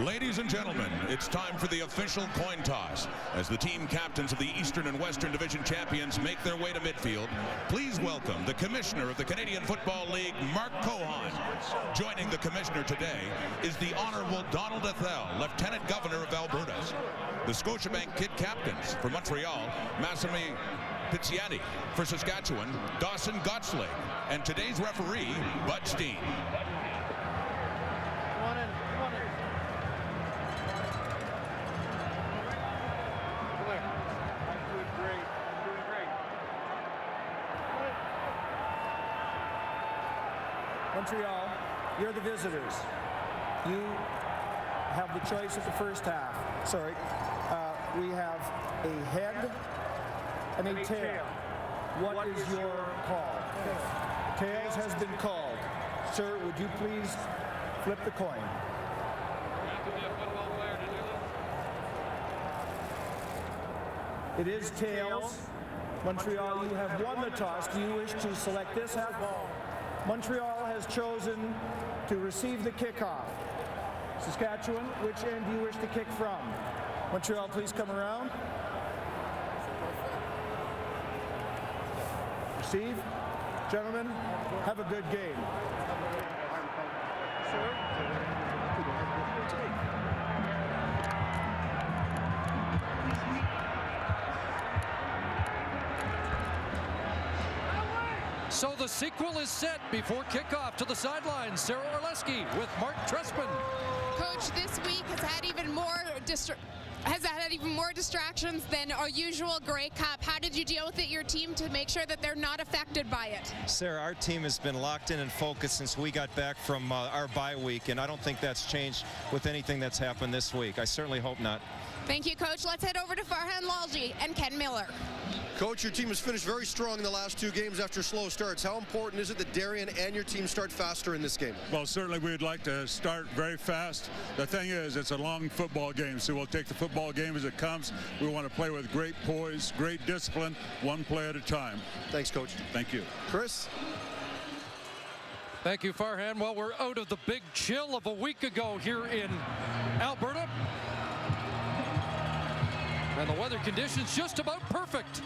Ladies and gentlemen, it's time for the official coin toss. As the team captains of the Eastern and Western Division champions make their way to midfield, please welcome the Commissioner of the Canadian Football League, Mark Cohan. Joining the Commissioner today is the Honorable Donald Ethel, Lieutenant Governor of Alberta. The Scotiabank Kid Captains for Montreal, Massimi Pizziani; for Saskatchewan, Dawson Gottslig; and today's referee, Bud Steen. Montreal, you're the visitors. You have the choice at the first half. Sorry. We have a head and a tail. What is your call? Tails has been called. Sir, would you please flip the coin? It is tails. Montreal, you have won the toss. Do you wish to select this half? Montreal has chosen to receive the kickoff. Saskatchewan, which end do you wish to kick from? Montreal, please come around. Receive. Gentlemen, have a good game. So the sequel is set before kickoff. To the sidelines, Sarah Orleski with Mark Tressman. Coach, this week has had even more distractions than our usual Grey Cup. How did you deal with it, your team, to make sure that they're not affected by it? Sarah, our team has been locked in and focused since we got back from our bye week, and I don't think that's changed with anything that's happened this week. I certainly hope not. Thank you, Coach. Let's head over to Farhan Lalji and Ken Miller. Coach, your team has finished very strong in the last two games after slow starts. How important is it that Darian and your team start faster in this game? Well, certainly we'd like to start very fast. The thing is, it's a long football game, so we'll take the football game as it comes. We want to play with great poise, great discipline, one play at a time. Thanks, Coach. Thank you. Chris? Thank you, Farhan. Well, we're out of the big chill of a week ago here in Alberta. And the weather conditions just about perfect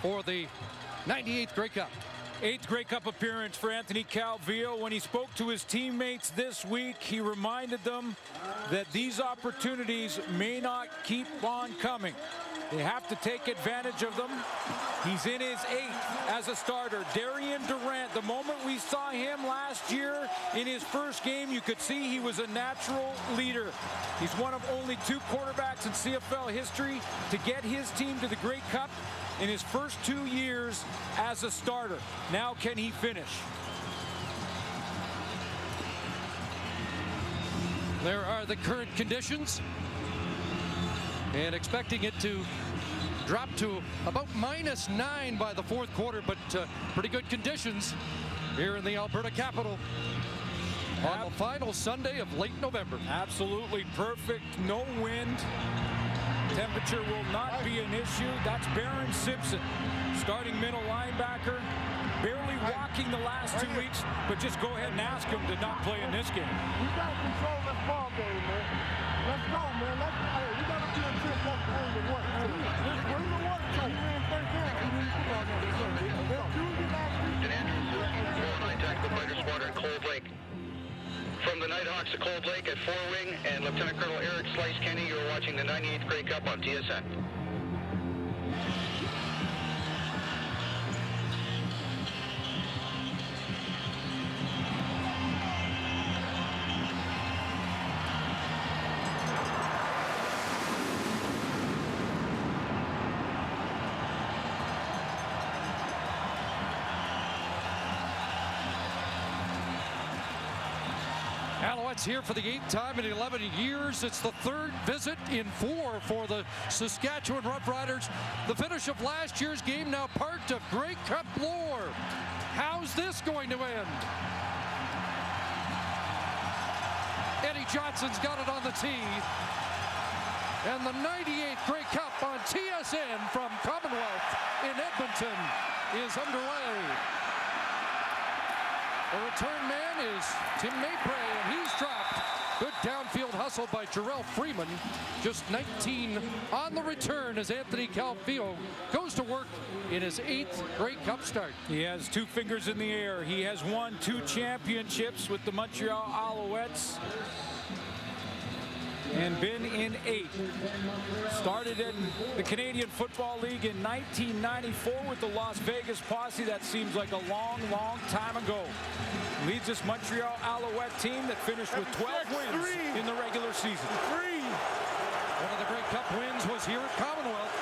for the 98th Grey Cup. 8th Grey Cup appearance for Anthony Calvillo. When he spoke to his teammates this week, he reminded them that these opportunities may not keep on coming. They have to take advantage of them. He's in his 8th as a starter. Darian Durant, the moment we saw him last year in his first game, you could see he was a natural leader. He's one of only 2 quarterbacks in CFL history to get his team to the Grey Cup in his first 2 years as a starter. Now can he finish? There are the current conditions, and expecting it to drop to about -9 by the 4th quarter, but pretty good conditions here in the Alberta capital on the final Sunday of late November. Absolutely perfect. No wind. Temperature will not be an issue. That's Baron Simpson, starting middle linebacker. Barely walking the last 2 weeks, but just go ahead and ask him to not play in this game. We got to control this ball game, man. Let's go, man. We got to be in trip. Let's bring the work. Let's bring the work. So he ran first down. He didn't football game. Tactical Fighter Squadron, Cold Lake. From the Nighthawks to Cold Lake at 4 Wing and Lieutenant Colonel Eric Slice Kenny, you're watching the 98th Grey Cup on TSN. Alouettes here for the 8th time in 11 years. It's the 3rd visit in 4 for the Saskatchewan Roughriders. The finish of last year's game now part of Grey Cup lore. How's this going to end? Eddie Johnson's got it on the tee. And the 98th Grey Cup on TSN from Commonwealth in Edmonton is underway. The return man is Tim Mapray, and he's dropped Good downfield hustle by Jarrell Freeman. Just 19 on the return as Anthony Calvillo goes to work in his 8th Grey Cup start. He has 2 fingers in the air. He has won 2 championships with the Montreal Alouettes and been in 8. Started in the Canadian Football League in 1994 with the Las Vegas Posse. That seems like a long, long time ago. Leads this Montreal Alouette team that finished with 12 wins in the regular season. One of the Grey Cup wins was here at Commonwealth.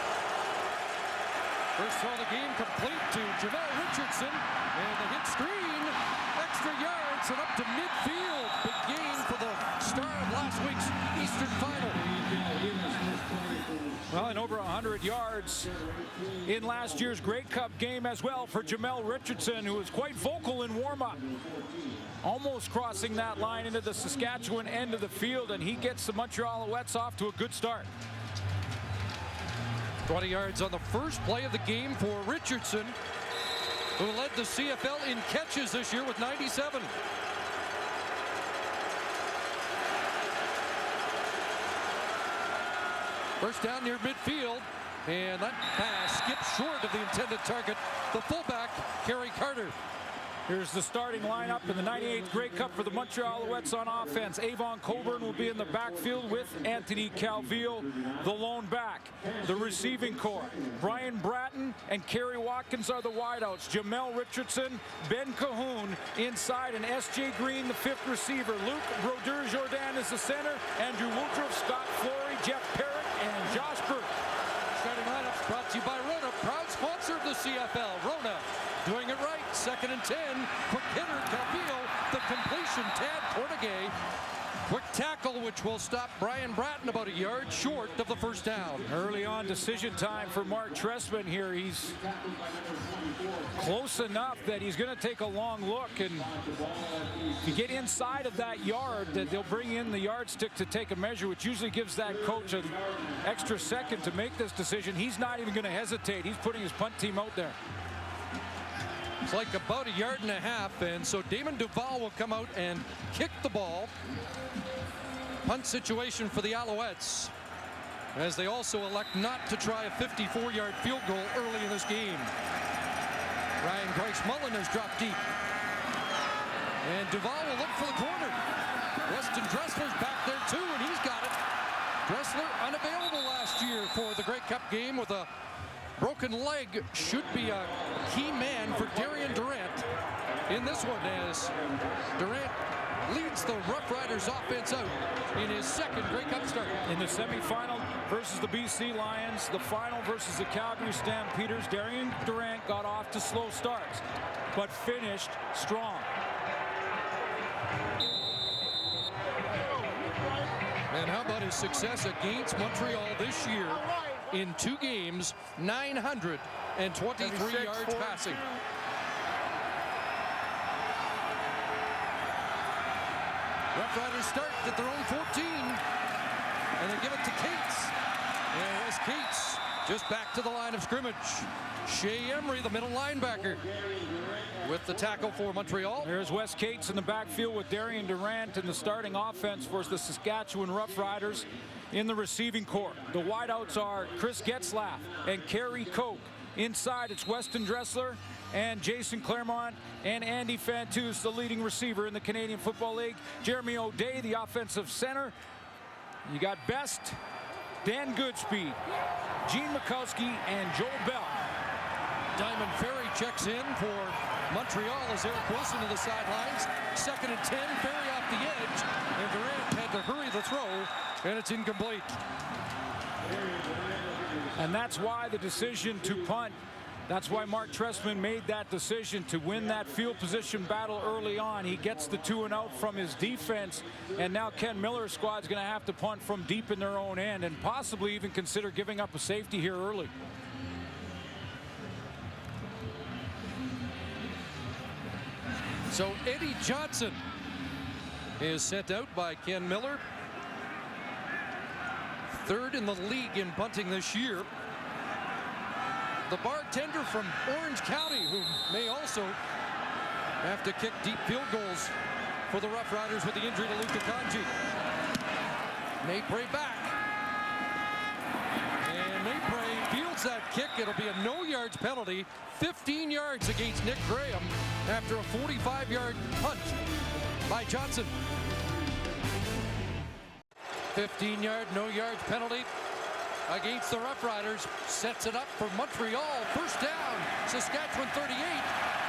First throw of the game complete to Jamel Richardson, and the hit screen, extra yards and up to midfield. Big gain for the star of last week's Eastern Final. Well, and over 100 yards in last year's Grey Cup game as well for Jamel Richardson, who was quite vocal in warm-up. Almost crossing that line into the Saskatchewan end of the field, and he gets the Montreal Alouettes off to a good start. 20 yards on the first play of the game for Richardson, who led the CFL in catches this year with 97. First down near midfield, and that pass skips short of the intended target, the fullback, Kerry Carter. Here's the starting lineup in the 98th Grey Cup for the Montreal Alouettes on offense. Avon Coburn will be in the backfield with Anthony Calvillo, the lone back. The receiving core, Brian Bratton and Kerry Watkins are the wideouts. Jamel Richardson, Ben Cahoon inside, and S.J. Green, the 5th receiver. Luc Brodeur-Jourdain is the center. Andrew Woodruff, Scott Flory, Jeff Parrott, and Josh Burke. Starting lineup brought to you by Rona, proud sponsor of the CFL. Rona doing it right. 2nd and 10. Quick hitter, Calvillo. The completion, Tad Cornegay. Quick tackle, which will stop Brian Bratton about a yard short of the first down. Early on decision time for Mark Trestman here. He's close enough that he's going to take a long look, and if you get inside of that yard, that they'll bring in the yardstick to take a measure, which usually gives that coach an extra second to make this decision. He's not even going to hesitate. He's putting his punt team out there. It's like about a yard and a half, and so Damon Duval will come out and kick the ball. Punt situation for the Alouettes, as they also elect not to try a 54-yard field goal early in this game. Ryan Grice-Mullen has dropped deep, and Duval will look for the corner. Weston Dressler's back there too, and he's got it. Dressler unavailable last year for the Grey Cup game with a broken leg. Should be a key man for Darian Durant in this one, as Durant leads the Roughriders offense out in his 2nd Grey Cup start. In the semifinal versus the BC Lions, the final versus the Calgary Stampeders, Darian Durant got off to slow starts, but finished strong. And how about his success against Montreal this year? In 2 games, 923 yards passing. Roughriders start at their own 14, and they give it to Cates. And Wes Cates just back to the line of scrimmage. Shea Emery, the middle linebacker, with the tackle for Montreal. There's Wes Cates in the backfield with Darian Durant in the starting offense for the Saskatchewan Roughriders. In the receiving corps, the wideouts are Chris Getzlaff and Kerry Koch. Inside, it's Weston Dressler and Jason Claremont and Andy Fantus, the leading receiver in the Canadian Football League. Jeremy O'Day, the offensive center. You got Best, Dan Goodspeed, Gene Mikowski, and Joel Bell. Diamond Ferry checks in for Montreal as Eric Wilson to the sidelines. 2nd and 10, Ferry off the edge, and Durant had to hurry the throw, and it's incomplete. And that's why the decision to punt. That's why Mark Trestman made that decision to win that field position battle early on. He gets the 2 and out from his defense, and now Ken Miller's squad's going to have to punt from deep in their own end and possibly even consider giving up a safety here early. So Eddie Johnson is sent out by Ken Miller. 3rd in the league in punting this year. The bartender from Orange County, who may also have to kick deep field goals for the Roughriders with the injury to Luka Kanji. Maypray back. And Maypray fields that kick. It'll be a no-yards penalty. 15 yards against Nick Graham after a 45-yard punt by Johnson. 15-yard, no-yards penalty against the Roughriders. Sets it up for Montreal. First down, Saskatchewan 38.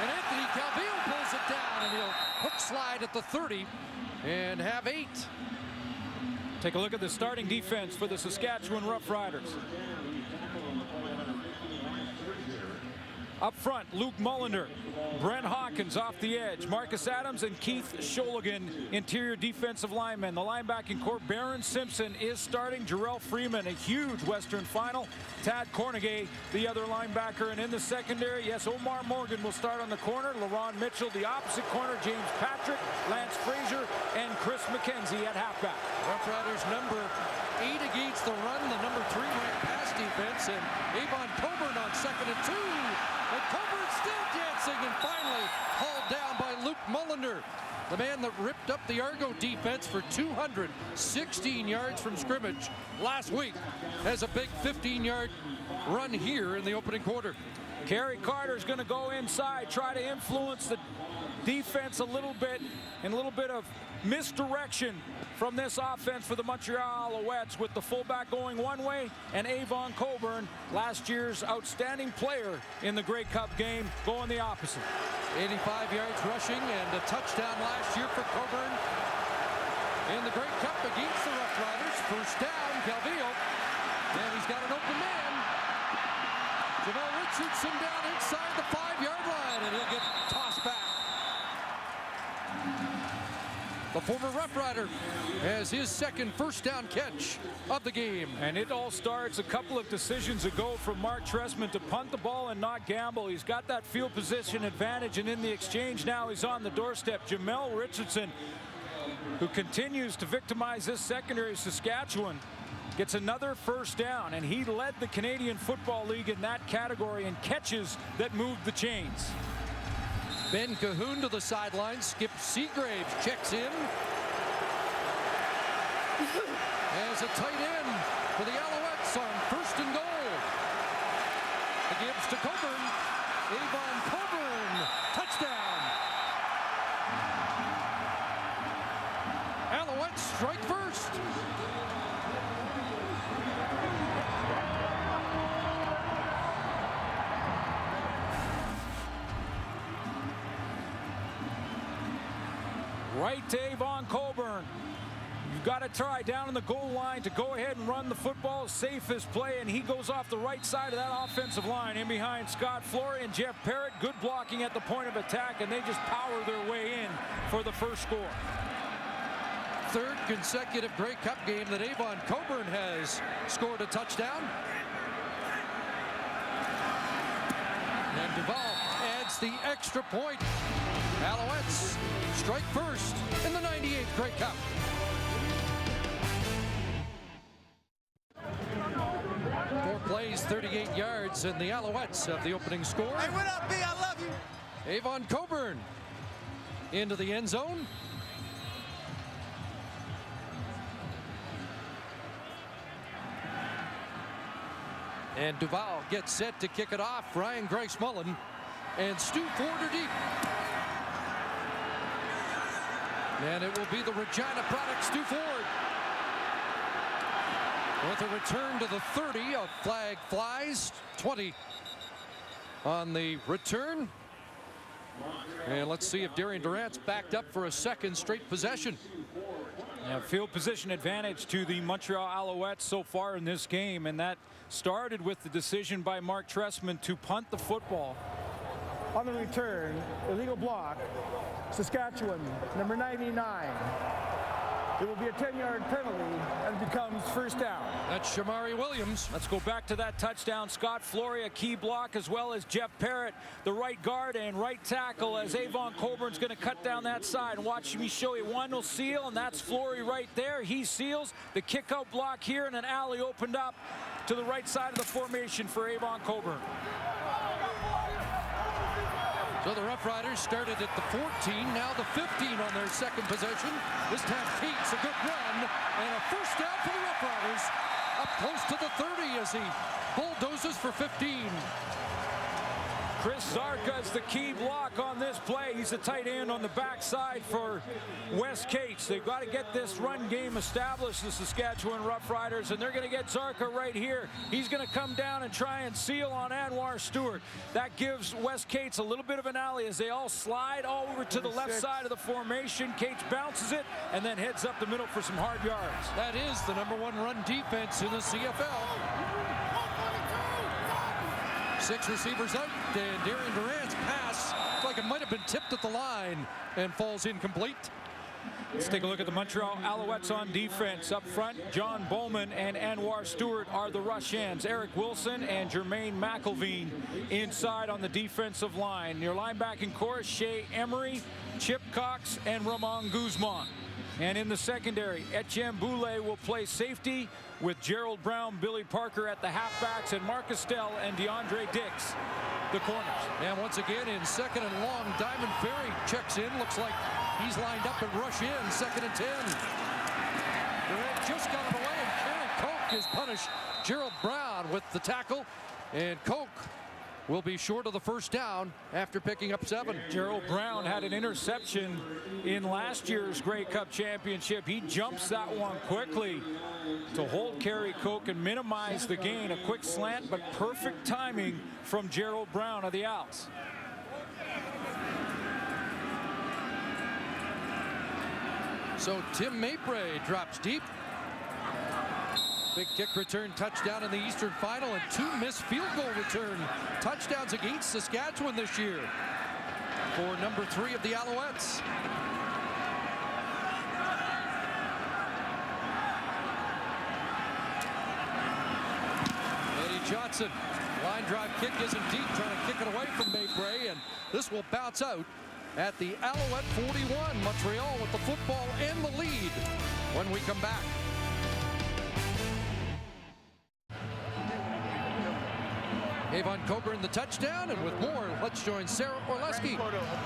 And Anthony Calvillo pulls it down, and he'll hook slide at the 30 and have 8. Take a look at the starting defense for the Saskatchewan Roughriders. Up front, Luke Mullender, Brent Hawkins off the edge, Marcus Adams and Keith Sholigan, interior defensive linemen. The linebacking core, Baron Simpson is starting, Jarrell Freeman, a huge Western final, Tad Cornegay, the other linebacker, and in the secondary, yes, Omar Morgan will start on the corner, LaRon Mitchell, the opposite corner, James Patrick, Lance Frazier, and Chris McKenzie at halfback. Roughriders number 8 against the run, the number 3 ranked pass defense, and Avon Coburn on 2nd and 2. And Coburn still dancing, and finally hauled down by Luke Mullender, the man that ripped up the Argo defense for 216 yards from scrimmage last week, has a big 15-yard run here in the opening quarter. Kerry Carter's going to go inside, try to influence the defense a little bit, and a little bit of misdirection from this offense for the Montreal Alouettes, with the fullback going one way and Avon Coburn, last year's outstanding player in the Grey Cup game, going the opposite. 85 yards rushing and a touchdown last year for Coburn in the Grey Cup against the Roughriders. First down, Calvillo, and he's got an open man. Jamal Richardson down inside the 5-yard line, and he'll get tossed back. The former Rough Rider has his second first down catch of the game. And it all starts a couple of decisions ago from Mark Trestman to punt the ball and not gamble. He's got that field position advantage, and in the exchange now he's on the doorstep. Jamel Richardson, who continues to victimize this secondary of Saskatchewan, gets another first down, and he led the Canadian Football League in that category in catches that moved the chains. Ben Cahoon to the sideline. Skip Seagraves checks in. As a tight end for the Alouettes on 1st and goal. The gives to Coburn. Avon Coburn. Touchdown. Alouettes strike first. Right to Avon Coburn. You've got to try down on the goal line to go ahead and run the football, safest play, and he goes off the right side of that offensive line in behind Scott Flory and Jeff Parrott. Good blocking at the point of attack, and they just power their way in for the first score. Third consecutive Grey Cup game that Avon Coburn has scored a touchdown. And Duval adds the extra point. Alouettes strike first in the 98th Grey Cup. Four plays, 38 yards, and the Alouettes have the opening score. Hey, what up, B? I love you. Avon Coburn into the end zone. And Duval gets set to kick it off. Ryan Grace Mullen and Stu Ford are deep. And it will be the Regina product, Stu Ford. With a return to the 30, a flag flies. 20 on the return. And let's see if Darian Durant's backed up for a second straight possession. Yeah, field position advantage to the Montreal Alouettes so far in this game, and that started with the decision by Mark Trestman to punt the football. On the return, illegal block, Saskatchewan, number 99. It will be a 10-yard penalty and becomes first down. That's Shamari Williams. Let's go back to that touchdown. Scott Flory, a key block, as well as Jeff Parrott, the right guard and right tackle, as Avon Coburn's going to cut down that side. And watch me show you. One will seal, and that's Flory right there. He seals. The kick-out block here, and an alley opened up to the right side of the formation for Avon Coburn. So the Roughriders started at the 14, now the 15 on their second possession. This time Keats, a good run, and a first down for the Roughriders. Up close to the 30 as he bulldozes for 15. Chris Zarka's the key block on this play. He's the tight end on the backside for Wes Cates. They've got to get this run game established, the Saskatchewan Roughriders, and they're going to get Zarka right here. He's going to come down and try and seal on Anwar Stewart. That gives Wes Cates a little bit of an alley as they all slide all over to the left side of the formation. Cates bounces it and then heads up the middle for some hard yards. That is the #1 run defense in the CFL. 6 receivers out, and Darian Durant's pass looks like it might have been tipped at the line and falls incomplete. Let's take a look at the Montreal Alouettes on defense. Up front, John Bowman and Anwar Stewart are the rush ends. Eric Wilson and Jermaine McElveen inside on the defensive line. Your linebacking core, Shea Emery, Chip Cox, and Ramon Guzman. And in the secondary, Etienne Boulay will play safety with Gerald Brown, Billy Parker at the halfbacks, and Mark Estelle and DeAndre Dix, the corners. And once again in second and long, Diamond Ferry checks in. Looks like he's lined up and rush in, 2nd and 10. Durant just got it away, and Karen Koch has punished Gerald Brown with the tackle. And Koch will be short of the first down after picking up 7. Gerald Brown had an interception in last year's Grey Cup championship. He jumps that one quickly to hold Kerry Koch and minimize the gain. A quick slant, but perfect timing from Gerald Brown of the Owls. So Tim Mabray drops deep. Big kick return touchdown in the Eastern Final, and 2 missed field goal return touchdowns against Saskatchewan this year for #3 of the Alouettes. Eddie Johnson, line drive kick isn't deep, trying to kick it away from Mabray, and this will bounce out at the Alouette 41. Montreal with the football and the lead when we come back. Avon Coburn the touchdown, and with more, let's join Sarah Orleski.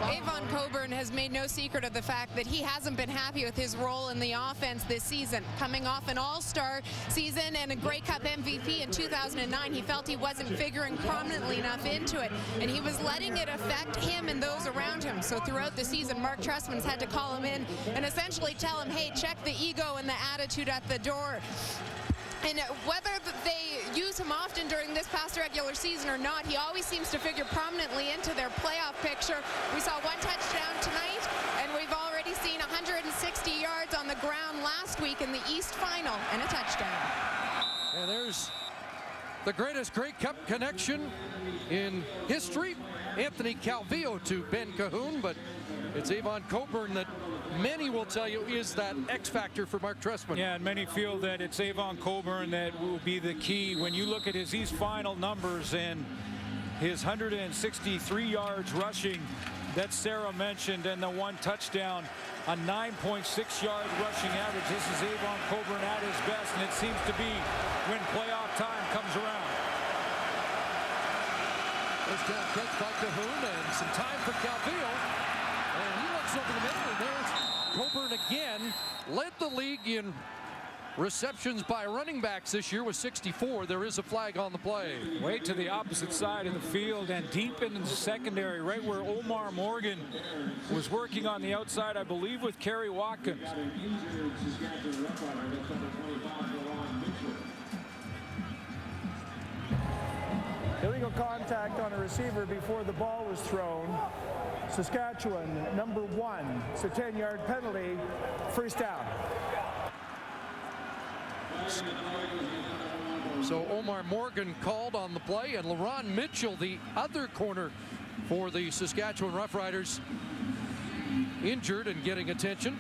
Avon Coburn has made no secret of the fact that he hasn't been happy with his role in the offense this season. Coming off an all-star season and a Grey Cup MVP in 2009, he felt he wasn't figuring prominently enough into it, and he was letting it affect him and those around him. So throughout the season, Mark Trestman's had to call him in and essentially tell him, hey, check the ego and the attitude at the door. And whether they use him often during this past regular season or not, he always seems to figure prominently into their playoff picture. We saw 1 touchdown tonight, and we've already seen 160 yards on the ground last week in the East Final, and a touchdown. And there's the greatest Grey Cup connection in history. Anthony Calvillo to Ben Cahoon, but it's Avon Coburn that many will tell you is that X factor for Mark Trestman. Yeah, and many feel that it's Avon Coburn that will be the key. When you look at his East Final numbers and his 163 yards rushing that Sarah mentioned, and the 1 touchdown, a 9.6-yard rushing average. This is Avon Coburn at his best, and it seems to be when playoff time comes around. First down catch by Cahoon, and some time for Calvillo. And he looks over the middle, and there's Coburn again. Led the league in receptions by running backs this year with 64. There is a flag on the play. Way to the opposite side of the field and deep into the secondary, right where Omar Morgan was working on the outside, I believe, with Kerry Watkins. Illegal contact on a receiver before the ball was thrown. Saskatchewan, #1. It's a 10-yard penalty. First down. So Omar Morgan called on the play, and LaRon Mitchell, the other corner for the Saskatchewan Roughriders, injured and getting attention.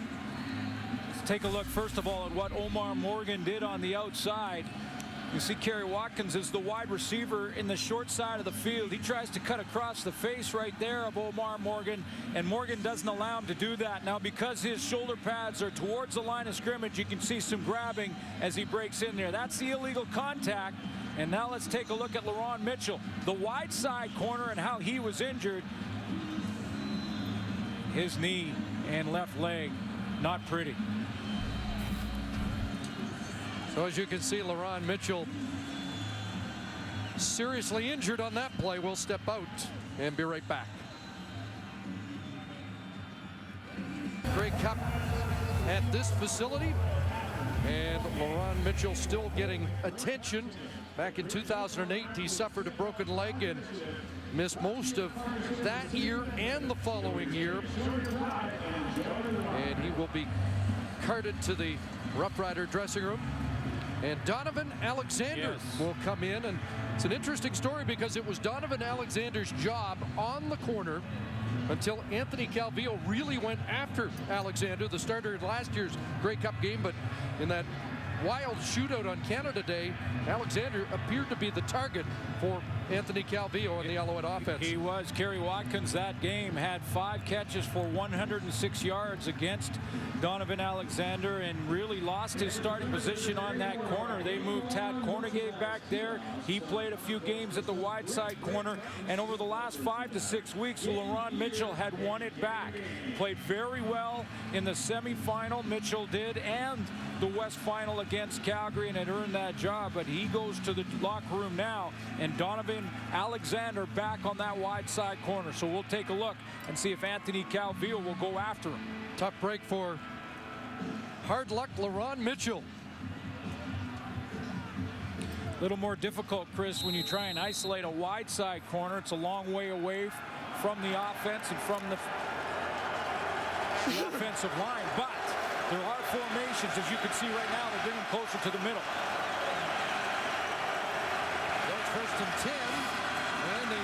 Let's take a look, first of all, at what Omar Morgan did on the outside. You see Kerry Watkins is the wide receiver in the short side of the field. He tries to cut across the face right there of Omar Morgan, and Morgan doesn't allow him to do that. Now, because his shoulder pads are towards the line of scrimmage, you can see some grabbing as he breaks in there. That's the illegal contact. And now let's take a look at LaRon Mitchell, the wide side corner, and how he was injured. his knee and left leg. Not pretty. So as you can see, LaRon Mitchell seriously injured on that play. We'll step out and be right back. Grey Cup at this facility, and LaRon Mitchell still getting attention. Back in 2008, he suffered a broken leg and missed most of that year and the following year. And he will be carted to the Roughrider dressing room. And Donovan Alexander will come in, and it's an interesting story because it was Donovan Alexander's job on the corner until Anthony Calvillo really went after Alexander, the starter in last year's Grey Cup game. But in that wild shootout on Canada Day, Alexander appeared to be the target for Anthony Calvillo and the Alouette offense. He was. Kerry Watkins that game had 5 catches for 106 yards against Donovan Alexander and really lost his starting position on that corner. They moved Tad Cornegay back there. He played a few games at the wide side corner, and over the last 5 to 6 weeks, LaRon Mitchell had won it back. Played very well in the semifinal, Mitchell did, and the West Final against Calgary, and had earned that job. But he goes to the locker room now, and Donovan Alexander back on that wide side corner. So we'll take a look and see if Anthony Calvillo will go after him. Tough break for hard luck LaRon Mitchell. A little more difficult, Chris, when you try and isolate a wide side corner. It's a long way away from the offense and from the offensive line. But there are formations, as you can see right now, they're getting closer to the middle. There's 1st and 10, and the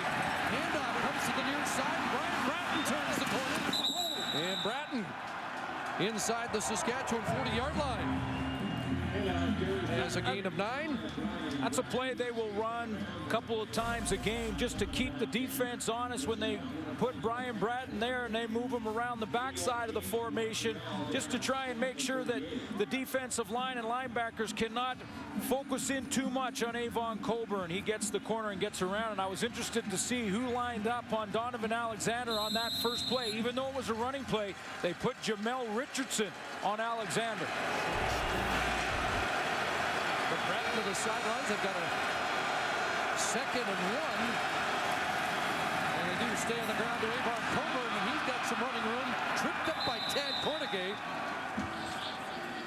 handoff comes to the near side. Brian Bratton turns the corner, and Bratton inside the Saskatchewan 40-yard line. Has a gain of 9. That's a play they will run a couple of times a game just to keep the defense honest when they put Brian Bratton there and they move him around the backside of the formation, just to try and make sure that the defensive line and linebackers cannot focus in too much on Avon Coburn. He gets the corner and gets around, and I was interested to see who lined up on Donovan Alexander on that first play. Even though it was a running play, they put Jamel Richardson on Alexander. But Bratton to the sidelines. They've got a 2nd and 1. And they do stay on the ground to Avon Coburn, and he's got some running room. Tripped up by Tad Cornegay.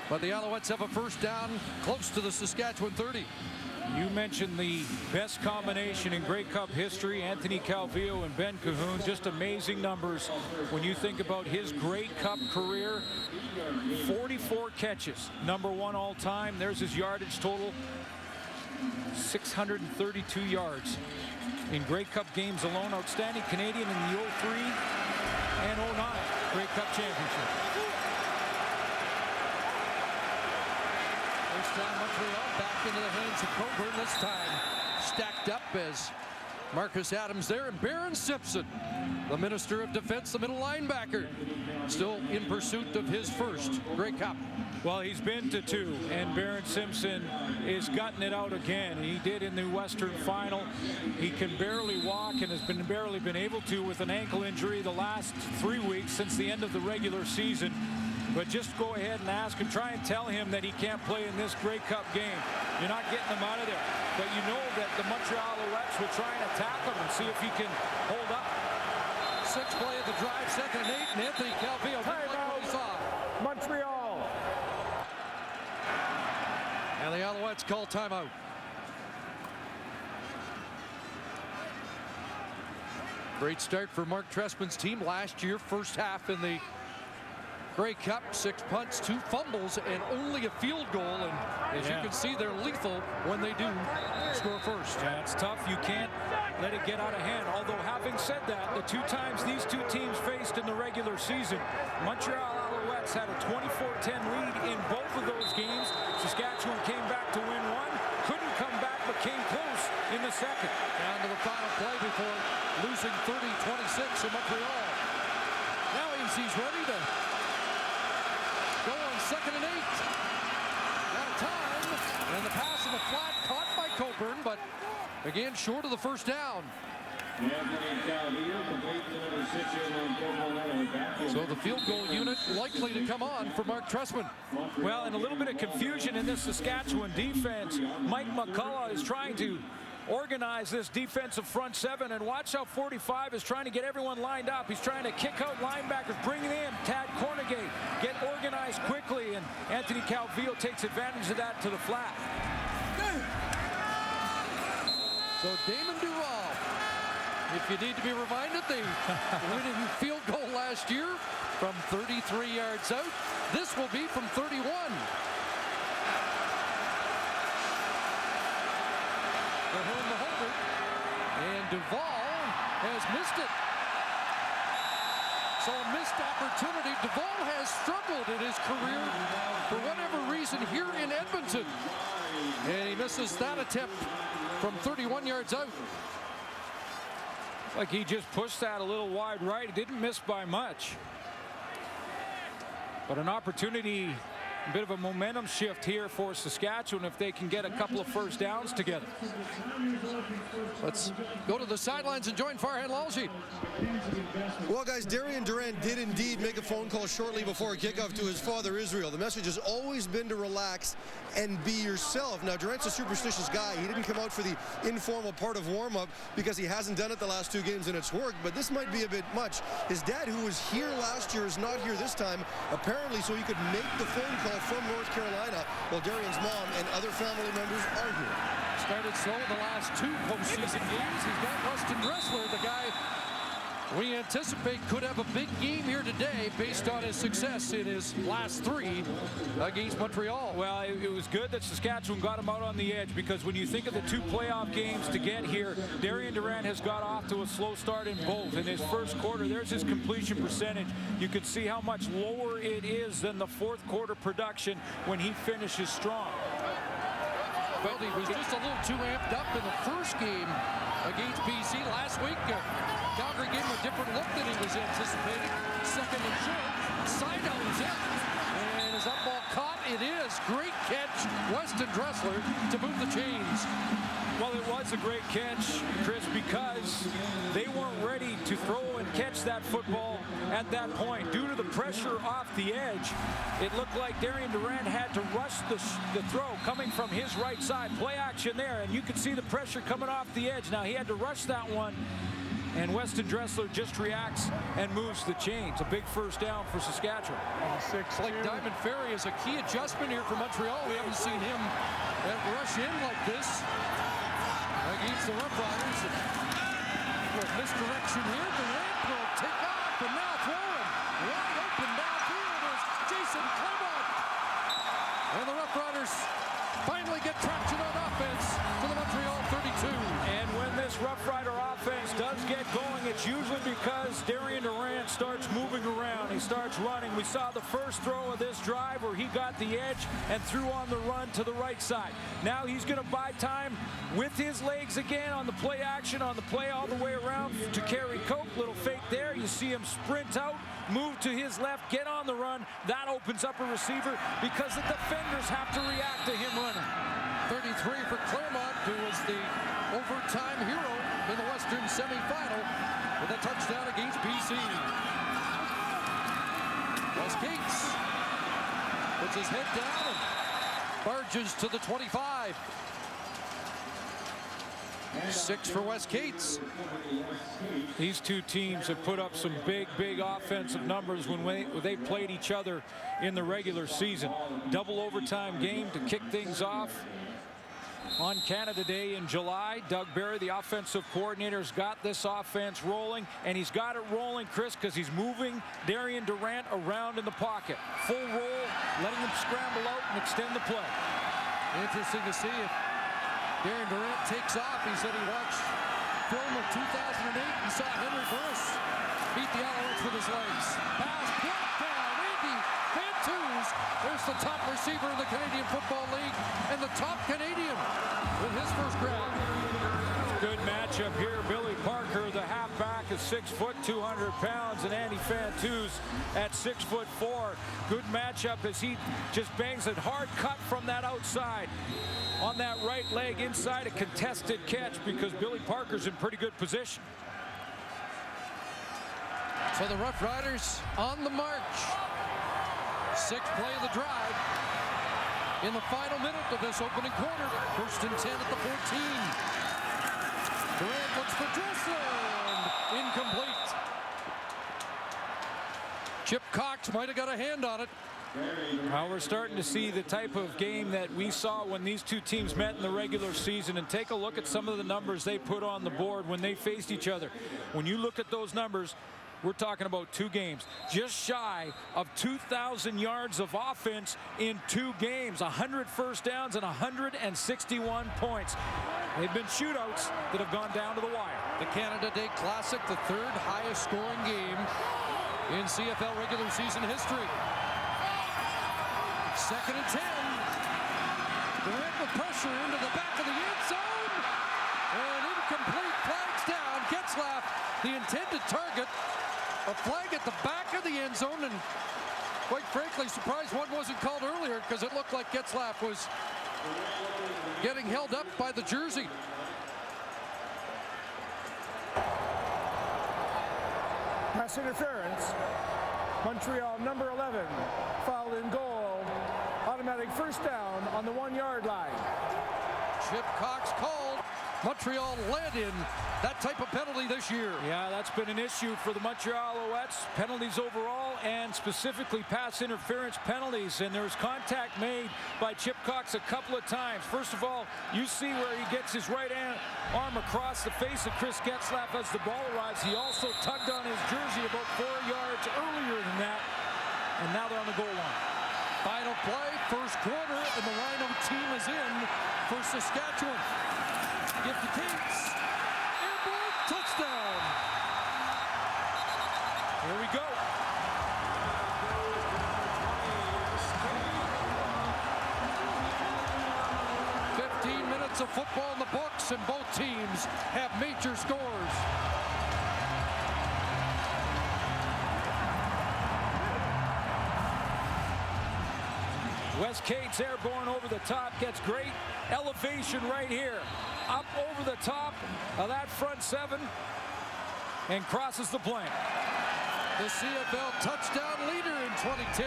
But the Alouettes have a first down close to the Saskatchewan 30. You mentioned the best combination in Grey Cup history, Anthony Calvillo and Ben Cahoon. Just amazing numbers when you think about his Grey Cup career. 44 catches, #1 all time. There's his yardage total, 632 yards in Grey Cup games alone. Outstanding Canadian in the 03 and 09 Grey Cup championship. First down, Montreal back into the hands of Coburn. This time stacked up as Marcus Adams there, and Baron Simpson, the Minister of Defense, the middle linebacker, still in pursuit of his first Grey Cup. Well, he's been to 2, and Baron Simpson is gutting it out again. He did in the Western Final. He can barely walk and has barely been able to with an ankle injury the last 3 weeks since the end of the regular season. But just go ahead and ask him, try and tell him that he can't play in this Grey Cup game. You're not getting him out of there. But you know that the Montreal Alouettes will try and attack him and see if he can hold up. 6th play of the drive, 2nd and 8, and Anthony Calvillo didn't like what he saw. Montreal. And the Alouettes call timeout. Great start for Mark Trestman's team last year. First half in the Grey Cup, 6 punts, 2 fumbles, and only a field goal. And as you can see, they're lethal when they do score first. Yeah, it's tough. You can't let it get out of hand. Although, having said that, the 2 times these 2 teams faced in the regular season, Montreal Alouettes had a 24-10 lead in both of those games. Saskatchewan came back to win 1, couldn't come back, but came close in the second. Down to the final play before losing 30-26 in Montreal. Now he's ready to go on 2nd and 8. Out of time, and the pass in the flat caught by Coburn, but again short of the first down. So the field goal unit likely to come on for Mark Trestman. Well, and a little bit of confusion in this Saskatchewan defense. Mike McCullough is trying to organize this defensive front seven, and watch how 45 is trying to get everyone lined up. He's trying to kick out linebackers, bring it in, Tad Cornegate, get organized quickly, and Anthony Calvillo takes advantage of that to the flat. So Damon Duval, if you need to be reminded, they winning field goal last year from 33 yards out. This will be from 31. Behind the holder, and Duval has missed it. So a missed opportunity. Duval has struggled in his career for whatever reason here in Edmonton. And he misses that attempt from 31 yards out. Like he just pushed that a little wide right. He didn't miss by much. But an opportunity, a bit of a momentum shift here for Saskatchewan if they can get a couple of first downs together. Let's go to the sidelines and join Farhan Lalji. Well, guys, Darian Durant did indeed make a phone call shortly before kickoff to his father, Israel. The message has always been to relax and be yourself. Now, Durant's a superstitious guy. He didn't come out for the informal part of warm-up because he hasn't done it the last 2 games and it's worked, but this might be a bit much. His dad, who was here last year, is not here this time, apparently so he could make the phone call from North Carolina, while Darian's mom and other family members are here. Started slow in the last 2 postseason games. He's got Weston Dressler, the guy we anticipate could have a big game here today based on his success in his last 3 against Montreal. Well, it was good that Saskatchewan got him out on the edge, because when you think of the 2 playoff games to get here, Darian Durant has got off to a slow start in both. In his first quarter, there's his completion percentage. You can see how much lower it is than the 4th quarter production when he finishes strong. Well, he was just a little too amped up in the first game against BC last week. Calgary gave him a different look than he was anticipating. Second and short, side out is it. And is that ball caught? It is. Great catch, Weston Dressler, to move the chains. Well, it was a great catch, Chris, because they weren't ready to throw and catch that football at that point. Due to the pressure off the edge, it looked like Darian Durant had to rush the throw coming from his right side. Play action there, and you could see the pressure coming off the edge. Now, he had to rush that one, and Weston Dressler just reacts and moves the chains. A big first down for Saskatchewan. Like Diamond Ferry is a key adjustment here for Montreal. We haven't seen him rush in like this against the Roughriders. Misdirection here. Durant will take off and now throwing wide open downfield is Jason Clement. And the Roughriders finally get traction on offense to the Montreal 32. And when this Rough Rider offense does get going, it's usually because Darian Durant starts moving around. He starts running. We saw the first throw of this drive where he got the edge and threw on the run to the right side. Now he's going to buy time with his legs again on the play action, on the play all the way around to Kerry Cope. Little fake there. You see him sprint out, move to his left, get on the run. That opens up a receiver because the defenders have to react to him running. 33 for Claremont, who was the overtime hero in the Western semifinal with a touchdown against BC. Wes Cates puts his head down and barges to the 25. 6 for Wes Cates. These 2 teams have put up some big offensive numbers when they played each other in the regular season. Double overtime game to kick things off on Canada Day in July. Doug Barry, the offensive coordinator, has got this offense rolling, and he's got it rolling, Chris, because he's moving Darian Durant around in the pocket. Full roll, letting him scramble out and extend the play. Interesting to see if Darian Durant takes off. He said he watched film of 2008 and saw Henry Burris beat the Alouettes with his legs. Pass blocked down. Andy Fantus. There's the top receiver in the Canadian Football League and the top Canadian with his first grab. Good matchup here. Billy Parker, the halfback, is 6 foot, 200 pounds, and Andy Fantus at 6'4". Good matchup as he just bangs it hard cut from that outside. On that right leg inside, a contested catch because Billy Parker's in pretty good position. for the Roughriders on the march. Sixth play of the drive in the final minute of this opening quarter. First and 10 at the 14. Durant looks for Dressler, and incomplete. Chip Cox might have got a hand on it. Well, we're starting to see the type of game that we saw when these two teams met in the regular season, and take a look at some of the numbers they put on the board when they faced each other. When you look at those numbers, we're talking about 2 games, just shy of 2,000 yards of offense in 2 games, 100 first downs and 161 points. They've been shootouts that have gone down to the wire. The Canada Day Classic, the 3rd highest scoring game in CFL regular season history. Second and 10. Durant with pressure into the back of the end zone. And incomplete, flags down. Getzlaff, the intended target. A flag at the back of the end zone, and quite frankly, surprised one wasn't called earlier, because it looked like Getzlaff was getting held up by the jersey. Pass interference. Montreal, number 11, fouled in goal. Automatic first down on the 1-yard line. Chip Cox called. Montreal led in that type of penalty this year. Yeah, that's been an issue for the Montreal Alouettes. Penalties overall, and specifically pass interference penalties. And there's contact made by Chip Cox a couple of times. First of all, you see where he gets his right arm across the face of Chris Getzlaff as the ball arrives. He also tugged on his jersey about 4 yards earlier than that. And now they're on the goal line. Final play, first quarter, and the Rhino team is in for Saskatchewan. Give to Cates. Airborne touchdown. Here we go. Of football in the books, and both teams have major scores. Wes Cates airborne over the top, gets great elevation right here. Up over the top of that front 7 and crosses the plane. The CFL touchdown leader in 2010.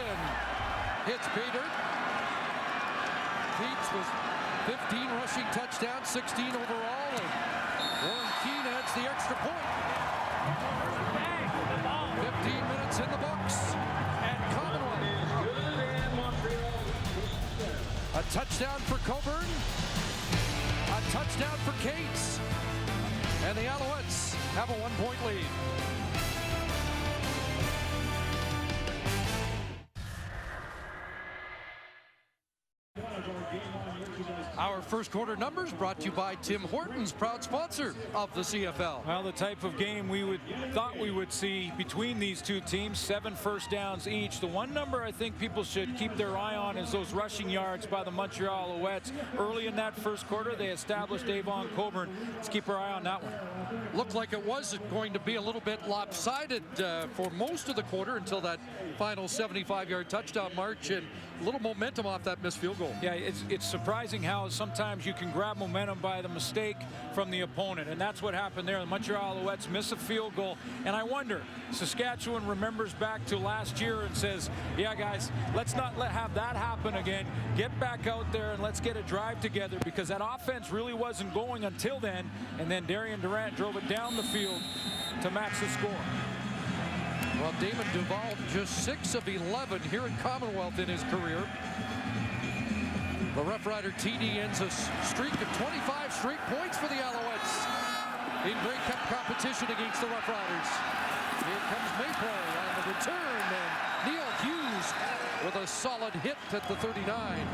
Hits Peter. Cates was 15 rushing touchdowns, 16 overall, and Warren Keane adds the extra point. 15 minutes in the books at Commonwealth. A touchdown for Coburn, a touchdown for Cates, and the Alouettes have a 1-point lead. Our first quarter numbers brought to you by Tim Hortons, proud sponsor of the CFL. Well, the type of game we thought we would see between these two teams, 7 first downs each. The one number I think people should keep their eye on is those rushing yards by the Montreal Alouettes. Early in that first quarter, they established Avon Coburn. Let's keep our eye on that one. Looked like it was going to be a little bit lopsided for most of the quarter until that final 75-yard touchdown march, and a little momentum off that missed field goal. Yeah, it's surprising how sometimes you can grab momentum by the mistake from the opponent, and that's what happened there. The Montreal Alouettes miss a field goal, and I wonder, Saskatchewan remembers back to last year and says, yeah, guys, let's not have that happen again. Get back out there and let's get a drive together, because that offense really wasn't going until then, and then Darian Durant drove it down the field to match the score. Well, Damon Duval just 6 of 11 here in Commonwealth in his career. The Rough Rider TD ends a streak of 25 straight points for the Alouettes in Grey Cup competition against the Rough Riders. Here comes Mayplay on the return, and Neil Hughes with a solid hit at the 39.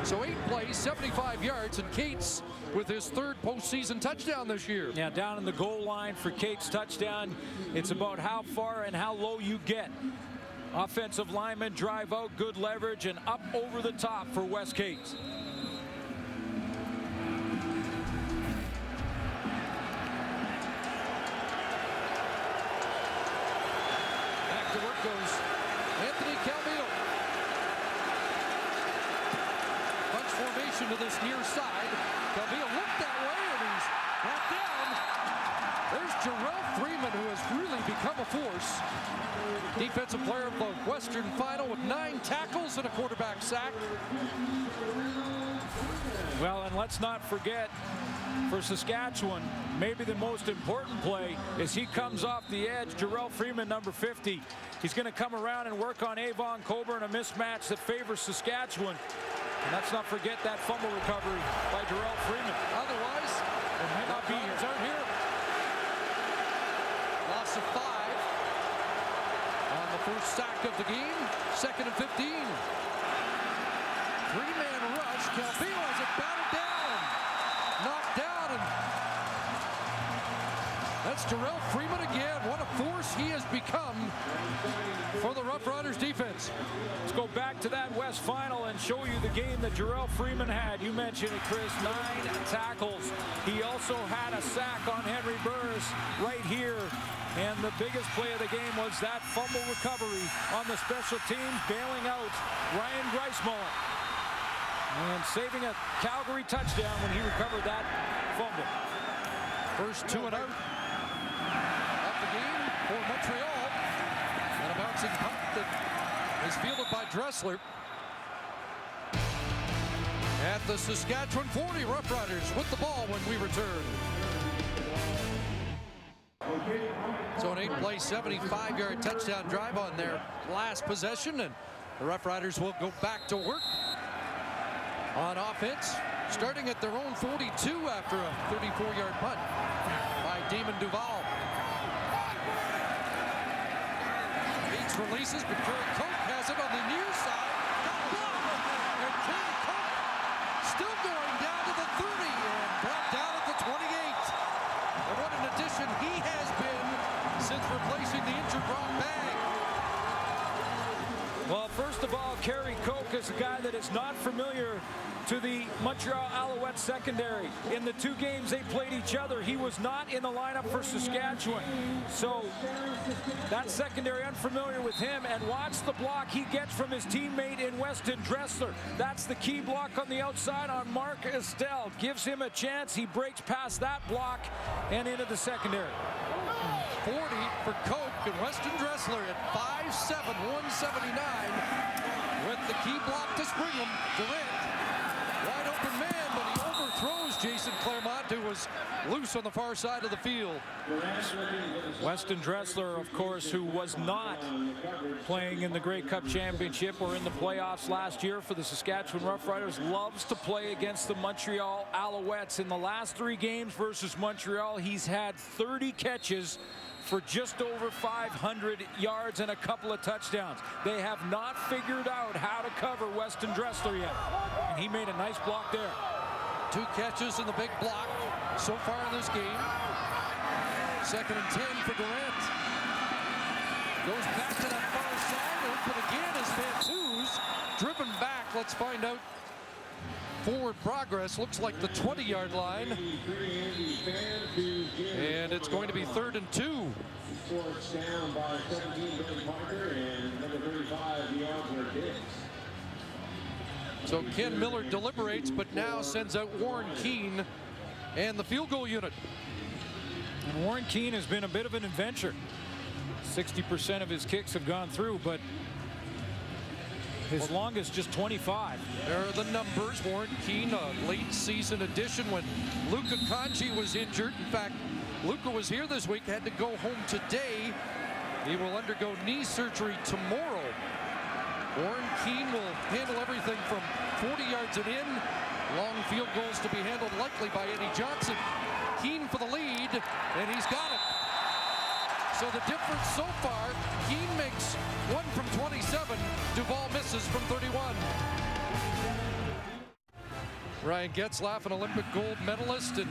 So 8 plays, 75 yards, and Cates with his 3rd postseason touchdown this year. Yeah, down in the goal line for Cates' touchdown. It's about how far and how low you get. Offensive linemen drive out, good leverage, and up over the top for Wes Cates. Back to work goes Anthony Calvillo. Bunch formation to this near side. Calvillo looked that way, and he's brought down. There's Jarrell Freeman, who has really become a force. Defensive player of the Western Final with 9 tackles and a quarterback sack. Well, and let's not forget, for Saskatchewan, maybe the most important play is he comes off the edge. Jarrell Freeman, number 50. He's going to come around and work on Avon Coburn, a mismatch that favors Saskatchewan. And let's not forget that fumble recovery by Jarrell Freeman. Otherwise, it may not be here. Aren't here. Loss of 5 on the first sack of the game. 2nd and 15. 3-man rush. Calvillo has it batted down. Knocked down, and that's Jarrell Freeman again. What a force he has become for the Roughriders defense. Let's go back to that West Final and show you the game that Jarrell Freeman had. You mentioned it, Chris, 9 tackles. He also had a sack on Henry Burris right here. And the biggest play of the game was that fumble recovery on the special teams, bailing out Ryan Greismuller and saving a Calgary touchdown when he recovered that fumble. First 2 and out of the game for Montreal. And a bouncing punt that is fielded by Dressler. At the Saskatchewan 40, Roughriders with the ball when we return. So an 8-play, 75-yard touchdown drive on their last possession, and the Roughriders will go back to work on offense, starting at their own 42 after a 34-yard punt by Damon Duval. Bates releases, but Kerry Coke has it on the near side. And Kerry Coke still going down to the 30 and brought down at the 28. And what an addition he has been since replacing the injured Rob Bagg. Well, first of all, Kerry Coke is a guy that is not familiar to the Montreal Alouettes secondary. In the 2 games they played each other, he was not in the lineup for Saskatchewan. So that secondary unfamiliar with him, and watch the block he gets from his teammate in Weston Dressler. That's the key block on the outside on Mark Estelle. Gives him a chance. He breaks past that block and into the secondary. 40 for Coke, and Weston Dressler at 5'7", 179 with the key block to spring him. Durant, wide open man, but he overthrows Jason Claremont, who was loose on the far side of the field. Weston Dressler, of course, who was not playing in the Grey Cup Championship or in the playoffs last year for the Saskatchewan Roughriders, loves to play against the Montreal Alouettes. In the last 3 games versus Montreal, he's had 30 catches for just over 500 yards and a couple of touchdowns. They have not figured out how to cover Weston Dressler yet. And he made a nice block there. 2 catches in the big block so far in this game. 2nd and 10 for Durant. Goes back to that far side. Open again as Vantouz driven back. Let's find out forward progress. Looks like the 20-yard line. And it's going to be 3rd and 2. Down by 17, Billy Parker, and number 35, DeAndre Diggs. So Ken Miller deliberates, but now sends out Warren Keene and the field goal unit. And Warren Keene has been a bit of an adventure. 60% of his kicks have gone through, but his longest just 25. There are the numbers. Warren Keene, a late season addition when Luka Kanji was injured. In fact, Luka was here this week, had to go home today. He will undergo knee surgery tomorrow. Warren Keene will handle everything from 40 yards and in. Long field goals to be handled likely by Eddie Johnson. Keene for the lead, and he's got it. So the difference so far, Keene makes 1 from 27. Duval misses from 31. Ryan Getzlaff, an Olympic gold medalist, and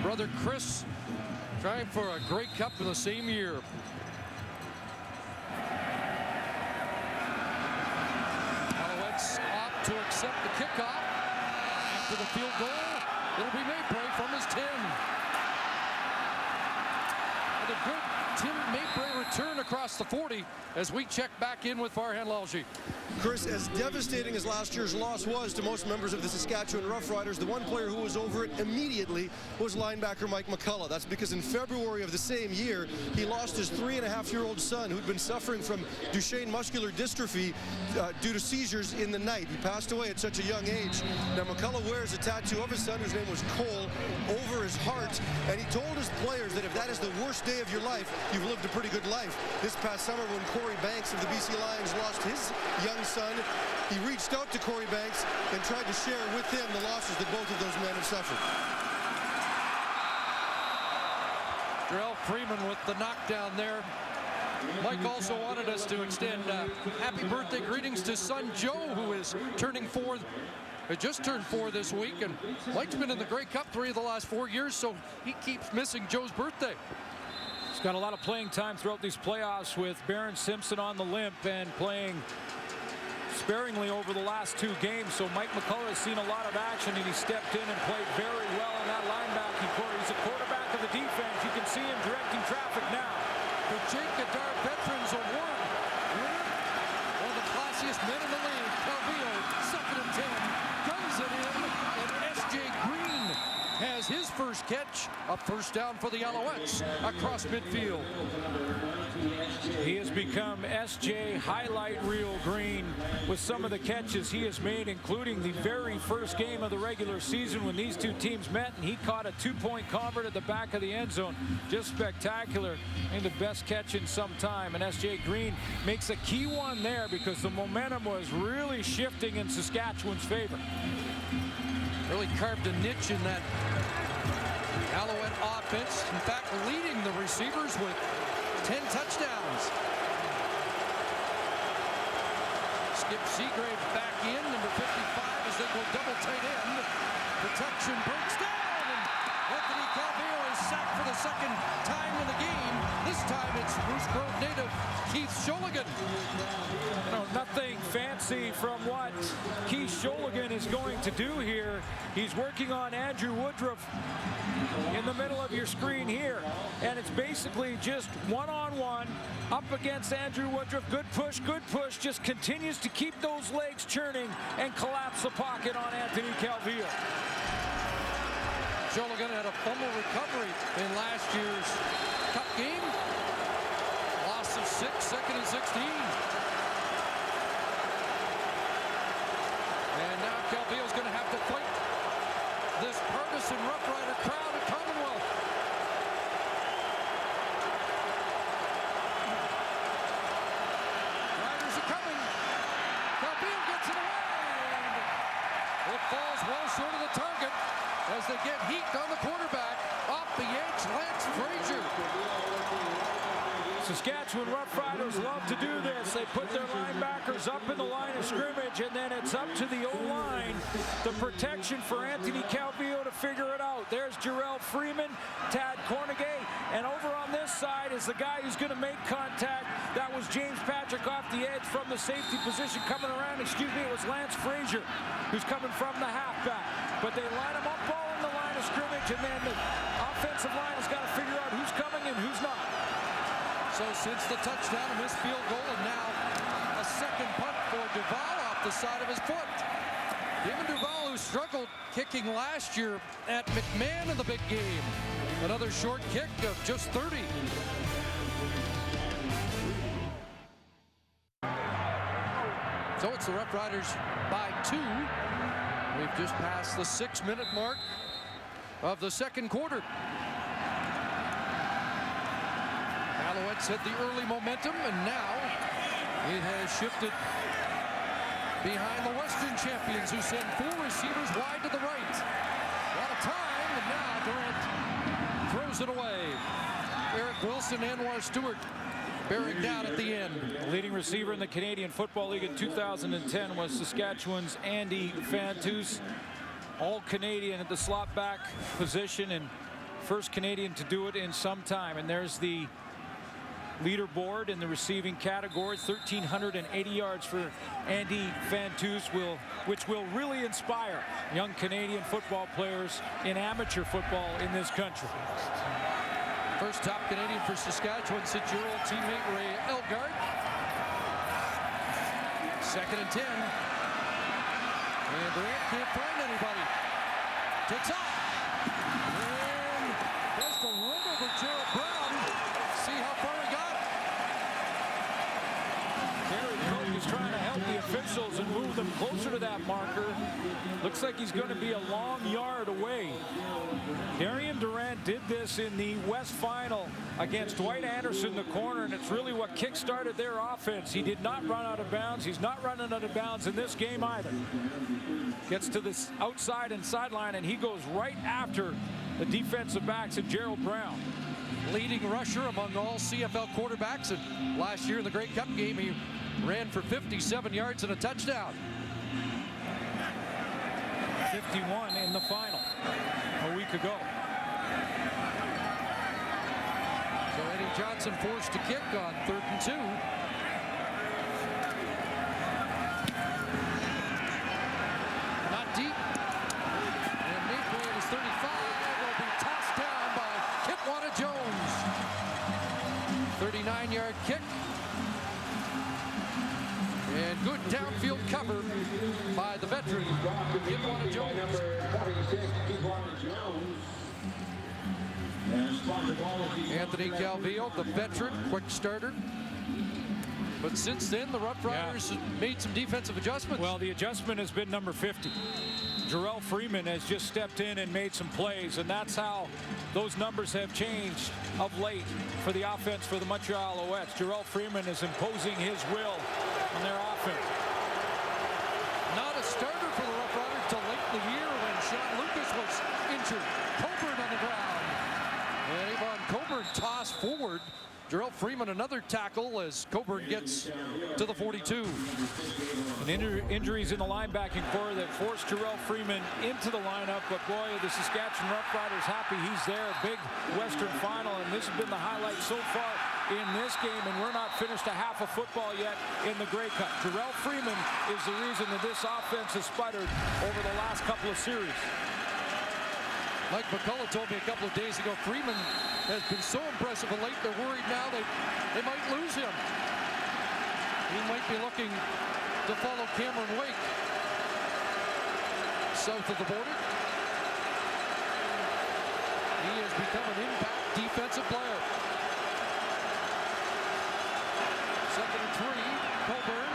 brother Chris trying for a Grey Cup in the same year. Alouettes opt to accept the kickoff. After the field goal, it'll be Mabry from his 10. And a good Tim Mabry return across the 40. as we check back in with Farhan Lalji. Chris, as devastating as last year's loss was to most members of the Saskatchewan Roughriders, the one player who was over it immediately was linebacker Mike McCullough. That's because in February of the same year, he lost his 3.5-year-old son who'd been suffering from Duchenne muscular dystrophy due to seizures in the night. He passed away at such a young age. Now, McCullough wears a tattoo of his son, whose name was Cole, over his heart, and he told his players that if that is the worst day of your life, you've lived a pretty good life. This past summer, when Corey Banks of the BC Lions lost his young son, he reached out to Corey Banks and tried to share with him the losses that both of those men have suffered. Darrell Freeman with the knockdown there. Mike also wanted us to extend happy birthday greetings to son Joe, who is turning 4. It just turned 4 this week, and Mike's been in the Grey Cup 3 of the last 4 years, so he keeps missing Joe's birthday. He's got a lot of playing time throughout these playoffs with Barron Simpson on the limp and playing sparingly over the last 2 games. So Mike McCullough has seen a lot of action, and he stepped in and played very well in that linebacking core. He's a quarterback of the defense. You can see him directing traffic now. The Jake Godard Veterans Award winner, one of the classiest men in the league, Calvillo, 2nd and 10, guns it in, and S.J. Green has his first catch, a first down for the Alouettes across midfield. He has become S.J. highlight reel Green with some of the catches he has made, including the very first game of the regular season when these 2 teams met, and he caught a 2-point convert at the back of the end zone. Just spectacular, and the best catch in some time. And S.J. Green makes a key one there because the momentum was really shifting in Saskatchewan's favor. Really carved a niche in that Alouette offense. In fact, leading the receivers with 10 touchdowns. Skip Seagrave back in, number 55, as they go double tight end. Protection breaks down, and Anthony Calvillo is sacked for the 2nd time in the game. This time it's Bruce Grove native Keith Sholigan. No, nothing fancy from what Keith Sholigan is going to do here. He's working on Andrew Woodruff in the middle of your screen here, and it's basically just one-on-one up against Andrew Woodruff. Good push, just continues to keep those legs churning and collapse the pocket on Anthony Calvillo. Sholigan had a fumble recovery in last year's Cup game. Loss of 6, 2nd and 16. And now Calvillo's going to have to fight this partisan Rough Rider crowd at Commonwealth. Riders are coming. Calvillo gets it away. And it falls well short of the target as they get heat on the quarterback. Off the edge, Lance Frazier. Saskatchewan Roughriders love to do this. They put their linebackers up in the line of scrimmage, and then it's up to the O-line, the protection for Anthony Calvillo to figure it out. There's Jarrell Freeman, Tad Cornegay, and over on this side is the guy who's going to make contact. That was James Patrick off the edge from the safety position coming around. It was Lance Frazier who's coming from the halfback. But they line them up all in the line of scrimmage, and then the offensive line has got to figure out who's coming and who's not. So since the touchdown, a missed field goal, and now a second punt for Duval off the side of his foot. Damon Duval, who struggled kicking last year at McMahon in the big game. Another short kick of just 30. So it's the Rough Riders by 2. We've just passed the 6-minute mark of the second quarter. Alouettes had the early momentum, and now it has shifted behind the Western champions, who send 4 receivers wide to the right. A lot of time, and now Durant throws it away. Eric Wilson, Anwar Stewart bearing down at the end. The leading receiver in the Canadian Football League in 2010 was Saskatchewan's Andy Fantus, all Canadian at the slot back position, and first Canadian to do it in some time. And there's the leaderboard in the receiving category. 1,380 yards for Andy Fantus, which will really inspire young Canadian football players in amateur football in this country. First top Canadian for Saskatchewan since your old teammate Ray Elgart. Second and 10. And Durant can't find anybody. Takes off. And tries to run over Gerald Brown. See how far he got. Gary Cook is trying to help the officials and move them closer to that marker. Looks like he's going to be a long yard away. Darian Durant did this in the West Final against Dwight Anderson, the corner, and it's really what kick-started their offense. He did not run out of bounds. He's not running out of bounds in this game either. Gets to this outside and sideline, and he goes right after the defensive backs of Gerald Brown. Leading rusher among all CFL quarterbacks, and last year in the Grey Cup game, he ran for 57 yards and a touchdown. 51 in the final a week ago. So Eddie Johnson forced to kick on 3rd and 2. Not deep. And Nate Bray is 35. Will be tossed down by Kitwana Jones. 39-yard kick. And good downfield cover by the veteran, Kitwana Jones. Anthony Calvillo, the veteran, quick starter. But since then, the Roughriders have made some defensive adjustments. Well, the adjustment has been number 50. Jarrell Freeman has just stepped in and made some plays, and that's how those numbers have changed of late for the offense for the Montreal Alouettes. Jarrell Freeman is imposing his will on their offense. Not a starter for the Roughriders till late in the year when Sean Lucas was injured. Coburn on the ground. And Avon Coburn tossed forward. Jarrell Freeman another tackle as Coburn gets to the 42. And injuries in the linebacking core that forced Jarrell Freeman into the lineup, but boy, the Saskatchewan Roughriders happy he's there. A big Western final, and this has been the highlight so far in this game, and we're not finished a half of football yet in the Grey Cup. Jarrell Freeman is the reason that this offense has sputtered over the last couple of series. Mike McCullough told me a couple of days ago, Freeman has been so impressive of late, they're worried now they might lose him. He might be looking to follow Cameron Wake south of the border. He has become an impact defensive player. 2nd and 3, Coburn,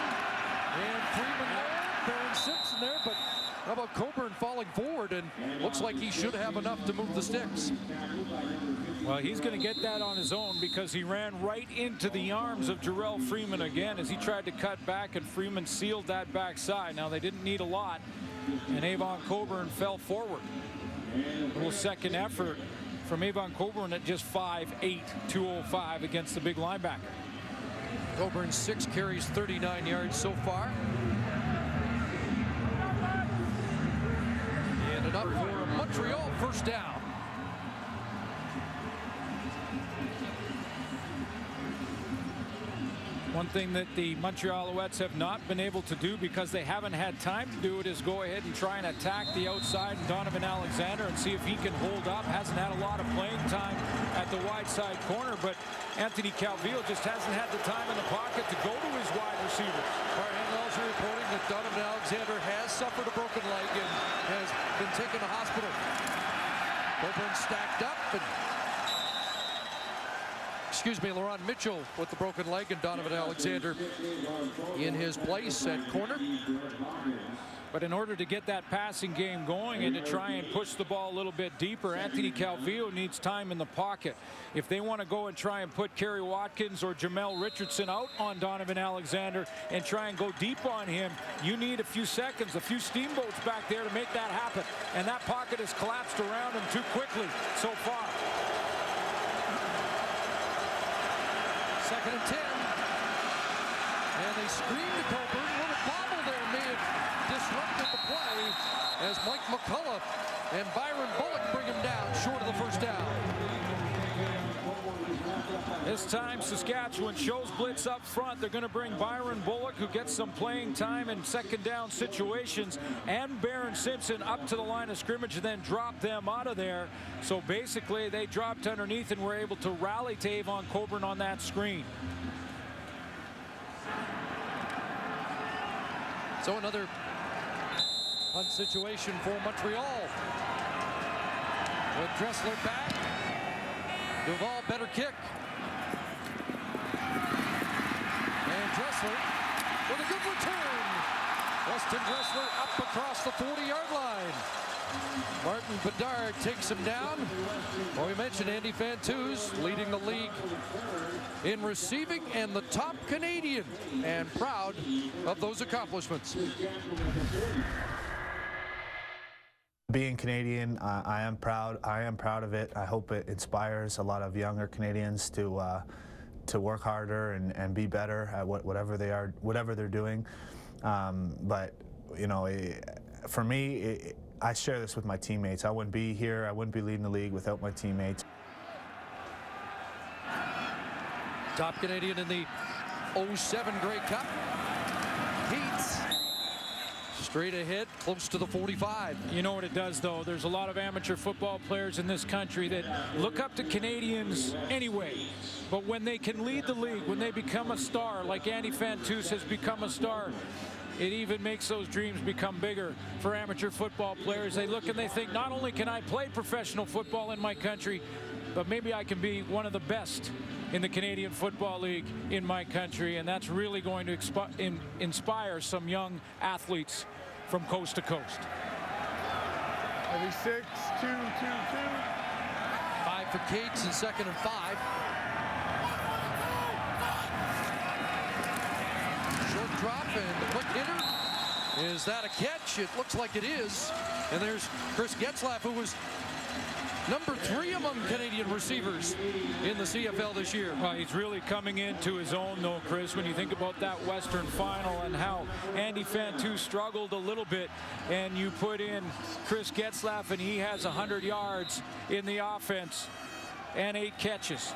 and Freeman there, Baron Simpson there, but how about Coburn falling forward, and looks like he should have enough to move the sticks. Well, he's going to get that on his own because he ran right into the arms of Jarrell Freeman again as he tried to cut back, and Freeman sealed that backside. Now, they didn't need a lot, and Avon Coburn fell forward. A little second effort from Avon Coburn at just 5'8", 205 against the big linebacker. Coburn 6 carries, 39 yards so far. And enough for a Montreal first down. One thing that the Montreal Alouettes have not been able to do because they haven't had time to do it is go ahead and try and attack the outside and Donovan Alexander and see if he can hold up. Hasn't had a lot of playing time at the wide side corner, but Anthony Calvillo just hasn't had the time in the pocket to go to his wide receiver. Brian also reporting that Donovan Alexander has suffered a broken leg and has been taken to hospital. Coburn stacked up, and Laron Mitchell with the broken leg, and Donovan Alexander in his place at corner. But in order to get that passing game going and to try and push the ball a little bit deeper, Anthony Calvillo needs time in the pocket. If they want to go and try and put Kerry Watkins or Jamel Richardson out on Donovan Alexander and try and go deep on him, you need a few seconds, a few steamboats back there to make that happen. And that pocket has collapsed around him too quickly so far. 2nd and 10. And they screen to Coburn. A little bobble there may have disrupted the play as Mike McCullough and Byron Bullock bring him down short of the first down. This time Saskatchewan shows blitz up front. They're going to bring Byron Bullock, who gets some playing time in second down situations, and Baron Simpson up to the line of scrimmage and then drop them out of there. So basically they dropped underneath and were able to rally to Avon Coburn on that screen. So another punt situation for Montreal. With Dressler back. Duval better kick. And Dressler with a good return. Weston Dressler up across the 40-yard line. Martin Bedard takes him down. Well, we mentioned Andy Fantuz leading the league in receiving and the top Canadian, and proud of those accomplishments. Being Canadian, I am proud. I am proud of it. I hope it inspires a lot of younger Canadians to work harder and be better at whatever they're doing. But you know, for me, I share this with my teammates. I wouldn't be here. I wouldn't be leading the league without my teammates. Top Canadian in the 07 Grey Cup. Heats. Straight ahead, close to the 45. You know what it does, though? There's a lot of amateur football players in this country that look up to Canadians anyway. But when they can lead the league, when they become a star, like Andy Fantuz has become a star, it even makes those dreams become bigger for amateur football players. They look and they think, not only can I play professional football in my country, but maybe I can be one of the best in the Canadian Football League in my country. And that's really going to inspire some young athletes from coast to coast. Every 6, 2, 2, 2. 5 for Cates and 2nd and 5. Short drop and the quick hitter. Is that a catch? It looks like it is. And there's Chris Getzlaff, who was number 3 among Canadian receivers in the CFL this year. Well, he's really coming into his own, though, Chris, when you think about that Western final and how Andy Fantuz struggled a little bit, and you put in Chris Getzlaff, and he has 100 yards in the offense and 8 catches.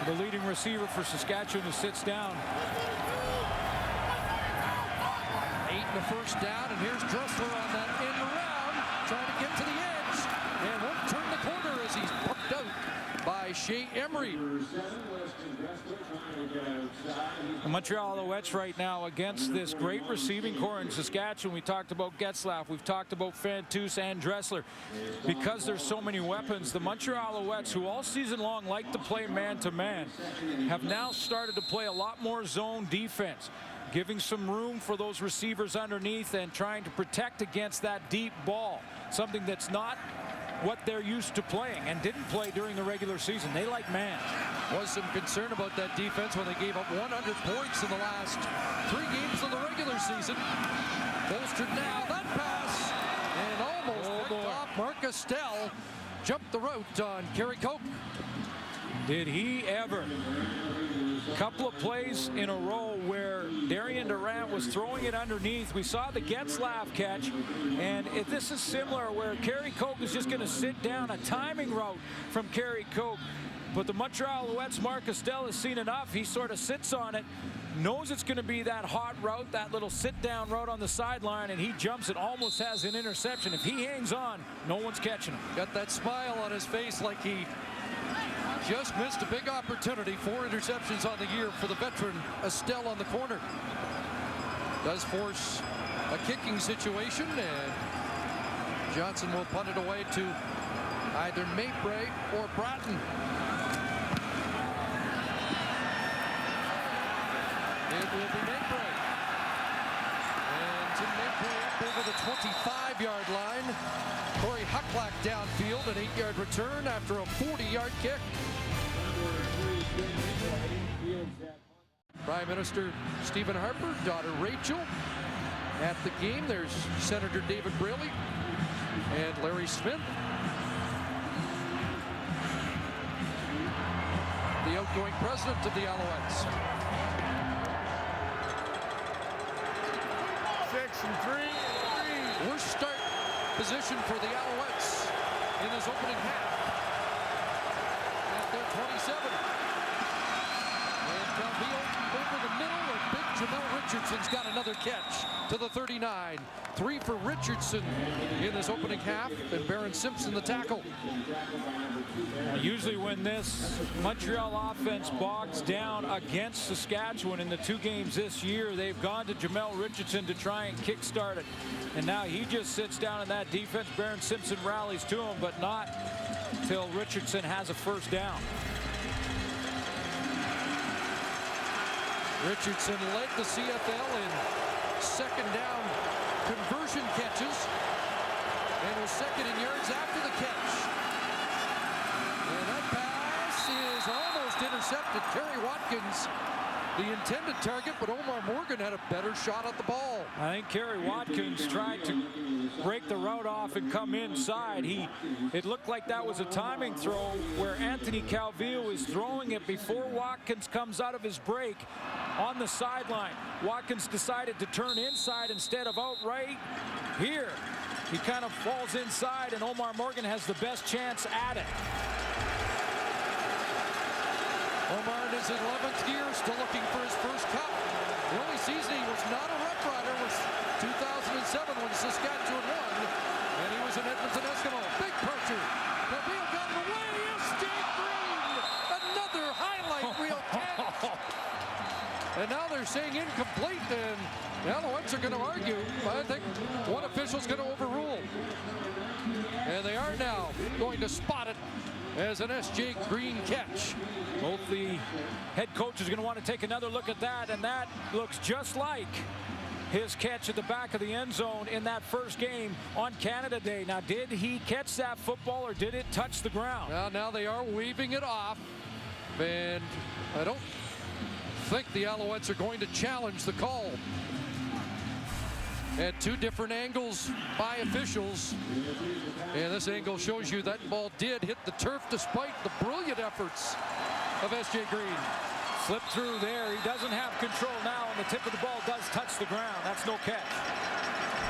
The leading receiver for Saskatchewan who sits down. 8 and a first down, and here's Dressler on that end around, trying to get to the edge, and won't turn the corner as he's poked out by Shea Emery. The Montreal Alouettes right now against this great receiving core in Saskatchewan. We talked about Getzlaff, we've talked about Fantuz and Dressler. Because there's so many weapons, the Montreal Alouettes, who all season long like to play man-to-man, have now started to play a lot more zone defense, giving some room for those receivers underneath and trying to protect against that deep ball, something that's not what they're used to playing and didn't play during the regular season. They like man. Was some concern about that defense when they gave up 100 points in the last 3 games of the regular season. Bolstered now, that pass, and almost picked off. Mark Estelle jumped the route on Kerry Cope. Did he ever? Couple of plays in a row where Darian Durant was throwing it underneath. We saw the Getzlaff catch, and if this is similar where Kerry Coke is just going to sit down, a timing route from Kerry Coke. But the Montreal Alouettes, Mark Estelle has seen enough. He sort of sits on it, knows it's going to be that hot route, that little sit-down route on the sideline, and he jumps it, almost has an interception. If he hangs on, no one's catching him. Got that smile on his face like he just missed a big opportunity. 4 interceptions on the year for the veteran Estelle on the corner. Does force a kicking situation, and Johnson will punt it away to either Mapray or Bratton. It will be Mapray. And Tim Mapray up over the 25-yard line. Corey Hucklack downfield, an 8-yard return after a 40-yard kick. Prime Minister Stephen Harper, daughter Rachel at the game. There's Senator David Braley and Larry Smith. The outgoing president of the Alouettes. 6 and 3. Worst start position for the Alouettes in this opening half. At their 27. And Calvillo over the middle, and big Jamel Richardson's got another catch to the 39. 3 for Richardson in this opening half, and Baron Simpson the tackle. Usually when this Montreal offense bogs down against Saskatchewan in the 2 games this year, they've gone to Jamel Richardson to try and kickstart it. And now he just sits down in that defense. Baron Simpson rallies to him, but not till Richardson has a first down. Richardson led the CFL in second down conversion catches and was second in yards after the catch. And that pass is almost intercepted. Terry Watkins, the intended target, but Omar Morgan had a better shot at the ball. I think Kerry Watkins tried to break the route off and come inside. It looked like that was a timing throw where Anthony Calvillo is throwing it before Watkins comes out of his break on the sideline. Watkins decided to turn inside instead of outright. Here, he kind of falls inside, and Omar Morgan has the best chance at it. Omar in his 11th year, still looking for his first cup. The only season he was not a Roughrider was 2007 when Saskatchewan won, and he was an Edmonton Eskimo. Big pressure. Calvillo got it away. S.J. Green, another highlight reel catch. And now they're saying incomplete, and the Alouettes are going to argue. I think one official's going to overrule. And they are now going to spot it as an S.J. Green catch. Both the head coach is going to want to take another look at that, and that looks just like his catch at the back of the end zone in that first game on Canada Day. Now, did he catch that football, or did it touch the ground? Well, now they are waving it off, and I don't think the Alouettes are going to challenge the call. At 2 different angles by officials, and this angle shows you that ball did hit the turf despite the brilliant efforts of S.J. Green. Slipped through there. He doesn't have control now, and the tip of the ball does touch the ground. That's no catch.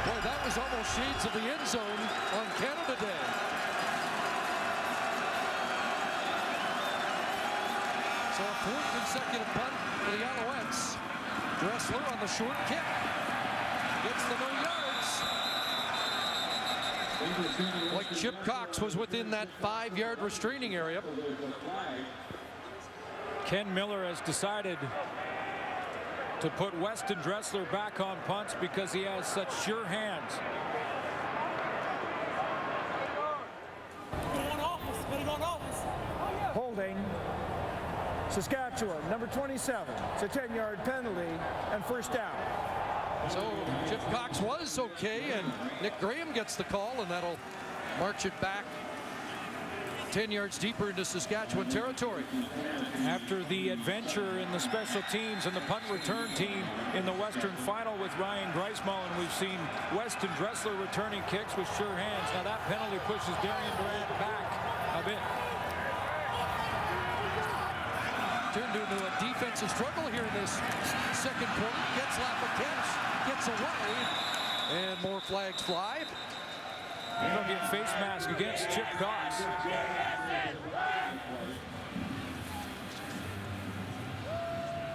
Boy, that was almost shades of the end zone on Canada Day. So a 4th consecutive punt for the Alouettes. Dressler on the short kick. Gets the no yards. Like Chip Cox was within that 5-yard restraining area. Ken Miller has decided to put Weston Dressler back on punts because he has such sure hands. Holding Saskatchewan, number 27. It's a 10-yard penalty and first down. So Chip Cox was okay, and Nick Graham gets the call, and that'll march it back 10 yards deeper into Saskatchewan territory. After the adventure in the special teams and the punt return team in the Western Final with Ryan Greismullen, we've seen Weston Dressler returning kicks with sure hands. Now that penalty pushes Darian Durant back a bit. Turned into a defensive struggle here in this second quarter. Getzlaf a catch, gets away, and more flags fly. It'll be a face mask against Chip Cox.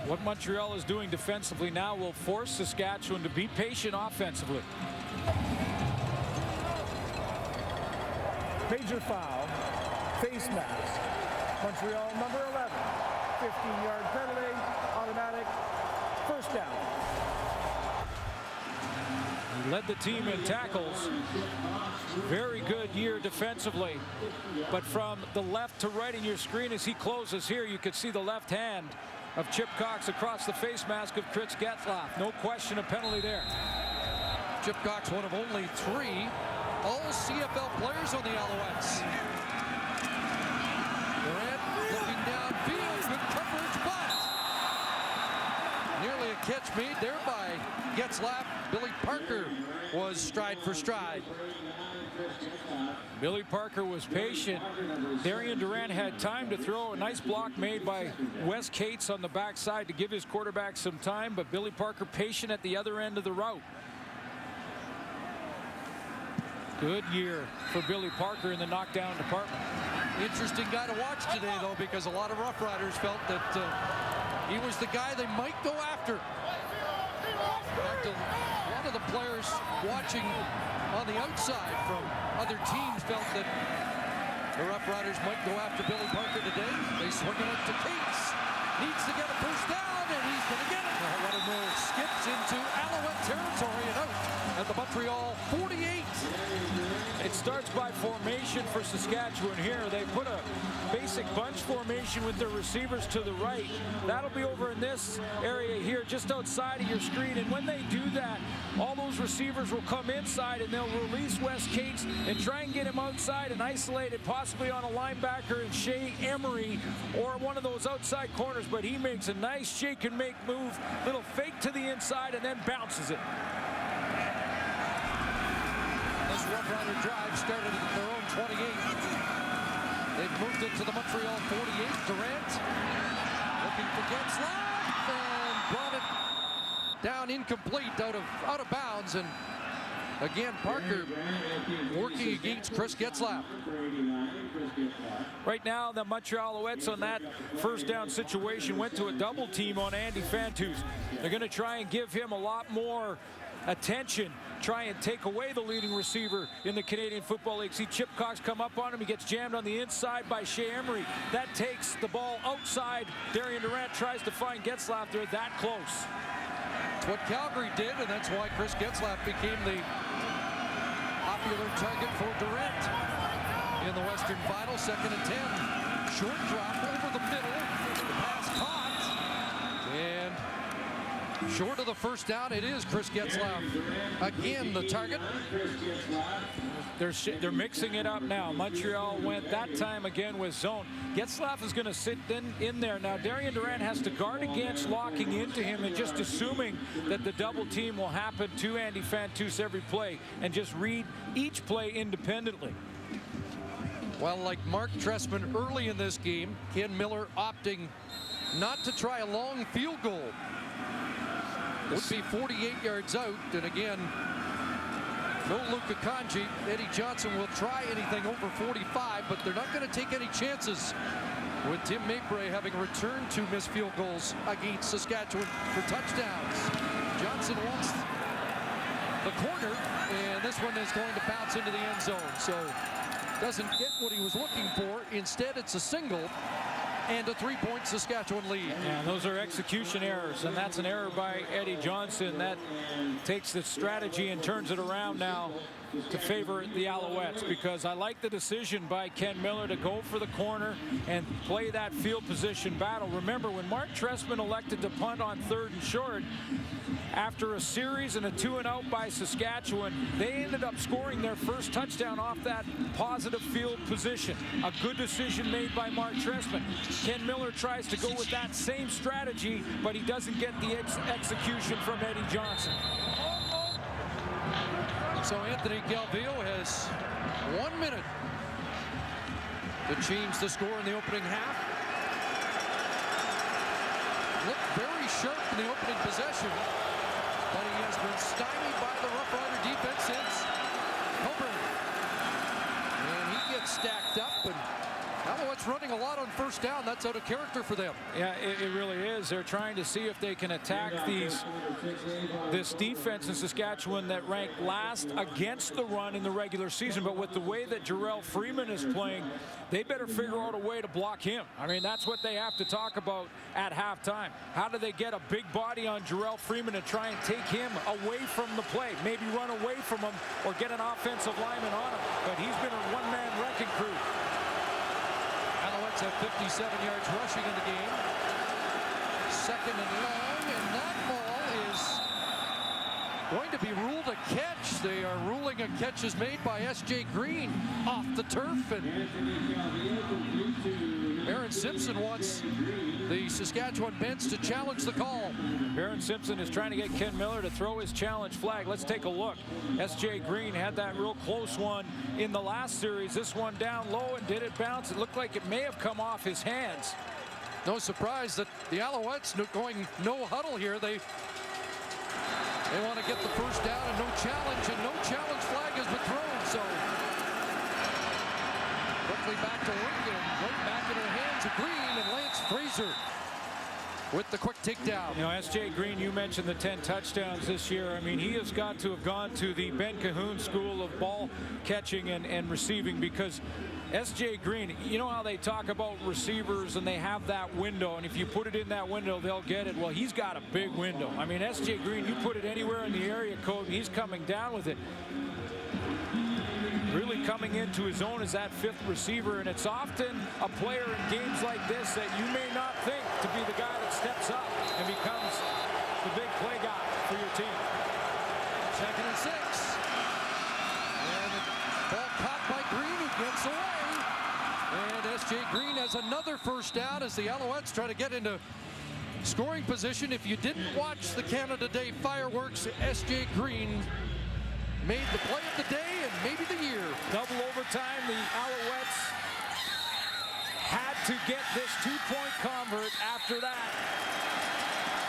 What Montreal is doing defensively now will force Saskatchewan to be patient offensively. Major foul, face mask. Montreal, number 11. 15-yard penalty, automatic, first down. He led the team in tackles. Very good year defensively. But from the left to right in your screen as he closes here, you can see the left hand of Chip Cox across the face mask of Chris Getzlaf. No question, a penalty there. Chip Cox, one of only 3 all CFL players on the Alouettes. Durant looking downfield, good coverage, but nearly a catch made there by Getzlaf. Billy Parker was stride for stride. Billy Parker was patient. Darian Durant had time to throw. A nice block made by Wes Cates on the backside to give his quarterback some time, but Billy Parker patient at the other end of the route. Good year for Billy Parker in the knockdown department. Interesting guy to watch today, though, because a lot of Roughriders felt that he was the guy they might go after. In fact, a lot of the players watching on the outside from other teams felt that the Roughriders might go after Billy Parker today. They swing it up to Cates. Needs to get a first down, and he's going to get it. Roughriders skips into Alouette territory and out at the Montreal 48. It starts by formation for Saskatchewan here. They put a basic bunch formation with their receivers to the right. That'll be over in this area here, just outside of your screen. And when they do that, all those receivers will come inside and they'll release Wes Cates and try and get him outside and isolated, possibly on a linebacker and Shea Emery or one of those outside corners. But he makes a nice shake and make move, little fake to the inside, and then bounces it. This Rough Rider drive started at their own 28. They've moved it to the Montreal 48. Durant looking for Getzlaff and brought it down incomplete, out of bounds. And again, Parker working against Chris Getzlaff. Right now, the Montreal Alouettes on that first down situation went to a double team on Andy Fantus. They're going to try and give him a lot more attention, try and take away the leading receiver in the Canadian Football League. See Chip Cox come up on him. He gets jammed on the inside by Shea Emery. That takes the ball outside. Darian Durant tries to find Getzlaff. They're that close. That's what Calgary did, and that's why Chris Getzlaff became the popular target for Durant in the Western Final. 2nd and 10. Short drop over the middle. The pass caught. And short of the first down, it is Chris Getzlaff. Again, the target. They're mixing it up now. Montreal went that time again with zone. Getzlaff is going to sit in there. Now, Darian Durant has to guard against locking into him and just assuming that the double team will happen to Andy Fantus every play and just read each play independently. Well, like Mark Trestman early in this game, Ken Miller opting not to try a long field goal. Would be 48 yards out, and again, no Luka Kanji. Eddie Johnson will try anything over 45, but they're not going to take any chances with Tim Mabray having returned 2 missed field goals against Saskatchewan for touchdowns. Johnson wants the corner, and this one is going to bounce into the end zone, so doesn't get what he was looking for. Instead, it's a single and a 3-point Saskatchewan lead. Yeah, those are execution errors, and that's an error by Eddie Johnson. That takes the strategy and turns it around now to favor the Alouettes, because I like the decision by Ken Miller to go for the corner and play that field position battle. Remember, when Mark Trestman elected to punt on 3rd and short, after a series and a 2-and-out by Saskatchewan, they ended up scoring their first touchdown off that positive field position. A good decision made by Mark Trestman. Ken Miller tries to go with that same strategy, but he doesn't get the execution from Eddie Johnson. So Anthony Calvillo has 1 minute to change the score in the opening half. Looked very sharp in the opening possession, but he has been stymied by the Rough Rider defense since Coburn. And he gets stacked up, and Alouettes running a lot on first down. That's out of character for them. Yeah, it really is. They're trying to see if they can attack this defense in Saskatchewan that ranked last against the run in the regular season. But with the way that Jarrell Freeman is playing, they better figure out a way to block him. I mean, that's what they have to talk about at halftime. How do they get a big body on Jarrell Freeman and try and take him away from the play? Maybe run away from him or get an offensive lineman on him. But he's been a one-man wrecking crew. Alouettes have 57 yards rushing in the game. 2nd and long, and that ball is going to be ruled a catch. They are ruling a catch is made by S.J. Green off the turf, and Aaron Simpson wants the Saskatchewan bench to challenge the call. Aaron Simpson is trying to get Ken Miller to throw his challenge flag. Let's take a look. S.J. Green had that real close one in the last series. This one down low, and did it bounce? It looked like it may have come off his hands. No surprise that the Alouettes going no huddle here. They want to get the first down and no challenge flag has been thrown. So quickly back to work, and right back in the hands of Green and Lance Fraser. with the quick takedown. You know, S.J. Green, you mentioned the 10 touchdowns this year. I mean, he has got to have gone to the Ben Cahoon School of ball catching and receiving, because S.J. Green, you know how they talk about receivers and they have that window, and if you put it in that window, they'll get it. Well, he's got a big window. I mean, S.J. Green, you put it anywhere in the area code, he's coming down with it. Really coming into his own as that fifth receiver, and it's often a player in games like this that you may not think to be the guy that steps up and becomes the big play guy for your team. 2nd and 6. And the ball caught by Green, who gets away. And S.J. Green has another first down as the Alouettes try to get into scoring position. If you didn't watch the Canada Day fireworks, S.J. Green made the play of the day and maybe the year. Double overtime. The Alouettes had to get this 2-point convert after that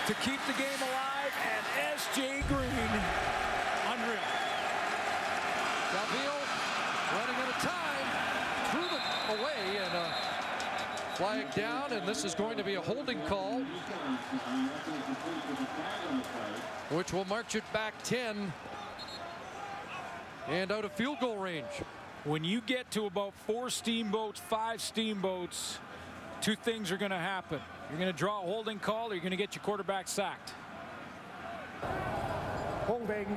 to keep the game alive, and S.J. Green, unreal. Calvillo running out of time, threw them away, and flag down, and this is going to be a holding call, which will march it back 10 and out of field goal range. When you get to about 4 steamboats, 5 steamboats, 2 things are going to happen. You're going to draw a holding call, or you're going to get your quarterback sacked. Holding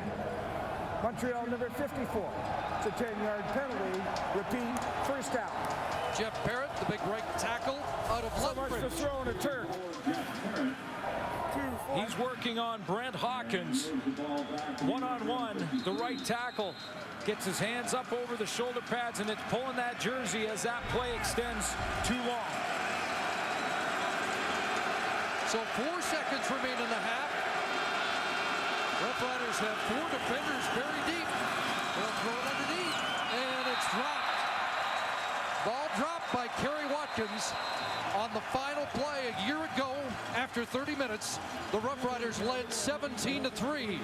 Montreal number 54. It's a 10-yard penalty. Repeat, first down. Jeff Barrett, the big right tackle out of So much for throwing a turf. He's working on Brent Hawkins. One-on-one, the right tackle gets his hands up over the shoulder pads, and it's pulling that jersey as that play extends too long. So 4 seconds remain in the half. Roughriders have 4 defenders very deep. They'll throw it underneath, and it's dropped. Ball dropped by Kerry Watkins on the final play a year ago. After 30 minutes, the Roughriders led 17-3.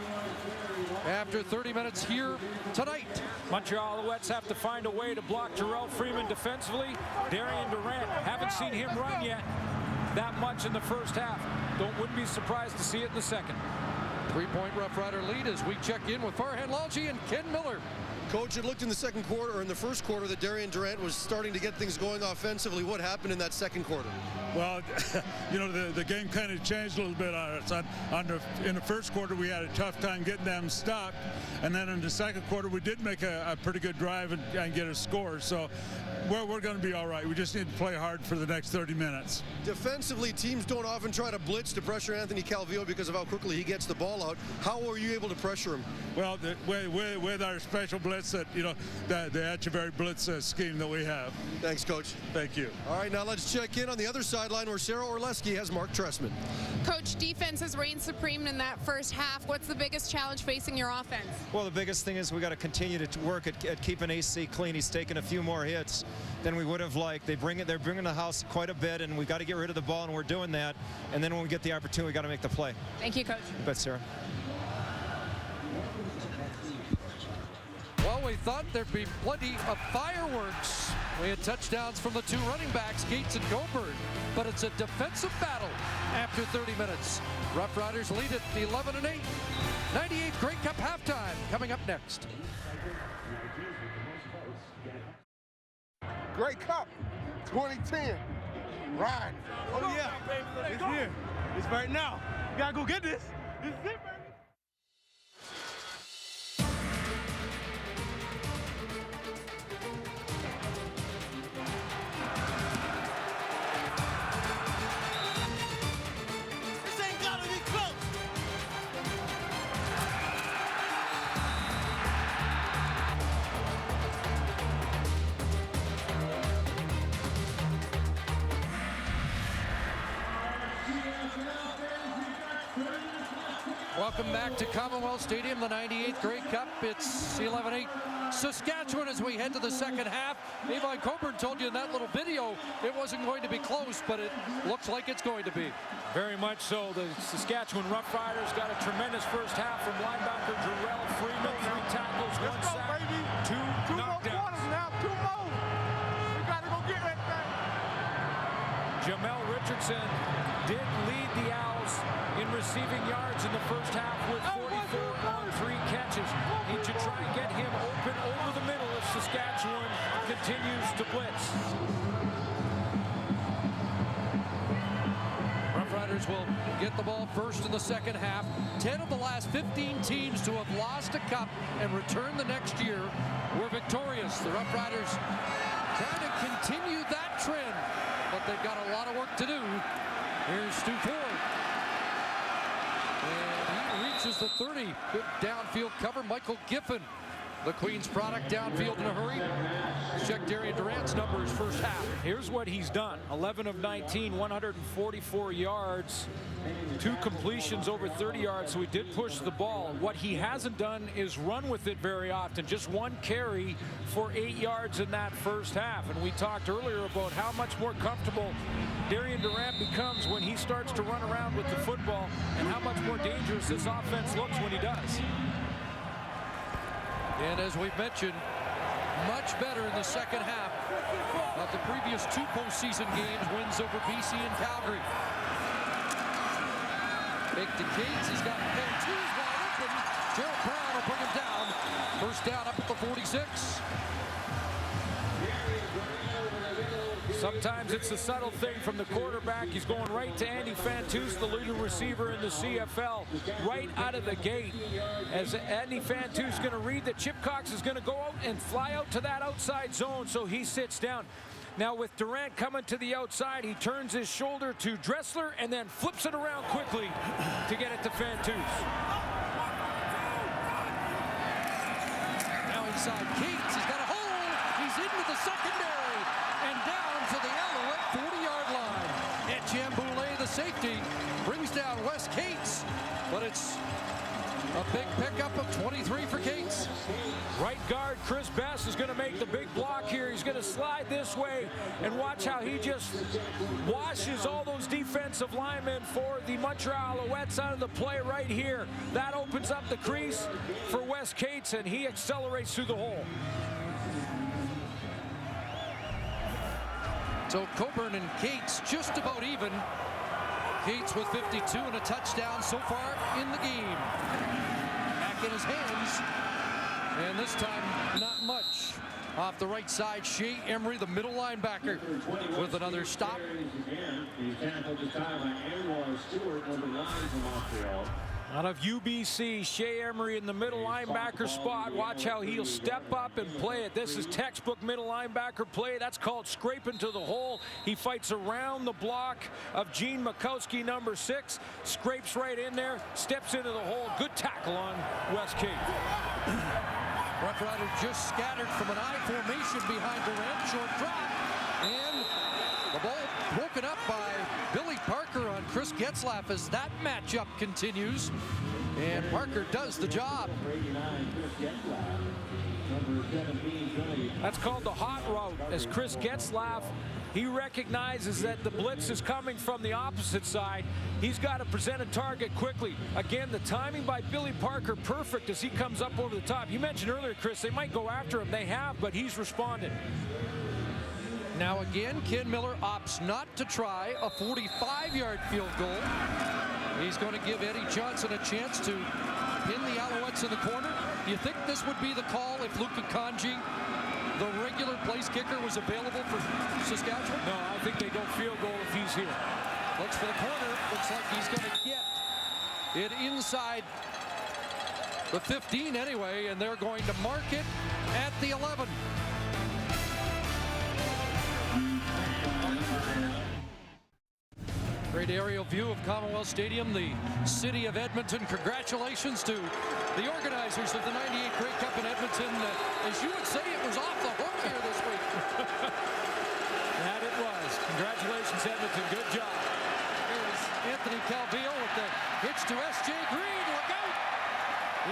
After 30 minutes here tonight. Montreal Alouettes have to find a way to block Jarrell Freeman defensively. Darian Durant, haven't seen him run yet that much in the first half. Wouldn't be surprised to see it in the second. 3-point Roughrider lead as we check in with Farhan Lalji and Ken Miller. Coach, it looked in the second quarter, or in the first quarter, that Darian Durant was starting to get things going offensively. What happened in that second quarter? Well, you know, the game kind of changed a little bit on us. In the first quarter, we had a tough time getting them stopped. And then in the second quarter, we did make a pretty good drive and get a score. So we're going to be all right. We just need to play hard for the next 30 minutes. Defensively, teams don't often try to blitz to pressure Anthony Calvillo because of how quickly he gets the ball out. How were you able to pressure him? Well, with our special blitz, the Etcheverry blitz scheme that we have. Thanks, Coach. Thank you. All right, now let's check in on the other sideline where Sarah Orleski has Mark Tressman. Coach, defense has reigned supreme in that first half. What's the biggest challenge facing your offense? Well, the biggest thing is we got to continue to work at keeping AC clean. He's taken a few more hits than we would have liked. They're bringing the house quite a bit, and we've got to get rid of the ball, and we're doing that. And then when we get the opportunity, we got to make the play. Thank you, Coach. You bet, Sarah. Well, we thought there'd be plenty of fireworks. We had touchdowns from the 2 running backs, Gates and Coburn, but it's a defensive battle after 30 minutes. Roughriders lead at 11-8. 98th Grey Cup halftime coming up next. Grey Cup 2010. Right. Oh yeah, it's here. It's right now. You gotta go get this. This is it, baby. Welcome back to Commonwealth Stadium, the 98th Grey Cup. It's 11-8 Saskatchewan as we head to the second half. Avon Coburn told you in that little video it wasn't going to be close, but it looks like it's going to be. Very much so. The Saskatchewan Roughriders got a tremendous first half from linebacker Jarrell Freeman. 3 tackles, 1 sack, 2 knockdowns. Now, 2 more. We got to go get that thing. Jamel Richardson did lead the receiving yards in the first half with 44 on 3 catches. Need to try and get him open over the middle if Saskatchewan continues to blitz. Roughriders will get the ball first in the second half. 10 of the last 15 teams to have lost a cup and returned the next year were victorious. The Roughriders trying to continue that trend, but they've got a lot of work to do. Here's Stu Ford. And he reaches the 30. Good downfield cover. Michael Giffen, the Queens product, downfield in a hurry. Let's check Darian Durant's numbers first half. Here's what he's done. 11 of 19, 144 yards, 2 completions over 30 yards, so he did push the ball. What he hasn't done is run with it very often. Just 1 carry for 8 yards in that first half. And we talked earlier about how much more comfortable Darian Durant becomes when he starts to run around with the football, and how much more dangerous this offense looks when he does. And as we've mentioned, much better in the second half of the previous 2 postseason games, wins over BC and Calgary. Fake to Cates, he's got Fantuz wide open. Gerald Brown will bring him down. First down up at the 46. Sometimes it's a subtle thing from the quarterback. He's going right to Andy Fantuz, the leading receiver in the CFL, right out of the gate. As Andy Fantuz is going to read that Chip Cox is going to go out and fly out to that outside zone, so he sits down. Now with Durant coming to the outside, he turns his shoulder to Dressler and then flips it around quickly to get it to Fantuz. Now inside Cates, he's got a hole. He's into the secondary and down to the Alouette 40-yard line. And Jamboulé, the safety, brings down Wes Cates, but it's a big pickup of 23 for Cates. Right guard Chris Best is going to make the big block here. He's going to slide this way, and watch how he just washes all those defensive linemen for the Montreal Alouettes out of the play right here. That opens up the crease for Wes Cates, and he accelerates through the hole. So Coburn and Cates just about even. Cates with 52 and a touchdown so far in the game. Back in his hands, and this time not much. Off the right side, Shea Emery, the middle linebacker, with another stop. Out of UBC, Shea Emery in the middle linebacker spot. Watch how he'll step up and play it. This is textbook middle linebacker play. That's called scraping to the hole. He fights around the block of Gene Makowski, number 6. Scrapes right in there, steps into the hole. Good tackle on Wes Cates. Roughrider just scattered from an I formation behind Durant. Short drop. And the ball broken up by Billy Parker on Chris Getzlaff as that matchup continues. And Parker does the job. That's called the hot route, as Chris Getzlaff, he recognizes that the blitz is coming from the opposite side. He's got to present a target quickly. Again, the timing by Billy Parker perfect as he comes up over the top. You mentioned earlier, Chris, they might go after him. They have, but he's responded. Now again, Ken Miller opts not to try a 45-yard field goal. He's going to give Eddie Johnson a chance to pin the Alouettes in the corner. Do you think this would be the call if Luka Kanji, the regular place kicker, was available for Saskatchewan? No, I think they go field goal if he's here. Looks for the corner. Looks like he's going to get it inside the 15 anyway, and they're going to mark it at the 11. Great aerial view of Commonwealth Stadium, the city of Edmonton. Congratulations to the organizers of the '98 Grey Cup in Edmonton. As you would say, it was off the hook here this week. That it was. Congratulations, Edmonton. Good job. Here's Anthony Calvillo with the pitch to S.J. Green. Look out!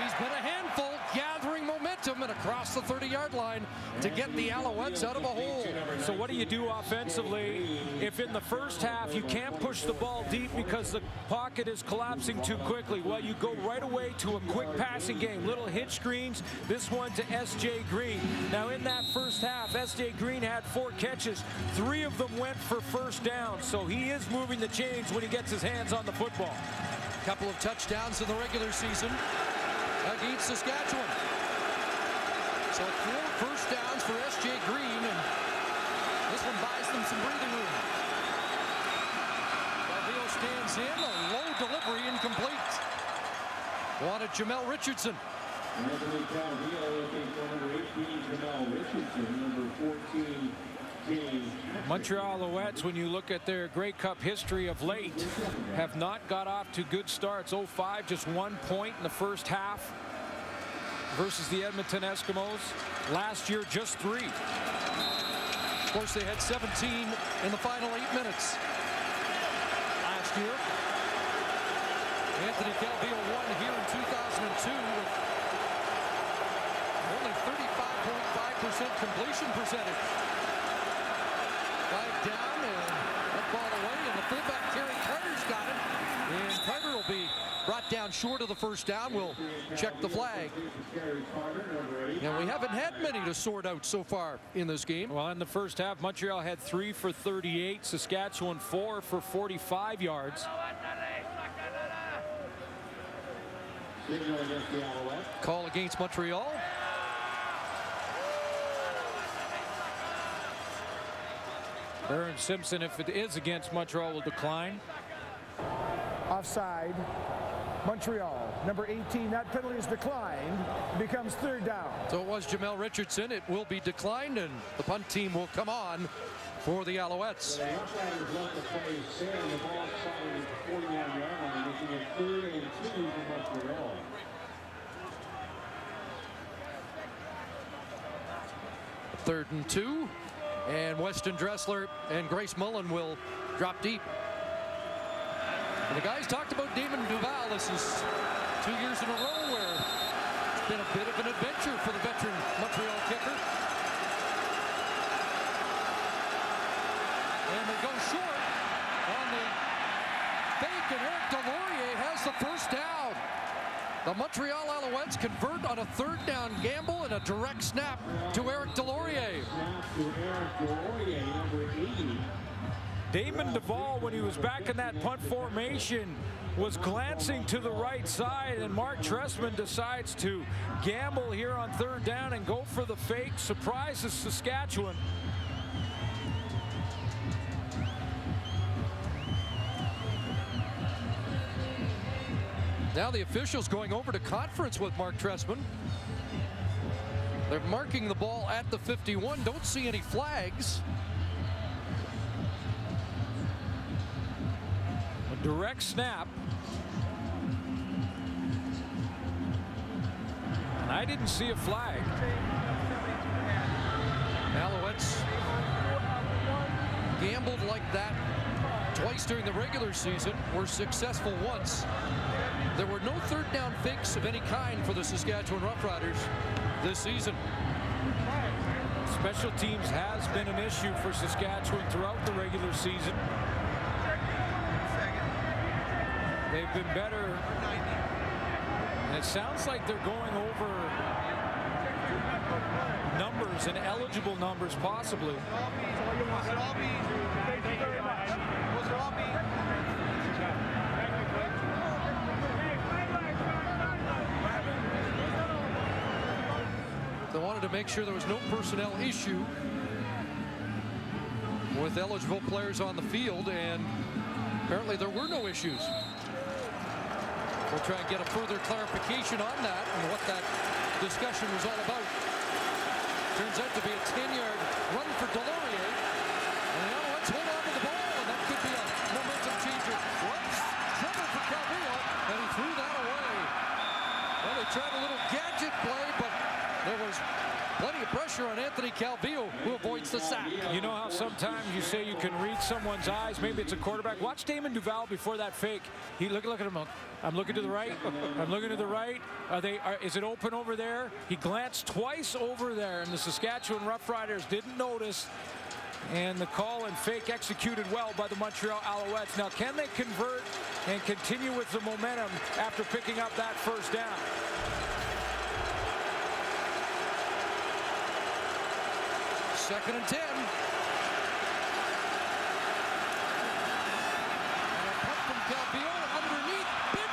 He's been a handful, gathering momentum and across the 30-yard line to get the Alouettes out of a hole. So what do you do offensively if in the first half you can't push the ball deep because the pocket is collapsing too quickly? Well, you go right away to a quick passing game, little hitch screens, this one to S.J. Green. Now in that first half, S.J. Green had 4 catches. 3 of them went for first down, so he is moving the chains when he gets his hands on the football. couple of touchdowns in the regular season against Saskatchewan. So 4 first downs for S.J. Green, and this one buys them some breathing room. Calvillo stands in, a low delivery, incomplete. Wanted Jamel Richardson. Anthony Calvillo looking for number 18, Jamel Richardson, number 14, James. Montreal Alouettes, when you look at their Grey Cup history of late, have not got off to good starts. 0-5, just 1 point in the first half versus the Edmonton Eskimos. Last year, just 3. Of course, they had 17 in the final 8 minutes last year. Anthony Calvillo won here in 2002 with only 35.5% completion percentage. Flag down, and that ball away, and the fullback Terry Carter's got it. And Carter will be brought down short of the first down. We'll check the flag. And we haven't had many to sort out so far in this game. Well, in the first half, Montreal had 3 for 38, Saskatchewan 4 for 45 yards. Call against Montreal. Aaron Simpson, if it is against Montreal, will decline. Offside. Montreal, number 18. That penalty is declined. It becomes 3rd down. So it was Jamel Richardson. It will be declined, and the punt team will come on for the Alouettes. The Roughriders let the play stand. The ball started at the 49-yard line, making it 3rd and 2 for Montreal. Third and 2. And Weston Dressler and Grace Mullen will drop deep. And the guys talked about Damon Duval. This is 2 years in a row where it's been a bit of an adventure for the veteran Montreal kicker. And they go short on the fake, and Eric Delorier has the first down. The Montreal Alouettes convert on a 3rd down gamble and a direct snap to Eric Delorier. Damon Duval, when he was back in that punt formation, was glancing to the right side, and Mark Trestman decides to gamble here on 3rd down and go for the fake. Surprises Saskatchewan. Now the officials going over to conference with Mark Trestman. They're marking the ball at the 51. Don't see any flags. A direct snap. And I didn't see a flag. Alouettes gambled like that twice during the regular season, were successful once. There were no 3rd down fakes of any kind for the Saskatchewan Roughriders this season. Special teams has been an issue for Saskatchewan throughout the regular season. They've been better, and it sounds like they're going over numbers and eligible numbers possibly. They wanted to make sure there was no personnel issue with eligible players on the field, and apparently there were no issues. We'll try and get a further clarification on that and what that discussion was all about. Turns out to be a 10-yard run for Delorier. And the Alouettes hold on to the ball, and that could be a momentum changer. Whoops, trouble for Calvillo, and he threw that away. Well, they tried a little gadget play, but there was plenty of pressure on Anthony Calvillo, who avoids the sack. You know how sometimes you say you can read someone's eyes? Maybe it's a quarterback. Watch Damon Duval before that fake. He look at him. I'm looking to the right. I'm looking to the right. Is it open over there? He glanced twice over there, and the Saskatchewan Roughriders didn't notice. And the call and fake executed well by the Montreal Alouettes. Now, can they convert and continue with the momentum after picking up that first down? Second and 10. And a punt from Calvillo underneath. Big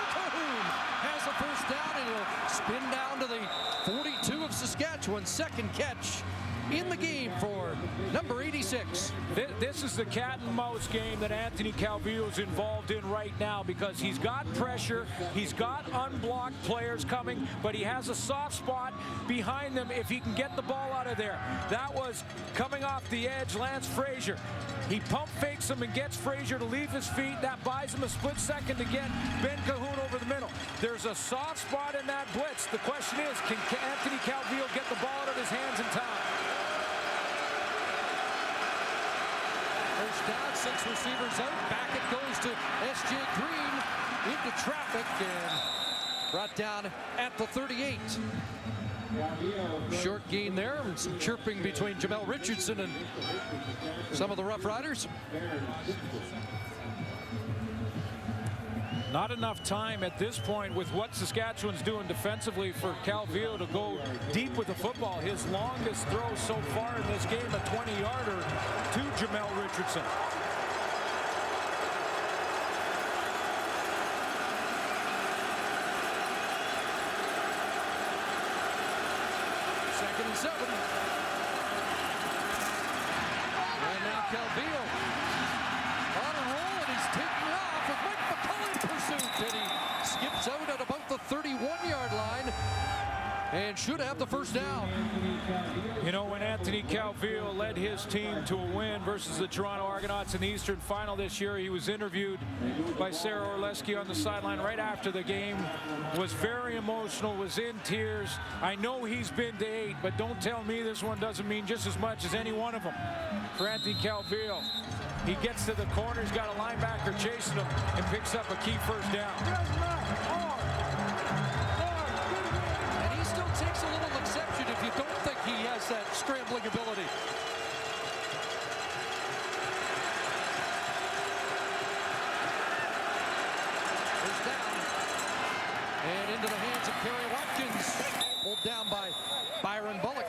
He'll spin down to the 42 of Saskatchewan. Second catch in the game for number 86. This is the cat and mouse game that Anthony Calvillo is involved in right now, because he's got pressure, he's got unblocked players coming, but he has a soft spot behind them if he can get the ball out of there. That was coming off the edge, Lance Frazier. He pump fakes him and gets Frazier to leave his feet. That buys him a split second to get Ben Cahoon over the middle. There's a soft spot in that blitz. The question is, can Anthony Calvillo get the ball out of his hands in time? First down, 6 receivers out. Back it goes to S.J. Green into traffic and brought down at the 38. Short gain there, and some chirping between Jamel Richardson and some of the Roughriders. Not enough time at this point with what Saskatchewan's doing defensively for Calvillo to go deep with the football. His longest throw so far in this game, a 20-yarder to Jamel Richardson. Second and 7. And now Calvillo on a roll, and he's taking off with Mike McCullough in pursuit, and he skips out at about the 31-yard line and should have the first down. You know, when Anthony Calvillo led his team to a win versus the Toronto Argonauts in the Eastern Final this year, he was interviewed by Sarah Orleski on the sideline right after the game, was very emotional, was in tears. I know he's been to 8, but don't tell me this one doesn't mean just as much as any one of them for Anthony Calvillo. He gets to the corner, he's got a linebacker chasing him, and picks up a key first down. And he still takes a little exception if you don't think he has that scrambling ability. First down. And into the hands of Kerry Watkins. Pulled down by Byron Bullock.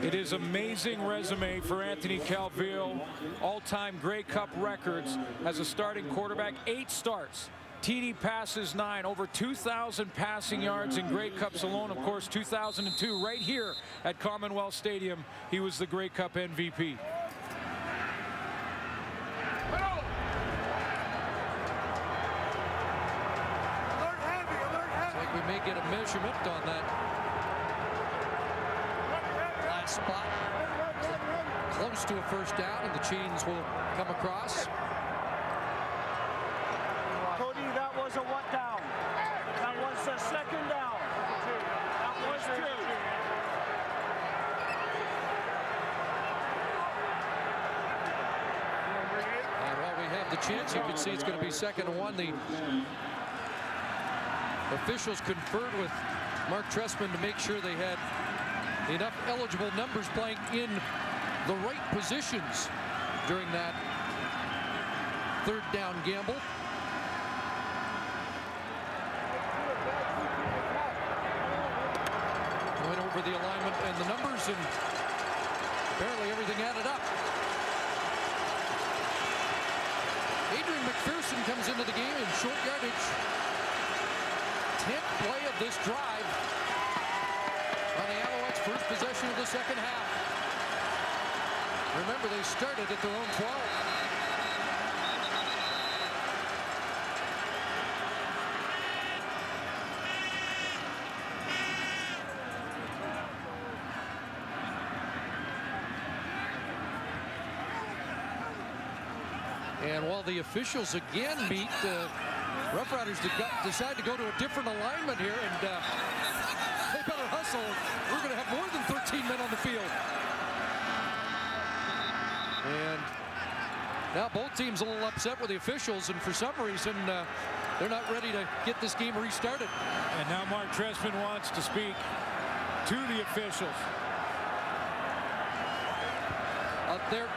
It is amazing resume for Anthony Calvillo. All-time Grey Cup records as a starting quarterback. 8 starts. TD passes 9. Over 2,000 passing yards in Grey Cups alone. Of course, 2002, right here at Commonwealth Stadium, he was the Grey Cup MVP. Looks like we may get a measurement on that last spot. Close to a first down, and the chains will come across. Cody, that was a what down? That was a second down. That was 2. And while we have the chance, you can see it's going to be 2nd and 1. The officials conferred with Mark Trestman to make sure they had enough eligible numbers playing in the right positions during that 3rd down gamble. Went over the alignment and the numbers, and apparently everything added up. Adrian McPherson comes into the game in short yardage. 10th play of this drive on the Alouettes' first possession of the second half. Remember, they started at their own 12. And while the officials again meet, Roughriders decide to go to a different alignment here, and they better hustle. We're going to have more than 13 men on the field. And now both teams a little upset with the officials, and for some reason they're not ready to get this game restarted. And now Mark Trestman wants to speak to the officials. Out there,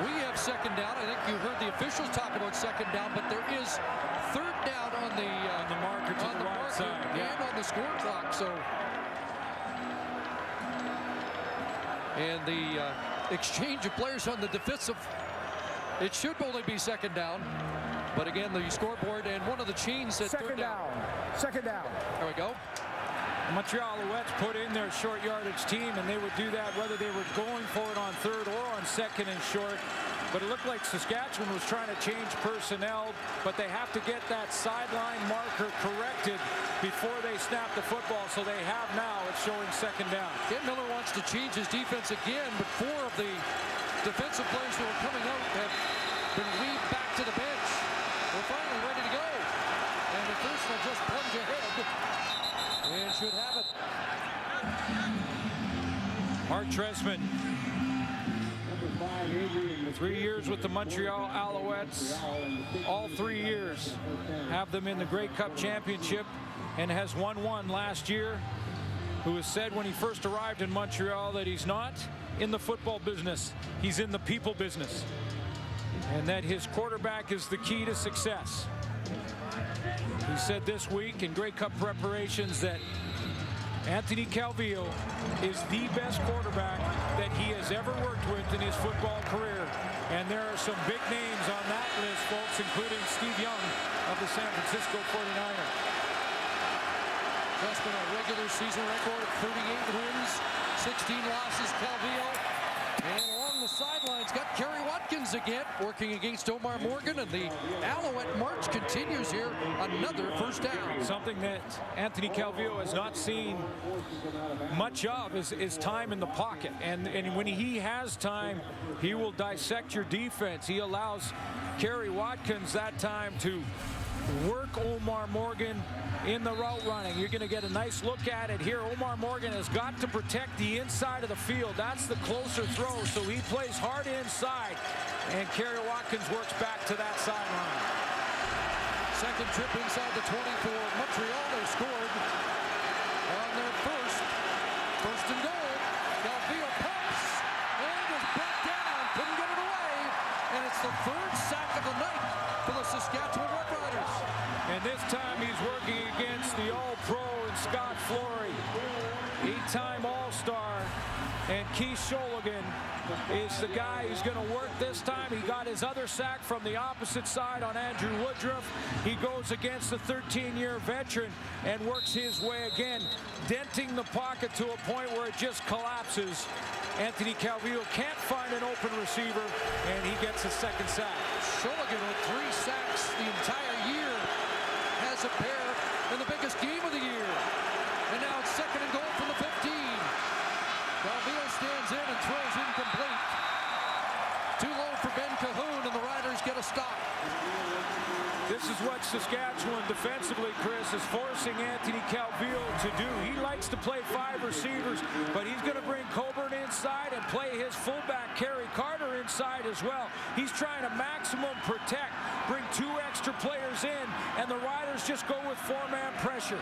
we have 2nd down. I think you heard the officials talk about 2nd down, but there is 3rd down on the marker to the right side, and on the score clock. So, and the exchange of players on the defensive, it should only be 2nd down. But again, the scoreboard and one of the chains that Second down. Second down. There we go. Montreal Alouettes put in their short yardage team, and they would do that whether they were going for it on third or on second and short. But it looked like Saskatchewan was trying to change personnel, but they have to get that sideline marker corrected before they snap the football. So they have now. It's showing second down. Ken Miller wants to change his defense again, but 4 of the defensive players who are coming out have been weaved back to the bench. We're finally ready to go. And the first will just plunge ahead. And should have it. Mark Tresman, 3 years with the Montreal Alouettes. All 3 years have them in the Grey Cup Championship and has won one last year. Who has said when he first arrived in Montreal that he's not in the football business, he's in the people business. And that his quarterback is the key to success. He said this week in Grey Cup preparations that Anthony Calvillo is the best quarterback that he has ever worked with in his football career. And there are some big names on that list, folks, including Steve Young of the San Francisco 49ers. Just been a regular season record of 38 wins, 16 losses, Calvillo. And along the sidelines, got Kerry Watkins again, working against Omar Morgan, and the Alouette march continues here. Another first down. Something that Anthony Calvillo has not seen much of is time in the pocket. And when he has time, he will dissect your defense. He allows Kerry Watkins that time to work Omar Morgan in the route running. You're going to get a nice look at it here. Omar Morgan has got to protect the inside of the field. That's the closer throw, so he plays hard inside, and Kerry Watkins works back to that sideline. Second trip inside the 24. Montreal, they scored on their first and goal. Calvillo pumps and is brought down. Couldn't get it away, and it's the 3rd sack of the night for the Saskatchewan Roughriders. And this time he's working against the All-Pro and Scott Flory, 8-time All-Star, and Keith Sholigan is the guy who's going to work this time. He got his other sack from the opposite side on Andrew Woodruff. He goes against the 13-year veteran and works his way again, denting the pocket to a point where it just collapses. Anthony Calvillo can't find an open receiver, and he gets a second sack. Sholigan with 3 sacks the entire year has a pair in the biggest game of the year. And now it's second and goal from the 15. Calvillo stands in and throws incomplete. Too low for Ben Cahoon, and the Riders get a stop. This is what Saskatchewan defensively, Chris, is forcing Anthony Calvillo to do. He likes to play 5 receivers, but he's going to bring Coburn inside and play his fullback, Kerry Carter, inside as well. He's trying to maximum protect, bring 2 extra players in, and the Riders just go with 4-man pressure.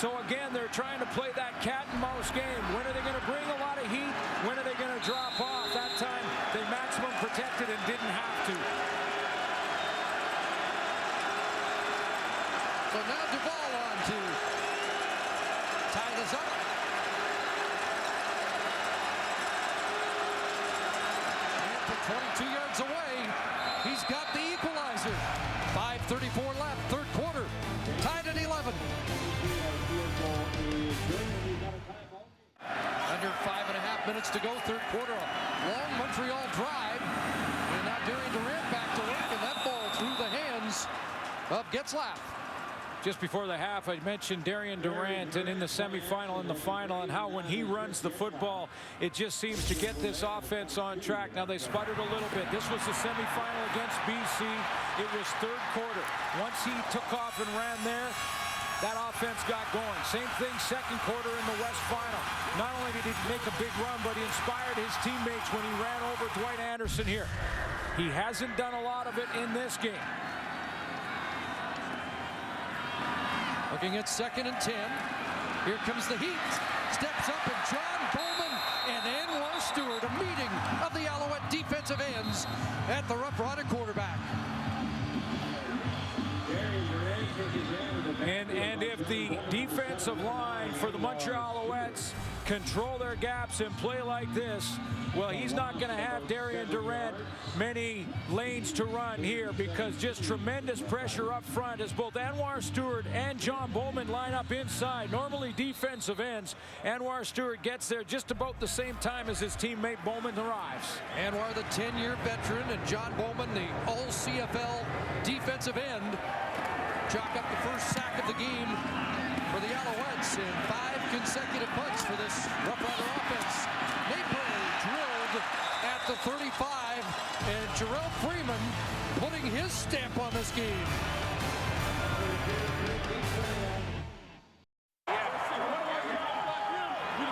So again, they're trying to play that cat and mouse game. When are they going to bring a lot of heat? When are they going to drop off? That time they maximum protected and didn't have to. So now Duvall on to tie this up. And for 22 yards away, he's got the equalizer. 5:34 left, third quarter. Tied at 11. Under 5.5 minutes to go, third quarter. A long Montreal drive. And now Darian Durant back to work, and that ball through the hands of Getzlaff. Just before the half, I mentioned Darian Durant and in the semifinal and the final, and how when he runs the football, it just seems to get this offense on track. Now they sputtered a little bit. This was the semifinal against BC. It was third quarter. Once he took off and ran there, that offense got going. Same thing second quarter in the West Final. Not only did he make a big run, but he inspired his teammates when he ran over Dwight Anderson here. He hasn't done a lot of it in this game. Looking at 2nd and 10. Here comes the heat. Steps up, and John Bowman and Anwar Stewart, a meeting of the Alouette defensive ends at the Rough Rider quarterback. And if the defensive line for the Montreal Alouettes control their gaps and play like this, well, he's not going to have Darian Durant many lanes to run here, because just tremendous pressure up front as both Anwar Stewart and John Bowman line up inside. Normally defensive ends. Anwar Stewart gets there just about the same time as his teammate Bowman arrives. Anwar, the 10-year veteran, and John Bowman, the all-CFL defensive end, chalk up the first sack of the game for the Alouettes in 5 consecutive punts for this Rough Rider offense. Maypray drilled at the 35, and Jarrell Freeman putting his stamp on this game.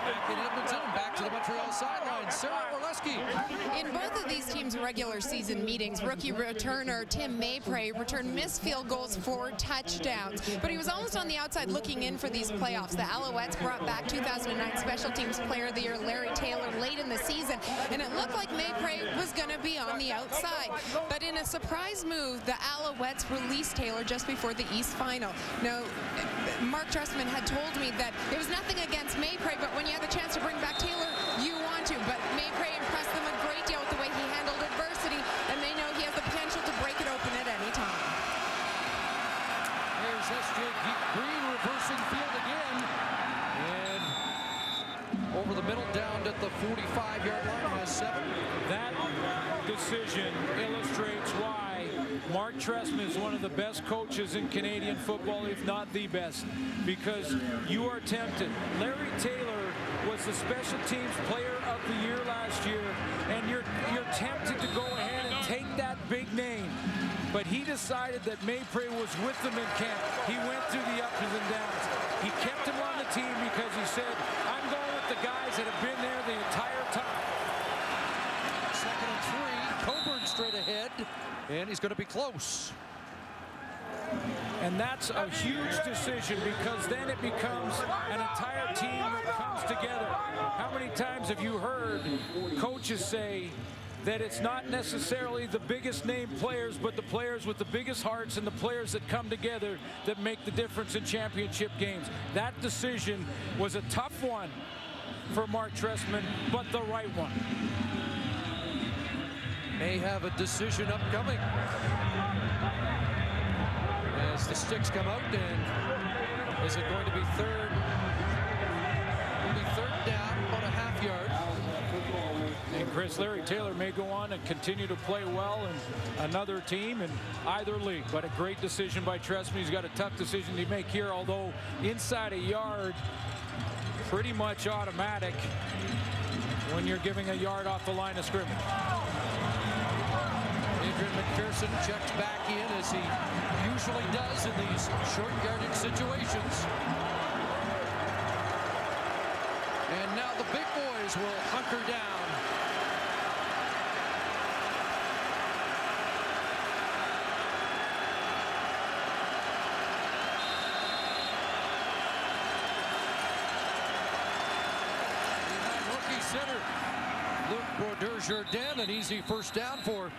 Back in Edmonton, back to the Montreal sideline, Sarah Orleski. In both of these teams' regular season meetings, rookie returner Tim Maypray returned missed field goals for touchdowns, but he was almost on the outside looking in for these playoffs. The Alouettes brought back 2009 Special Teams Player of the Year Larry Taylor late in the season, and it looked like Maypray was going to be on the outside. But in a surprise move, the Alouettes released Taylor just before the East Final. Now, Mark Dressman had told me that it was nothing against Maypray, but when you have a chance to bring back Taylor, you want to. But Maypray impressed them a great deal with the way he handled adversity, and they know he has the potential to break it open at any time. There's S.J. Green reversing field again, and over the middle, down at the 45-yard line, has 7. That decision illustrates why Mark Trestman is one of the best coaches in Canadian football, if not the best, because you are tempted. Larry Taylor was the Special Teams Player of the Year last year, and you're tempted to go ahead and take that big name. But he decided that Maypray was with them in camp. He went through the ups and downs. He kept him on the team because he said, I'm going with the guys that have been there the entire time. 2nd and 3, Coburn straight ahead, and he's going to be close. And that's a huge decision, because then it becomes an entire team that comes together. How many times have you heard coaches say that it's not necessarily the biggest name players, but the players with the biggest hearts and the players that come together that make the difference in championship games? That decision was a tough one for Mark Trestman, but the right one. May have a decision upcoming as the sticks come out. And is it going to be third? It'll be third down, about a half yard. And Chris, Larry Taylor may go on and continue to play well in another team in either league, but a great decision by Trestman. He's got a tough decision to make here, although inside a yard, pretty much automatic when you're giving a yard off the line of scrimmage. Adrian McPherson checks back in, as he usually does in these short yardage situations. And now the big boys will hunker down. Rookie center Luc Brodeur-Jourdain, an easy first down for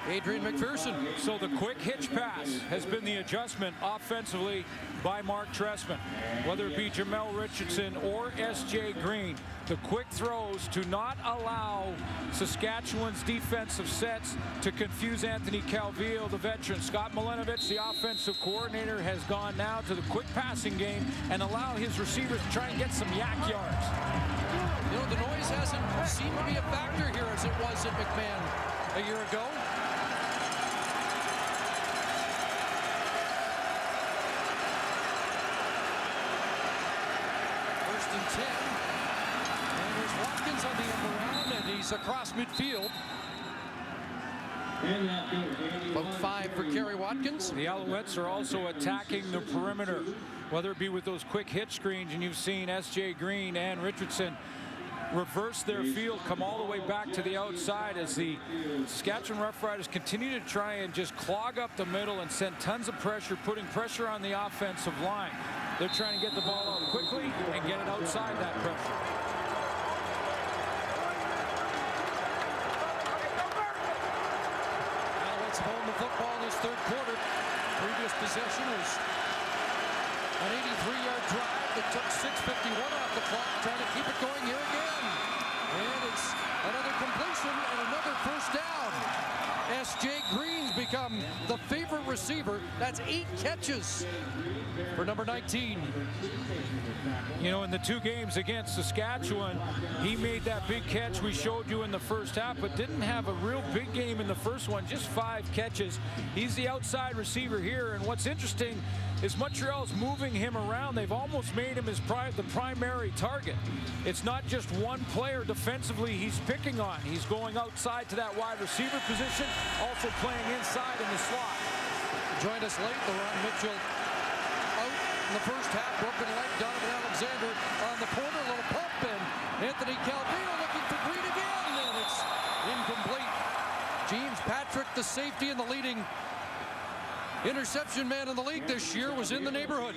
Adrian McPherson. So the quick hitch pass has been the adjustment offensively by Mark Trestman. Whether it be Jamel Richardson or S.J. Green, the quick throws to not allow Saskatchewan's defensive sets to confuse Anthony Calvillo, the veteran. Scott Milenovich, the offensive coordinator, has gone now to the quick passing game and allow his receivers to try and get some yak yards. You know, the noise hasn't seemed to be a factor here as it was at McMahon a year ago. First and 10. And there's Watkins on the end around, and he's across midfield. About 5 for Kerry Watkins. The Alouettes are also attacking the perimeter, whether it be with those quick hit screens, and you've seen S.J. Green and Richardson reverse their field, come all the way back to the outside as the Saskatchewan Roughriders continue to try and just clog up the middle and send tons of pressure, putting pressure on the offensive line. They're trying to get the ball out quickly and get it outside that pressure. Alouettes hold the football in this third quarter. Previous possession was an 83-yard drive that took 6:51 off the clock, trying to keep it going here again. And it's another completion and another first down. S.J. Green's become the favorite receiver. That's 8 catches for number 19. You know, in the 2 games against Saskatchewan, he made that big catch we showed you in the first half, but didn't have a real big game in the first one, just 5 catches. He's the outside receiver here, and what's interesting is Montreal's moving him around. They've almost made him the primary target. It's not just one player defensively he's picking on. He's going outside to that wide receiver position, also playing inside in the slot. Joined us late, LaRon Mitchell out in the first half, broken leg. Donovan Alexander on the corner, a little pump, and Anthony Calvillo looking for Green again, and it's incomplete. James Patrick, the safety and the leading interception man in the league this year, was in the neighborhood.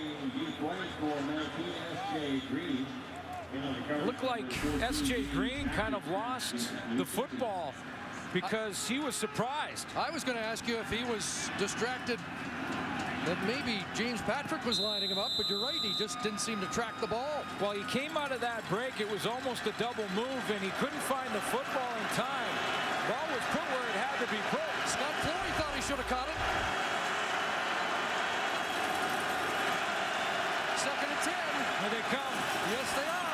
Looked like S.J. Green kind of lost the football because he was surprised. I was going to ask you if he was distracted, that maybe James Patrick was lining him up, but you're right, he just didn't seem to track the ball. Well, he came out of that break, it was almost a double move, and he couldn't find the football in time. Ball was put where it had to be put. Scott Flory thought he should have caught it. Second and 10. Here they come. Yes, they are.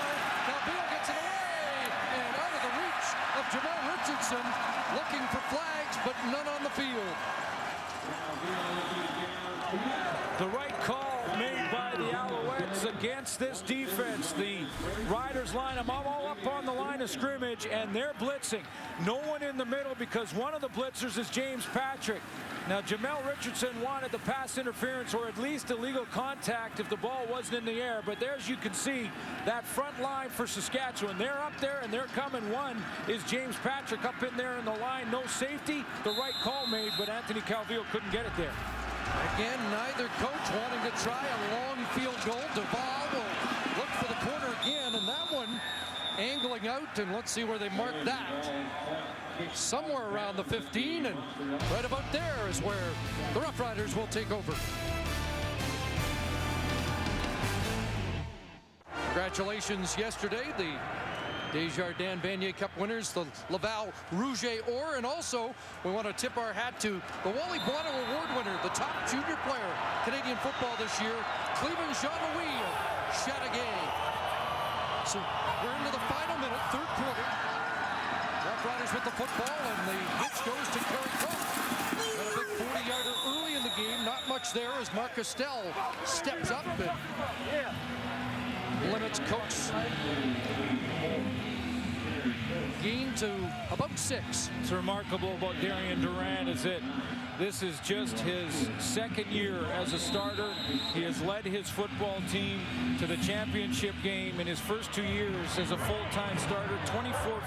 Calvillo gets it away, and out of the reach of Jamal Richardson, looking for flags, but none on the field. The right call made by the Alouettes against this defense. The Riders line them all up on the line of scrimmage, and they're blitzing. No one in the middle because one of the blitzers is James Patrick. Now, Jamal Richardson wanted the pass interference or at least illegal contact if the ball wasn't in the air. But there, as you can see, that front line for Saskatchewan, they're up there and they're coming. One is James Patrick up in there in the line. No safety. The right call made, but Anthony Calvillo couldn't get it there. Again, neither coach wanting to try a long field goal. Duval will look for the corner again, and that one angling out, and let's see where they mark that. Somewhere around the 15, and right about there is where the Roughriders will take over. Congratulations yesterday, the Desjardins Vanier Cup winners, the Laval Rouge Or, and also we want to tip our hat to the Wally Bono Award winner, the top junior player, Canadian football this year, Cleveland Jean-Louis of Chateauguay. So we're into the final minute, third quarter. Roughriders with the football, and the pitch goes to Kerry Cook. Got a big 40-yarder early in the game, not much there as Mark Estelle steps up and limits Cook's gain to about 6. What's remarkable about Darian Durant is that this is just his second year as a starter. He has led his football team to the championship game in his first 2 years as a full-time starter,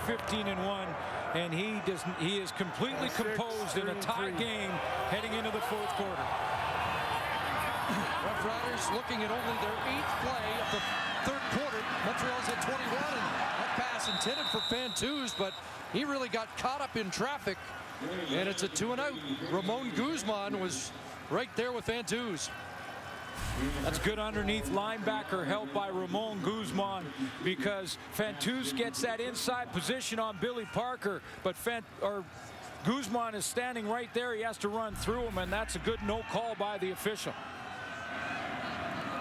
24-15-1, and he is completely composed in a tie game heading into the fourth quarter. Roughriders looking at only their 8th play of the third quarter. Montreal's at 21, and that pass intended for Fantuz, but he really got caught up in traffic, and it's a 2-and-out. Ramon Guzman was right there with Fantuz. That's good underneath linebacker help by Ramon Guzman, because Fantuz gets that inside position on Billy Parker, but Guzman is standing right there. He has to run through him, and that's a good no call by the official.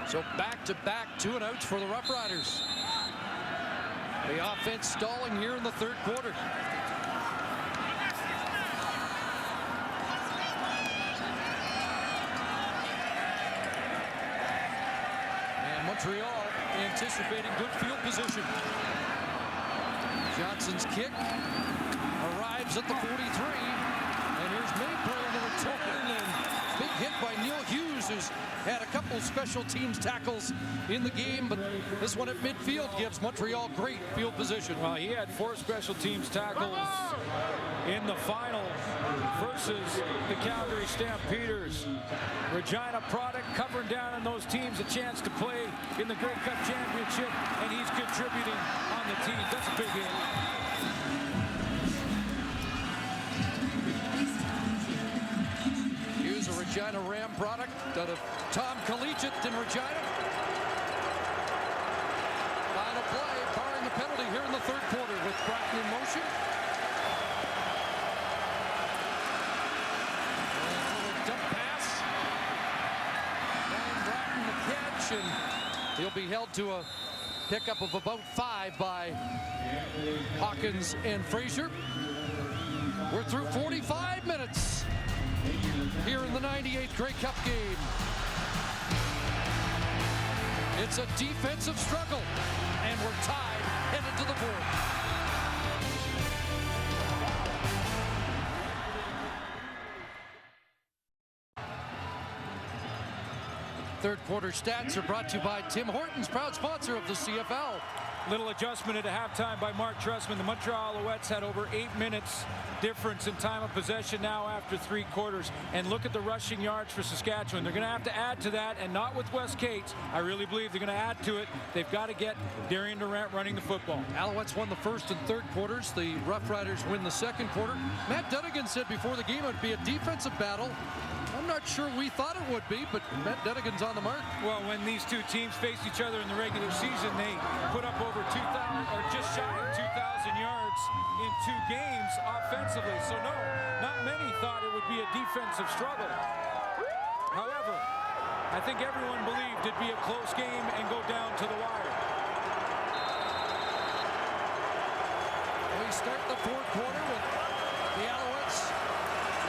So back-to-back 2-and-outs for the Roughriders. The offense stalling here in the third quarter. And Montreal anticipating good field position. Johnson's kick arrives at the 43. And here's Mayberry to return, and big hit by Neil Hughes, who's had a couple special teams tackles in the game, but this one at midfield gives Montreal great field position. Well, he had 4 special teams tackles in the final versus the Calgary Stampeders. Regina product covering down on those teams a chance to play in the Grey Cup Championship, and he's contributing on the team. That's a big hit. Regina Ram product out of Tom Collegiate in Regina. Final play, barring the penalty here in the third quarter with Bratton in motion. And a little dump pass. Ryan Bratton the catch, and he'll be held to a pickup of about 5 by Hawkins and Frazier. We're through 45 minutes here in the 98th Grey Cup game. It's a defensive struggle, and we're tied headed to the fourth. Third quarter stats are brought to you by Tim Hortons, proud sponsor of the CFL. Little adjustment at halftime by Mark Trestman. The Montreal Alouettes had over 8 minutes difference in time of possession now after 3 quarters. And look at the rushing yards for Saskatchewan. They're going to have to add to that, and not with Wes Cates. I really believe they're going to add to it. They've got to get Darian Durant running the football. Alouettes won the first and third quarters. The Roughriders win the second quarter. Matt Dunnigan said before the game it would be a defensive battle. I'm not sure we thought it would be, but Matt Dunnigan's on the mark. Well, when these two teams faced each other in the regular season, they put up over 2,000 or just shy of 2,000 yards in 2 games offensively. So no, not many thought it would be a defensive struggle. However, I think everyone believed it'd be a close game and go down to the wire. We start the fourth quarter with the Alouettes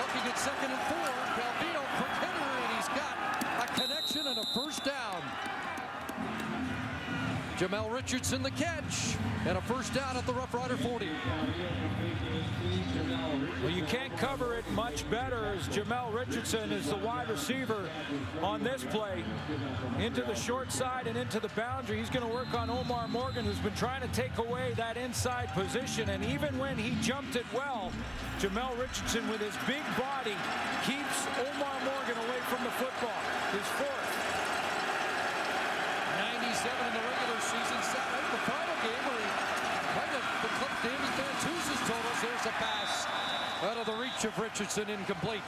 looking at 2nd and 4. Calvillo from Hitter, and he's got a connection and a first down. Jamel Richardson the catch, and a first down at the Rough Rider 40. Well, you can't cover it much better as Jamel Richardson is the wide receiver on this play. Into the short side and into the boundary. He's going to work on Omar Morgan, who's been trying to take away that inside position. And even when he jumped it well, Jamel Richardson with his big body keeps Omar Morgan away from the football. His fourth. 97 in the regular season, sat out the final game where he might have eclipsed Davey Fantuz's totals. There's a pass out of the reach of Richardson, incomplete.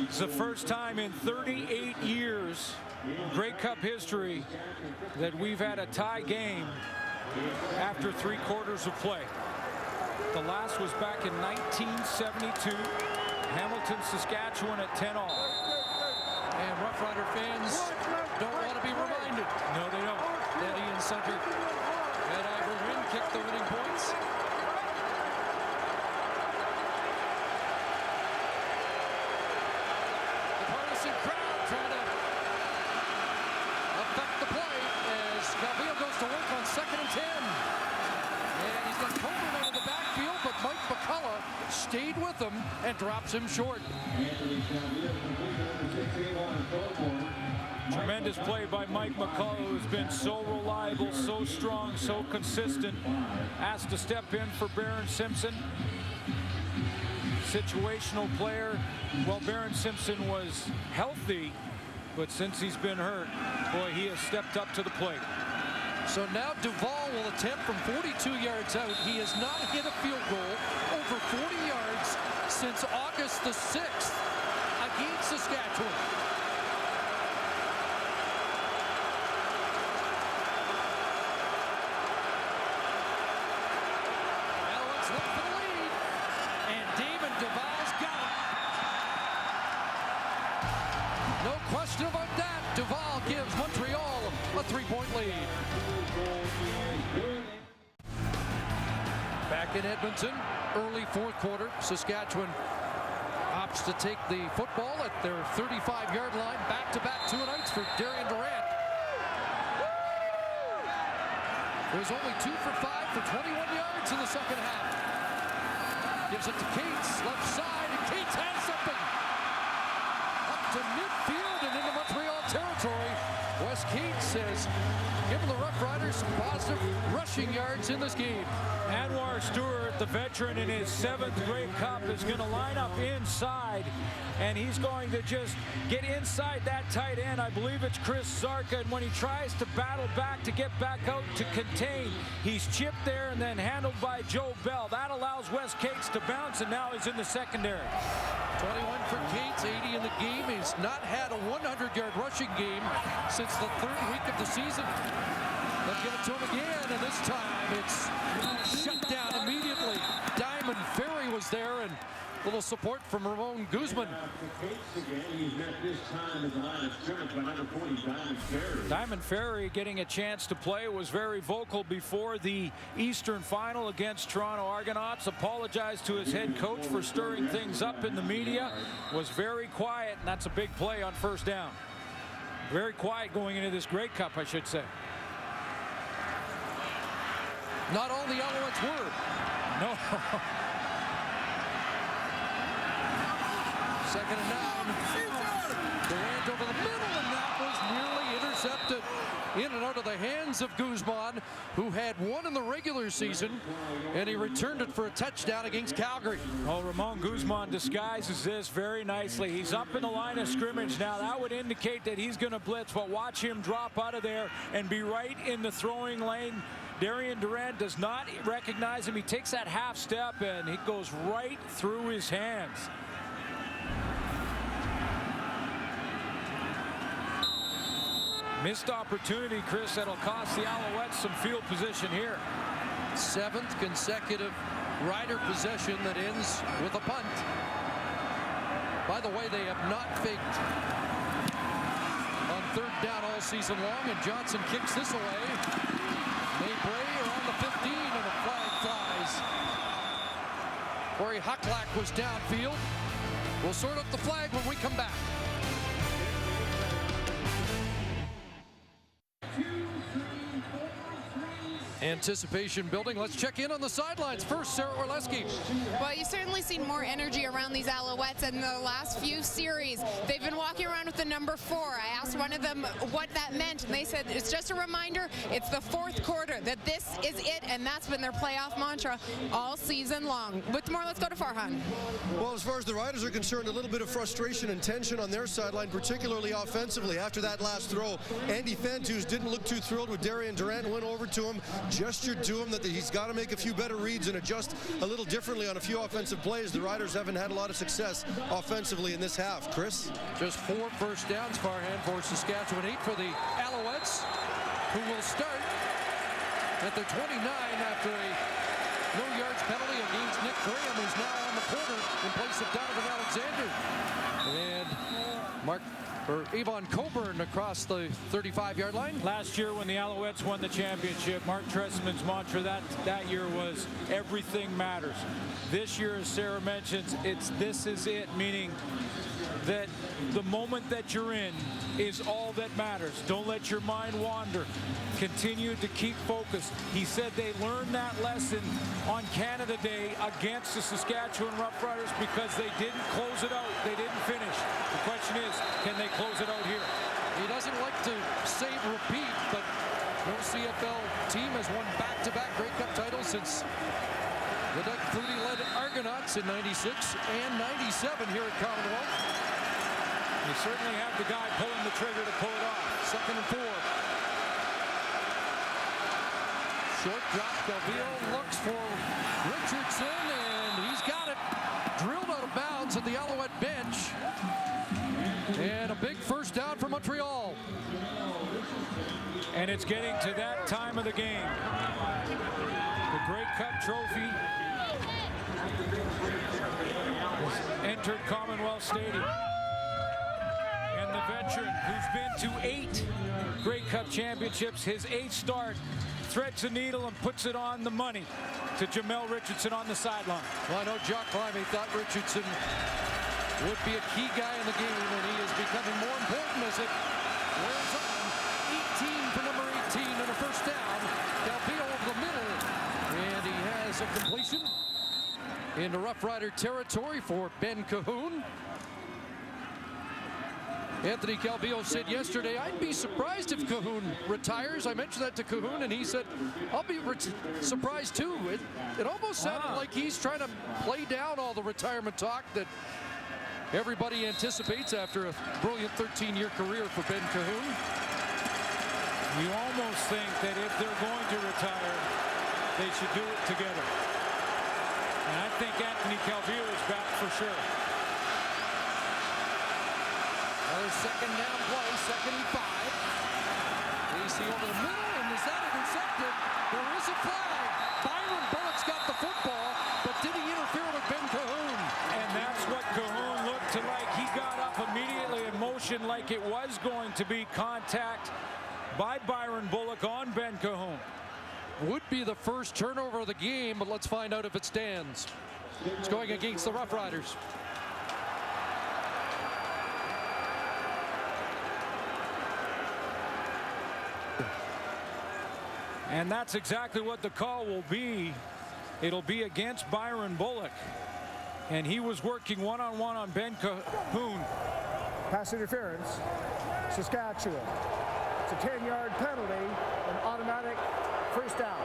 It's the first time in 38 years, Grey Cup history, that we've had a tie game after 3 quarters of play. The last was back in 1972, Hamilton, Saskatchewan at 10-all. And Rough Rider fans don't want to be reminded. No, they don't. That Ian Sunter and Ivor Wynn kicked the winning points. The partisan crowd trying to affect the play as Calvillo goes to work on 2nd and 10. And he's got Coburn out of the backfield, but Mike McCullough stayed with him and drops him short. Tremendous play by Mike McCullough, who's been so reliable, so strong, so consistent. Asked to step in for Barron Simpson. Situational player. Well, Barron Simpson was healthy, but since he's been hurt, boy, he has stepped up to the plate. So now Duval will attempt from 42 yards out. He has not hit a field goal over 40 yards since August the 6th against Saskatchewan. Alouettes look for the lead, and David Duval's got it. No question about that. Duval gives Montreal a 3-point lead. Back in Edmonton, early fourth quarter, Saskatchewan opts to take the football at their 35-yard line. Back-to-back 2-and-outs for Darian Durant. It was only 2 for 5 for 21 yards in the second half. Gives it to Cates, left side, and Cates has something. A to midfield and into Montreal territory. Wes Cates says, giving the Roughriders some positive rushing yards in this game. Anwar Stewart, the veteran in his 7th Grey Cup, is going to line up inside, and he's going to just get inside that tight end. I believe it's Chris Zarka, and when he tries to battle back to get back out to contain, he's chipped there and then handled by Joe Bell. That allows Wes Cates to bounce, and now he's in the secondary. 21 for Cates, 80 in the game. He's not had a 100-yard rushing game since the 3rd week of the season. They'll give it to him again, and this time it's shut down immediately. Diamond Ferry was there, and a little support from Ramon Guzman. Diamond Ferry getting a chance to play, was very vocal before the Eastern Final against Toronto Argonauts. Apologized to his head coach for stirring things up in the media. Was very quiet, and that's a big play on first down. Very quiet going into this Grey Cup, I should say. Not all the Alouettes were. No. 2nd and 9. Durant over the middle, and that was nearly intercepted in and out of the hands of Guzman, who had 1 in the regular season, and he returned it for a touchdown against Calgary. Oh, Ramon Guzman disguises this very nicely. He's up in the line of scrimmage now. That would indicate that he's going to blitz, but watch him drop out of there and be right in the throwing lane. Darian Durant does not recognize him. He takes that half step, and he goes right through his hands. Missed opportunity, Chris, that'll cost the Alouettes some field position here. 7th consecutive Rider possession that ends with a punt. By the way, they have not faked on 3rd down all season long, and Johnson kicks this away. Maybray around the 15, and a flag flies. Corey Hucklack was downfield. We'll sort out the flag when we come back. Anticipation building. Let's check in on the sidelines. First, Sarah Orleski. Well, you've certainly seen more energy around these Alouettes in the last few series. They've been walking around with the number 4. I asked one of them what that meant, and they said it's just a reminder, it's the 4th quarter, that this is it, and that's been their playoff mantra all season long. With more, let's go to Farhan. Well, as far as the Riders are concerned, a little bit of frustration and tension on their sideline, particularly offensively. After that last throw, Andy Fentus didn't look too thrilled with Darian Durant, went over to him, gestured to him that he's got to make a few better reads and adjust a little differently on a few offensive plays. The Riders haven't had a lot of success offensively in this half. Chris? Just 4 first downs, Farhan, for Saskatchewan, 8 for the Alouettes, who will start at their 29 after a no yards penalty against Nick Graham, who's now on the corner in place of Donovan Alexander. And Avon Coburn across the 35-yard line. Last year when the Alouettes won the championship, Mark Trestman's mantra that year was everything matters. This year, as Sarah mentions, it's this is it, meaning that the moment that you're in is all that matters. Don't let your mind wander. Continue to keep focused. He said they learned that lesson on Canada Day against the Saskatchewan Roughriders because they didn't close it out. They didn't finish. The question is, can they close it out here? He doesn't like to say repeat, but no CFL team has won back-to-back Grey Cup titles since the Doug Flutie-led Argonauts in '96 and '97 here at Commonwealth. You certainly have the guy pulling the trigger to pull it off. 2nd and 4. Short drop. Calvillo looks for Richardson, and he's got it. Drilled out of bounds at the Alouette bench. And a big first down for Montreal. And it's getting to that time of the game. The Grey Cup trophy has entered Commonwealth Stadium. And the veteran who's been to 8 Grey Cup championships, his 8th start, threads the needle and puts it on the money to Jamel Richardson on the sideline. Well, I know Jock Climbey thought Richardson would be a key guy in the game, and he is becoming more important as it wears on. 18 for number 18 and a first down. Calvillo over the middle, and he has a completion into Rough Rider territory for Ben Cahoon. Anthony Calvillo said yesterday, I'd be surprised if Cahoon retires. I mentioned that to Cahoon, and he said, I'll be surprised too. It almost sounded like he's trying to play down all the retirement talk that everybody anticipates after a brilliant 13-year career for Ben Cahoon. You almost think that if they're going to retire, they should do it together. And I think Anthony Calvillo is back for sure. Another second down play, 2nd and 5. AC over the middle, and is that intercepted? There is a flag. Byron Bullock's got the football, but did he interfere with Ben Cahoon? And that's what Cahoon looked like. He got up immediately in motion like it was going to be contact by Byron Bullock on Ben Cahoon. Would be the first turnover of the game, but let's find out if it stands. It's going against the Roughriders. And that's exactly what the call will be. It'll be against Byron Bullock. And he was working one-on-one on Ben Cahoon. Pass interference, Saskatchewan. It's a 10-yard penalty, an automatic first down.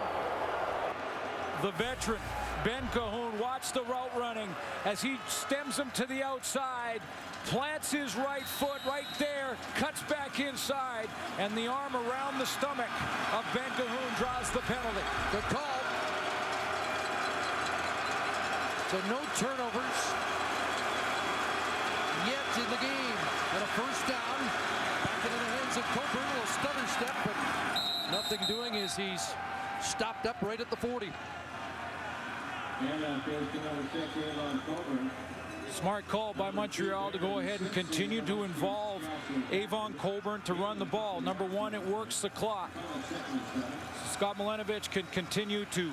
The veteran, Ben Cahoon, watch the route running as he stems him to the outside, plants his right foot right there, cuts back inside, and the arm around the stomach of Ben Cahoon draws the penalty. Good call. So no turnovers yet in the game. And a first down. Back into the hands of Coburn. A little stutter step, but nothing doing as he's stopped up right at the 40. Smart call by Montreal to go ahead and continue to involve Avon Coburn to run the ball. Number one, it works the clock. Scott Milanovic can continue to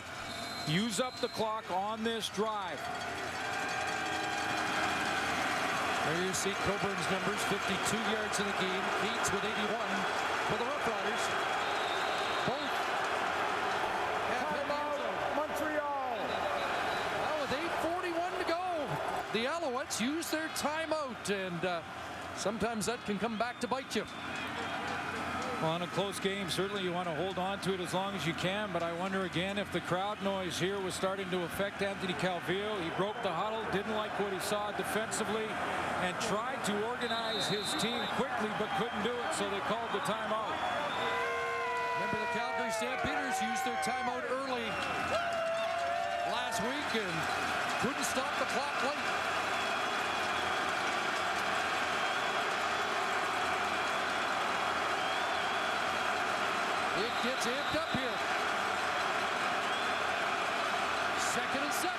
use up the clock on this drive. There you see Coburn's numbers, 52 yards in the game. Keats with 81 for the Roughriders. Both have hit Montreal. Now with 8:41 to go, the Alouettes use their timeout, and sometimes that can come back to bite you. Well, in a close game, certainly you want to hold on to it as long as you can, but I wonder again if the crowd noise here was starting to affect Anthony Calvillo. He broke the huddle, didn't like what he saw defensively, and tried to organize his team quickly, but couldn't do it, so they called the timeout. Remember, the Calgary Stampeders used their timeout early last week and couldn't stop the clock late. It gets amped up here. 2nd and 7.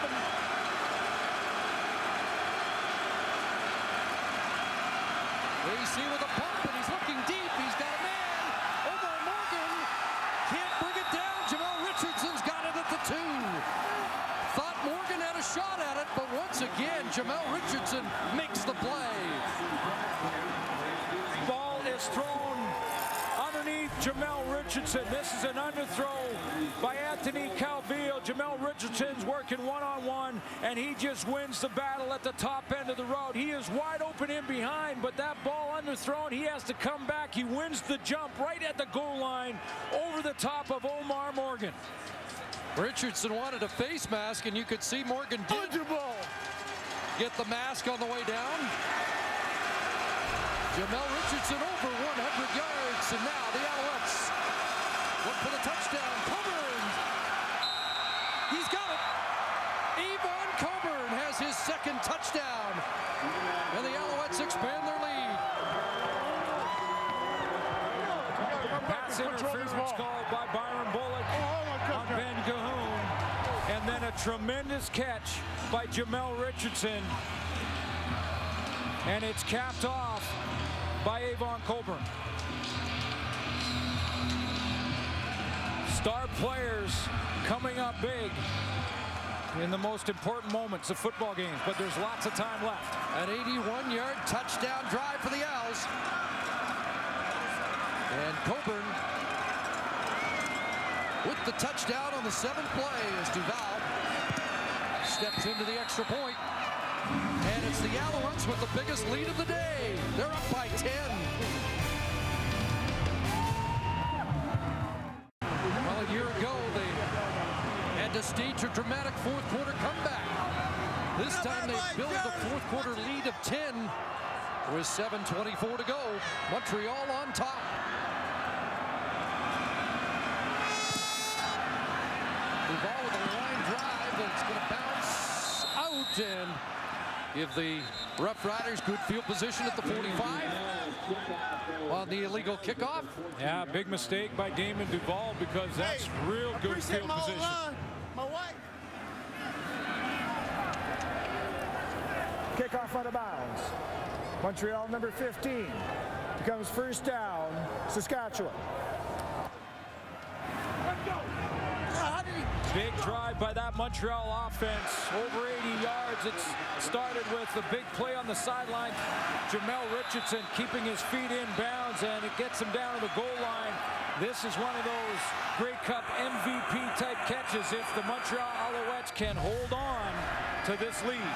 AC with a pump, and he's looking deep. He's got a man. Omar Morgan can't bring it down. Jamel Richardson's got it at the 2. Thought Morgan had a shot at it, but once again, Jamel Richardson makes the play. Ball is thrown underneath Jamel Richardson. This is an underthrow by Anthony Calvillo. Jamel Richardson's working one-on-one, and he just wins the battle at the top end of the road. He is wide open in behind, but that ball underthrown, he has to come back. He wins the jump right at the goal line over the top of Omar Morgan. Richardson wanted a face mask, and you could see Morgan did get the mask on the way down. Jamel Richardson over 100 yards, and now the Alouettes look for the touchdown. Coburn, he's got it. Avon Coburn has his 2nd touchdown, and the Alouettes expand their lead. Pass interference called by Byron Bullock on Ben Cahoon, and then a tremendous catch by Jamel Richardson, and it's capped off by Avon Coburn. Star players coming up big in the most important moments of football games, but there's lots of time left. An 81-yard touchdown drive for the Owls. And Coburn with the touchdown on the 7th play as Duval steps into the extra point. And it's the Alouettes with the biggest lead of the day. They're up by 10. Well, a year ago, they had to stage a dramatic fourth quarter comeback. This time they build a fourth quarter lead of 10 with 7:24 to go. Montreal on top. Duval with a line drive, and it's going to bounce out and give the Roughriders good field position at the 45 on the illegal kickoff. Yeah, big mistake by Damon Duval, because that's real good field position. My wife. Kickoff out of bounds. Montreal number 15 becomes first down, Saskatchewan. Big drive by that Montreal offense, over 80 yards. It started with a big play on the sideline. Jamel Richardson keeping his feet in bounds, and it gets him down to the goal line. This is one of those Grey Cup MVP type catches if the Montreal Alouettes can hold on to this lead.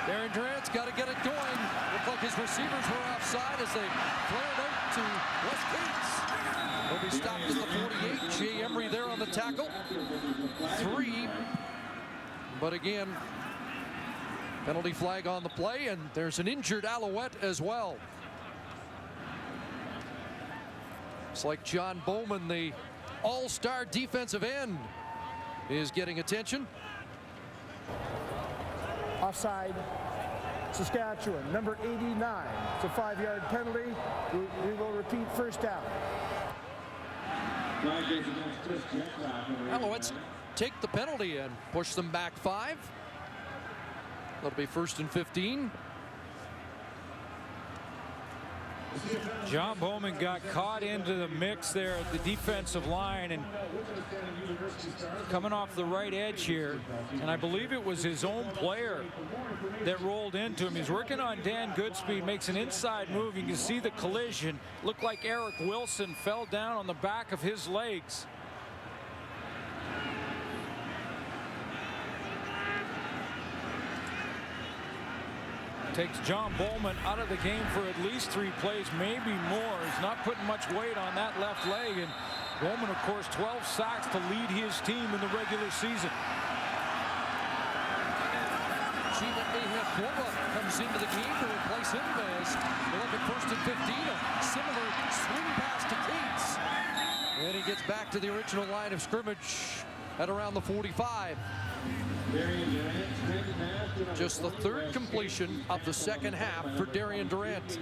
Darian Durant's got to get it going. Looked like his receivers were offside as they flared out to West Gates. He'll be stopped at the 48. Jay Emery there on the tackle. 3. But again, penalty flag on the play, and there's an injured Alouette as well. It's like John Bowman, the all-star defensive end, is getting attention. Offside, Saskatchewan, number 89. It's a 5-yard penalty. We will repeat first down. Alouettes take the penalty and push them back 5. That'll be 1st and 15. John Bowman got caught into the mix there at the defensive line, and coming off the right edge here, and I believe it was his own player that rolled into him. He's working on Dan Goodspeed, makes an inside move. You can see the collision. Looked like Eric Wilson fell down on the back of his legs. Takes John Bowman out of the game for at least 3 plays, maybe more. He's not putting much weight on that left leg. And Bowman, of course, 12 sacks to lead his team in the regular season. Sheena Ahepora comes into the game to replace him as they look at 1st and 15. A similar swing pass to Cates. And he gets back to the original line of scrimmage at around the 45. Just the 3rd completion of the second half for Darian Durant.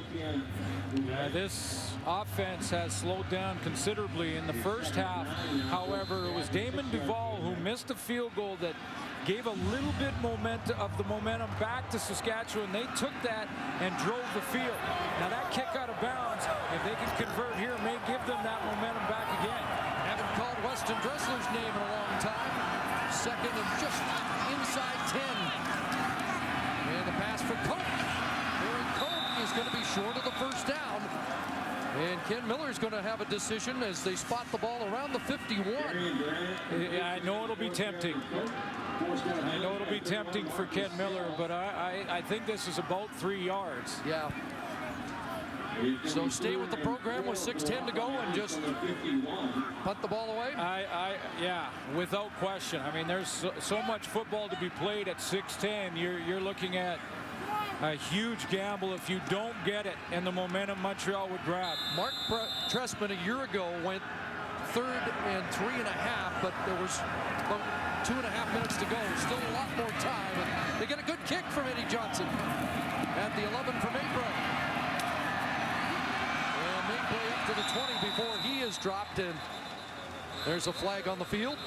This offense has slowed down considerably in the first half. However, it was Damon Duval who missed a field goal that gave a little bit of the momentum back to Saskatchewan. They took that and drove the field. Now that kick out of bounds, if they can convert here, may give them that momentum back again. Haven't called Weston Dressler's name in a long time. 2nd and just inside 10. And the pass for Coke. Aaron Coke is going to be short of the first down. And Ken Miller's going to have a decision as they spot the ball around the 51. Yeah, I know it'll be tempting. I know it'll be tempting for Ken Miller, but I think this is about 3 yards. Yeah. So stay with the program with 6:10 to go and just punt the ball away? Yeah, without question. I mean, there's so much football to be played at 6:10. You're looking at a huge gamble if you don't get it, and the momentum Montreal would grab. Mark Trestman a year ago went 3rd and 3.5, but there was about 2.5 minutes to go. Still a lot more time, and they get a good kick from Eddie Johnson at the 11 from Maybrey. And Maybrey up to the 20 before he is dropped, and there's a flag on the field.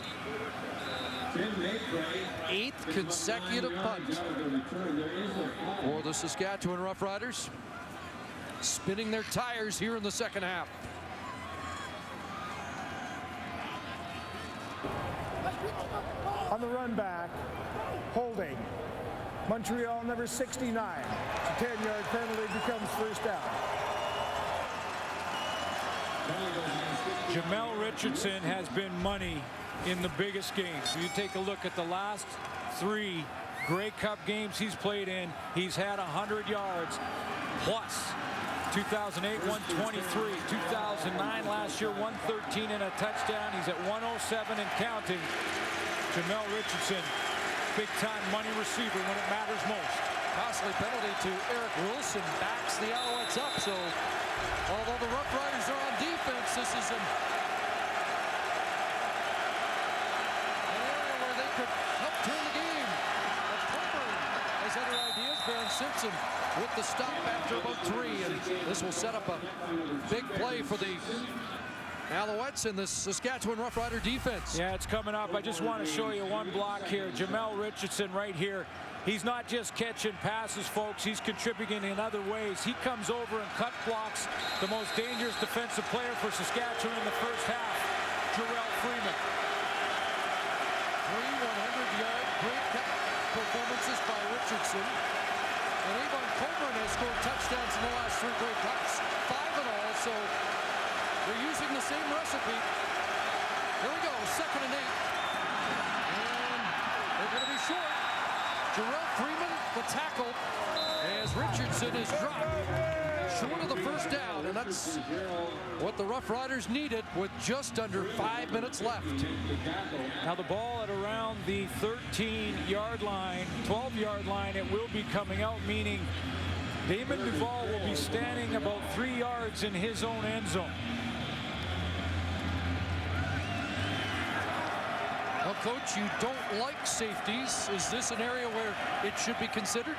8th consecutive punt for the Saskatchewan Roughriders, spinning their tires here in the second half. On the run back, holding. Montreal number 69. It's a 10-yard penalty, becomes first down. Jamel Richardson has been money in the biggest games. You take a look at the last 3 Grey Cup games he's played in, he's had 100 yards plus. 2008, 123. 2009 last year, 113 and a touchdown. He's at 107 and counting. Jamel Richardson, big-time money receiver when it matters most. Costly penalty to Eric Wilson backs the Alouettes up. So although the Roughriders are on defense, this is an area where they could help turn the game. But Coburn has other ideas. Baron Simpson with the stop after about 3, and this will set up a big play for the Alouettes in the Saskatchewan Roughrider defense. Yeah, it's coming up. I just want to show you one block here. Jamel Richardson right here. He's not just catching passes, folks. He's contributing in other ways. He comes over and cut blocks the most dangerous defensive player for Saskatchewan in the first half, Jarrell Freeman. 3 100-yard Grey Cup performances by Richardson. And Avon Coburn has scored touchdowns in the last 3 Grey Cups, 5 in all, so they're using the same recipe. Here we go, 2nd and 8. And they're going to be short. Jarrell Freeman, the tackle, as Richardson is dropped short of the first down, and that's what the Roughriders needed with just under 5 minutes left. Now the ball at around the 13-yard line, 12-yard line, it will be coming out, meaning Damon Duval will be standing about 3 yards in his own end zone. Well, Coach, you don't like safeties. Is this an area where it should be considered?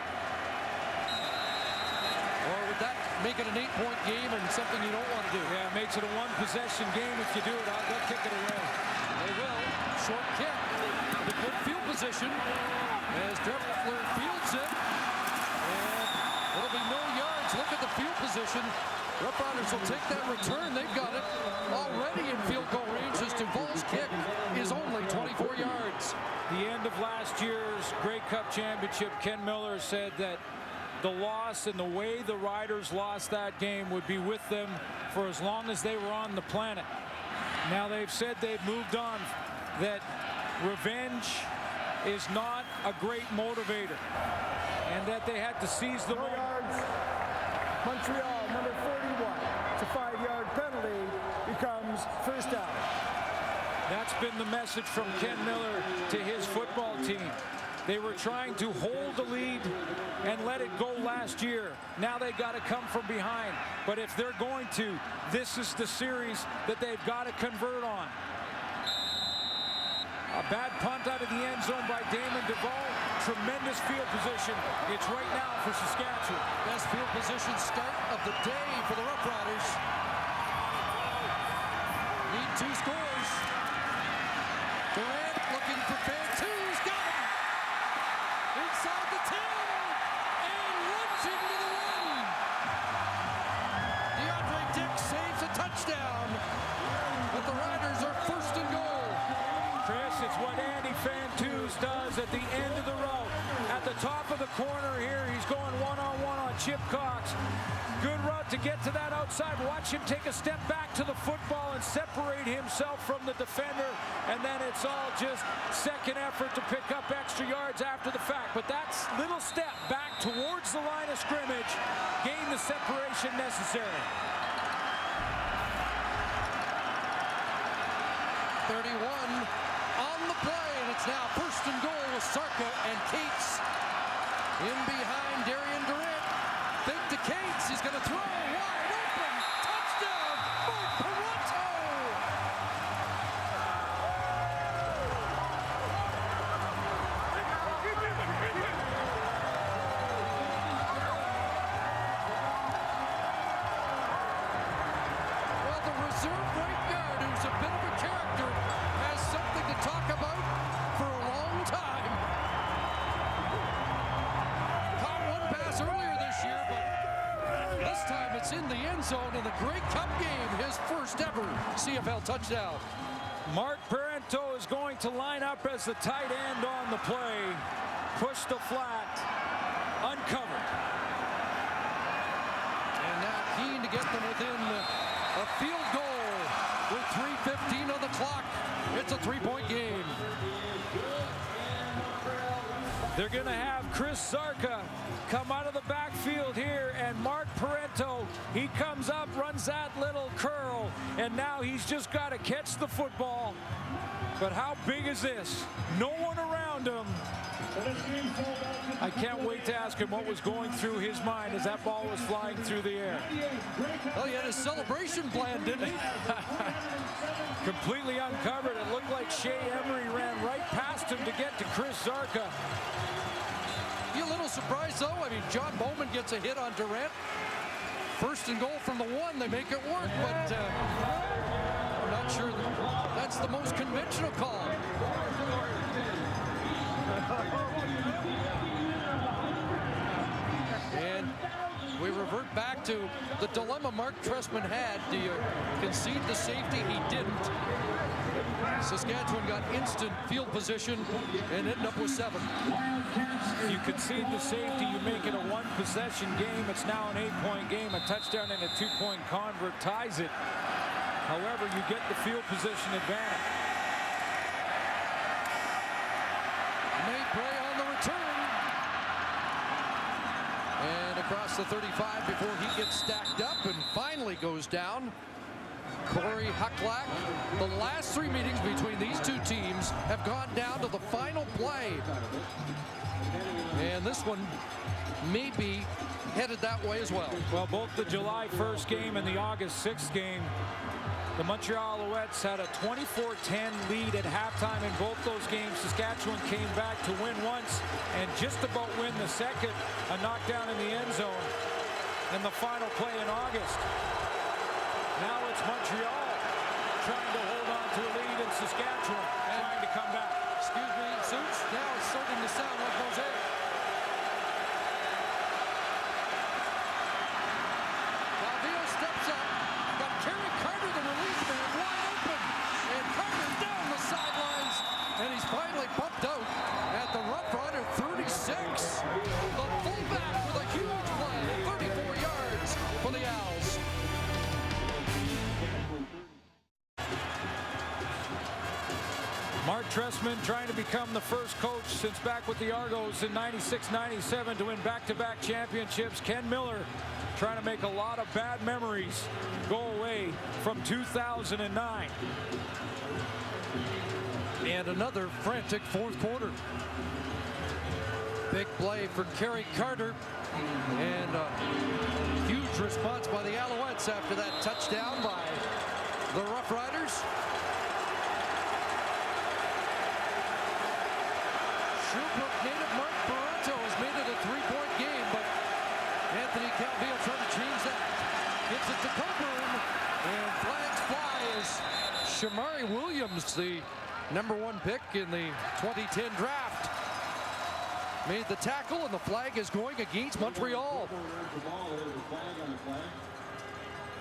Or would that make it an 8-point game and something you don't want to do? Yeah, it makes it a 1-possession game. If you do it, they'll kick it away. They will. Short kick. The good field position as Dreffler fields it. And it'll be no yards. Look at the field position. Roughriders will take that return. They've got it already in field goal range as Duval's kick is only 24 yards. The end of last year's Grey Cup championship, Ken Miller said that the loss and the way the Riders lost that game would be with them for as long as they were on the planet. Now they've said they've moved on, that revenge is not a great motivator, and that they had to seize the moment. Montreal, number 41. It's a 5-yard penalty, becomes first down. That's been the message from Ken Miller to his football team. They were trying to hold the lead and let it go last year. Now they've got to come from behind. But if they're going to, this is the series that they've got to convert on. A bad punt out of the end zone by Damon Duval. Tremendous field position. It's right now for Saskatchewan. Best field position start of the day for the Roughriders. Need 2 scores. Durant looking for Bantu's got him. Inside the 10 and runs into the run. DeAndre Dick saves a touchdown, but the Riders are first and goal. Chris, it's what Andy Fantus does at the end of the route. At the top of the corner here, he's going one-on-one on Chip Cox. Good route to get to that outside. Watch him take a step back to the football and separate himself from the defender. And then it's all just second effort to pick up extra yards after the fact. But that's little step back towards the line of scrimmage. Gain the separation necessary. 31 on the play, and it's now first and goal with Sarka and Cates in behind Darian Durant. Think to Cates, he's going to throw wide open. Touchdown, Mark Parenteau. Well, the reserve right guard, who's a bit of a character, has something to talk about for a long time. Caught one pass earlier this year, but this time it's in the end zone in the Grey Cup game, his first ever CFL touchdown. Mark Parenteau is going to line up as the tight end on the play. Push the flat, uncovered. And now keen to get them within a field goal with 3:15 on the clock. It's a 3-point game. They're going to have Chris Zarka come out of the backfield here, and Mark Parento, he comes up, runs that little curl, and now he's just got to catch the football. But how big is this? No one around him. I can't wait to ask him what was going through his mind as that ball was flying through the air. Well, he had his celebration plan, didn't he? Completely uncovered. It looked like Shea Emery ran right past him to get to Chris Zarka. Be a little surprised, though. I mean, John Bowman gets a hit on Durant. First and goal from the 1. They make it work, but I'm not sure that's the most conventional call. And we revert back to the dilemma Mark Trestman had. Do you concede the safety? He didn't. Saskatchewan got instant field position and ended up with 7. If you concede the safety, you make it a 1-possession game. It's now an 8-point game. A touchdown and a 2-point convert ties it. However, you get the field position advantage. Made play on the return. And across the 35 before he gets stacked up and finally goes down. Corey Hucklack. The last 3 meetings between these two teams have gone down to the final play. And this one may be headed that way as well. Well, both the July 1st game and the August 6th game, the Montreal Alouettes had a 24-10 lead at halftime in both those games. Saskatchewan came back to win once and just about win the second. A knockdown in the end zone in the final play in August. Now it's Montreal trying to hold on to a lead in Saskatchewan, trying to come back. Excuse me, Suits. Now it's starting to sound like Mosaic. Calvillo steps up. Got Kerry Carter, the relief man, wide open. And Carter down the sidelines. And he's finally bumped out at the Roughrider 36. The fullback with a huge play. 34 yards for the Owls. Mark Trestman trying to become the first coach since back with the Argos in 96-97 to win back-to-back championships. Ken Miller trying to make a lot of bad memories go away from 2009. And another frantic fourth quarter. Big play for Kerry Carter. And a huge response by the Alouettes after that touchdown by the Roughriders. Sherbrooke native Mark Parento has made it a 3-point game, but Anthony Calvillo trying to change that. Gives it to Coburn, and flags fly as Shamari Williams, the #1 pick in the 2010 draft, made the tackle, and the flag is going against Montreal.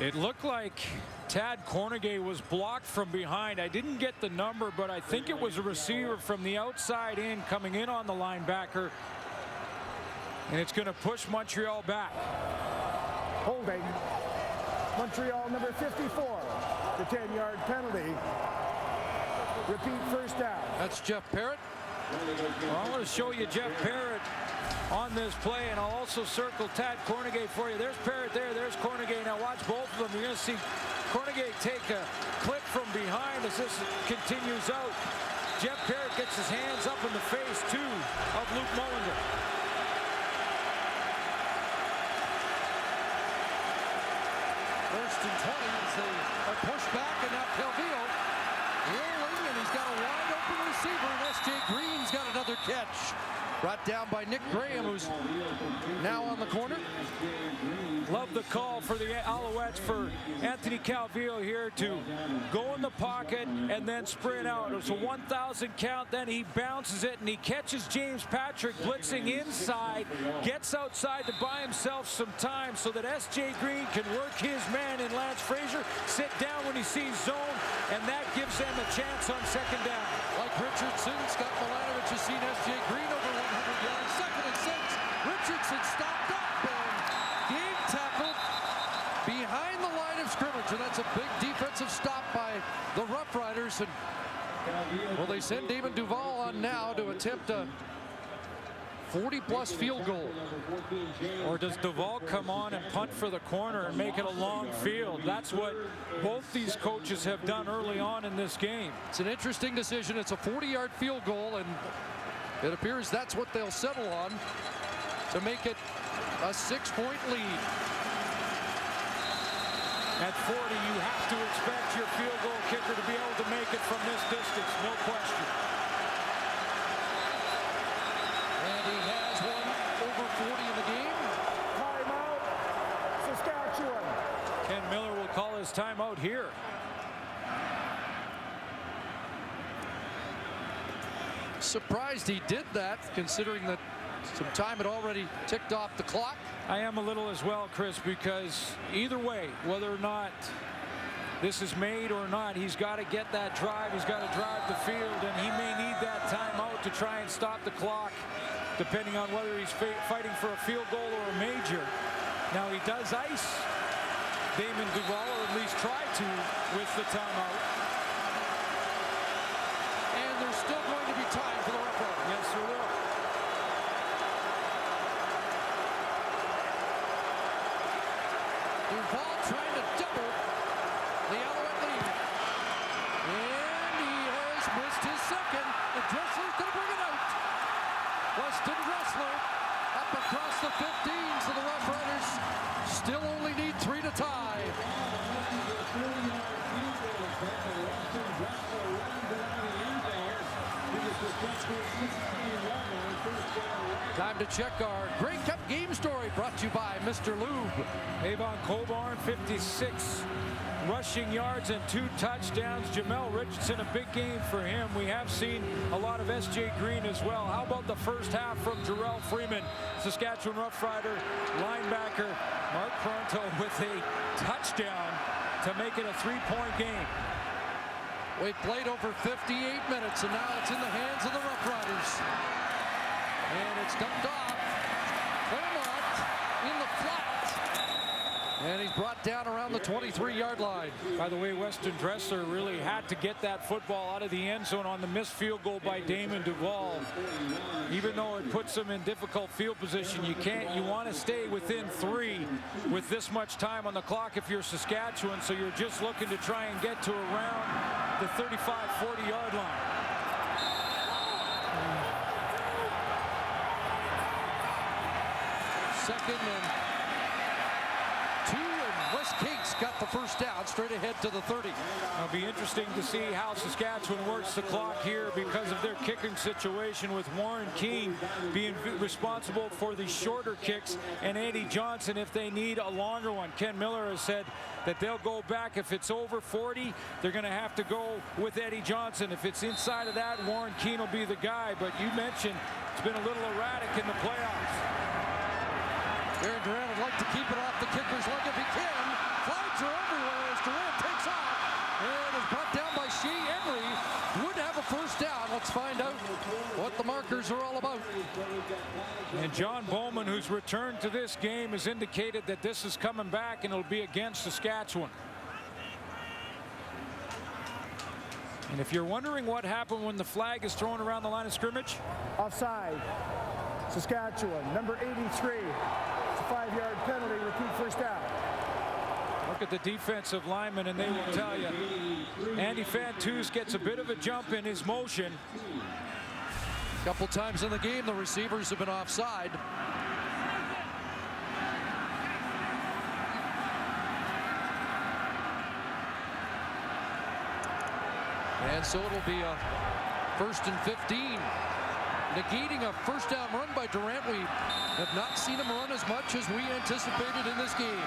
It looked like Tad Cornegay was blocked from behind. I didn't get the number, but I think it was a receiver from the outside in coming in on the linebacker. And it's going to push Montreal back. Holding. Montreal number 54. The 10-yard penalty. Repeat first down. That's Jeff Parrott. Well, I want to show you Jeff Parrott on this play, and I'll also circle Tad Cornegay for you. There's Parrott there, there's Cornegay. Now watch both of them. You're going to see Cornegay take a clip from behind as this continues out. Jeff Parrott gets his hands up in the face, too, of Luke Mullinger. First and 20 as they are pushed back, and now Calvillo rolling, and he's got a wide open receiver, and S.J. Green's got another catch. Brought down by Nick Graham, who's now on the corner. Love the call for the Alouettes for Anthony Calvillo here to go in the pocket and then sprint out. It's a 1,000 count, then he bounces it and he catches James Patrick blitzing inside, gets outside to buy himself some time so that S.J. Green can work his man in Lance Frazier, sit down when he sees zone, and that gives them a chance on second down. Like Richardson, Scott Milanovich has seen S.J. Green over 100 yards. Second and 6. Richardson stopped up and game tackled behind the line of scrimmage, and that's a big defensive stop by the Roughriders. And well, they send Damon Duval on now to attempt a 40-plus field goal. Or does Duvall come on and punt for the corner and make it a long field? That's what both these coaches have done early on in this game. It's an interesting decision. It's a 40-yard field goal, and it appears that's what they'll settle on to make it a 6-point lead. At 40, you have to expect your field goal kicker to be able to make it from this distance, no question. And he has one over 40 in the game. Timeout, Saskatchewan. Ken Miller will call his timeout here. Surprised he did that, considering that some time had already ticked off the clock. I am a little as well, Chris, because either way, whether or not this is made or not, he's got to get that drive. He's got to drive the field, and he may need that timeout to try and stop the clock, depending on whether he's fighting for a field goal or a major. Now, he does ice Damon Duvall, or at least try to, with the timeout. And there's still going to be time for the Roughriders. Yes, there will. Duvall trying to double the Alouette lead. And he has missed his second. And Dressler's going to bring it out. Weston Dressler up across the 15, so the Roughriders still only need 3 to tie. Time to check our Grey Cup game story, brought to you by Mr. Lube. Avon Cobarn, 56 rushing yards and 2 touchdowns. Jamel Richardson, a big game for him. We have seen a lot of S.J. Green as well. How about the first half from Jarrell Freeman, Saskatchewan Roughrider linebacker. Mark Pronto with a touchdown to make it a 3-point game. We played over 58 minutes, and now it's in the hands of the Roughriders. And it's dumped off. Claremont in the flat. And he's brought down around the 23-yard line. By the way, Weston Dressler really had to get that football out of the end zone on the missed field goal by Damon Duvall. Even though it puts him in difficult field position, you want to stay within 3 with this much time on the clock if you're Saskatchewan, so you're just looking to try and get to around the 35-40-yard line. Second and 2, and West Cates got the first down straight ahead to the 30. It'll be interesting to see how Saskatchewan works the clock here because of their kicking situation, with Warren Keane being responsible for the shorter kicks and Eddie Johnson if they need a longer one. Ken Miller has said that they'll go back. If it's over 40, they're going to have to go with Eddie Johnson. If it's inside of that, Warren Keane will be the guy. But you mentioned it's been a little erratic in the playoffs. Aaron Durant would like to keep it off the kicker's leg if he can. Flags are everywhere as Durant takes off and is brought down by Shea Emery. Would have a first down. Let's find out what the markers are all about. And John Bowman, who's returned to this game, has indicated that this is coming back and it'll be against Saskatchewan. And if you're wondering what happened when the flag is thrown around the line of scrimmage, Offside. Saskatchewan, number 83. It's a 5-yard penalty, repeat first down. look at the defensive linemen and they will tell you. Andy Fantus gets a bit of a jump in his motion. A couple times in the game, the receivers have been offside. And so it'll be a 1st and 15. Negating a first down run by Durant. We have not seen him run as much as we anticipated in this game.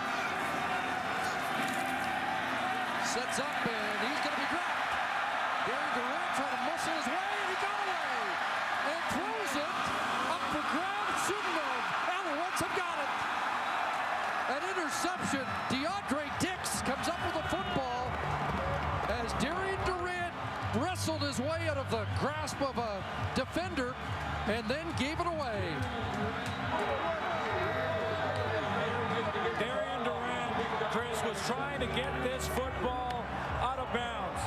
Sets up and he's going to be dropped. Gary Durant trying to muscle his way and he got away. And throws it up for grabs. Shouldn't have. Alouettes have got it. An interception. DeAndre Dix comes up with a football as Darian Durant wrestled his way out of the grasp of a defender and then gave it away. Darian Durant, Chris, was trying to get this football out of bounds.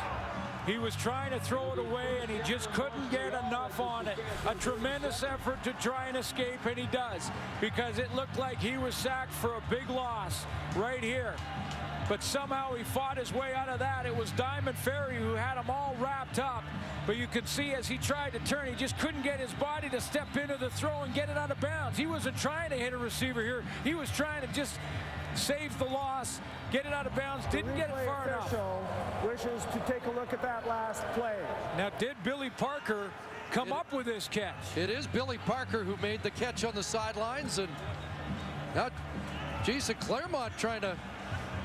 He was trying to throw it away, and he just couldn't get enough on it. A tremendous effort to try and escape, and he does, because it looked like he was sacked for a big loss right here. But somehow he fought his way out of that. It was Diamond Ferry who had him all wrapped up. But you could see as he tried to turn, he just couldn't get his body to step into the throw and get it out of bounds. He wasn't trying to hit a receiver here. He was trying to just save the loss, get it out of bounds, didn't get it far enough. Wishes to take a look at that last play. Now, did Billy Parker come up with this catch? It is Billy Parker who made the catch on the sidelines, and now Jason Claremont trying to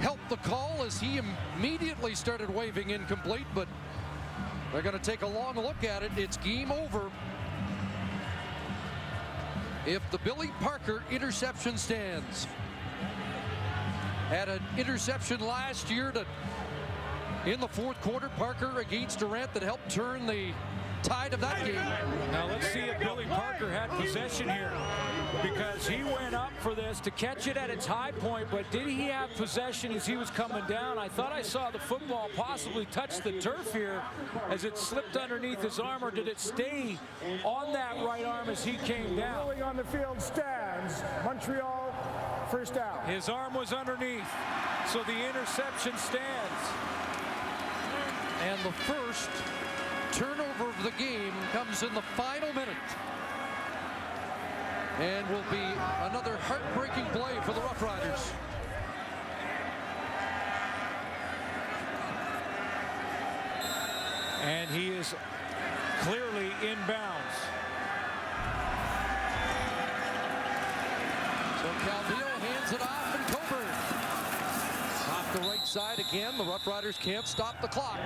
help the call as he immediately started waving incomplete, but they're going to take a long look at it. It's game over if the Billy Parker interception stands. Had an interception last year in the fourth quarter, Parker against Durant, that helped turn the tide of that game. Now let's see if Billy Parker had possession here, because he went up for this to catch it at its high point, but did he have possession as he was coming down? I thought I saw the football possibly touch the turf here as it slipped underneath his arm, or did it stay on that right arm as he came down? Ruling on the field stands. Montreal, first down. His arm was underneath, so the interception stands. And the first turnover of the game comes in the final minute, and will be another heartbreaking play for the Roughriders. And he is clearly inbounds. So Calvillo hands it off, and Coburn off the right side again. The Roughriders can't stop the clock.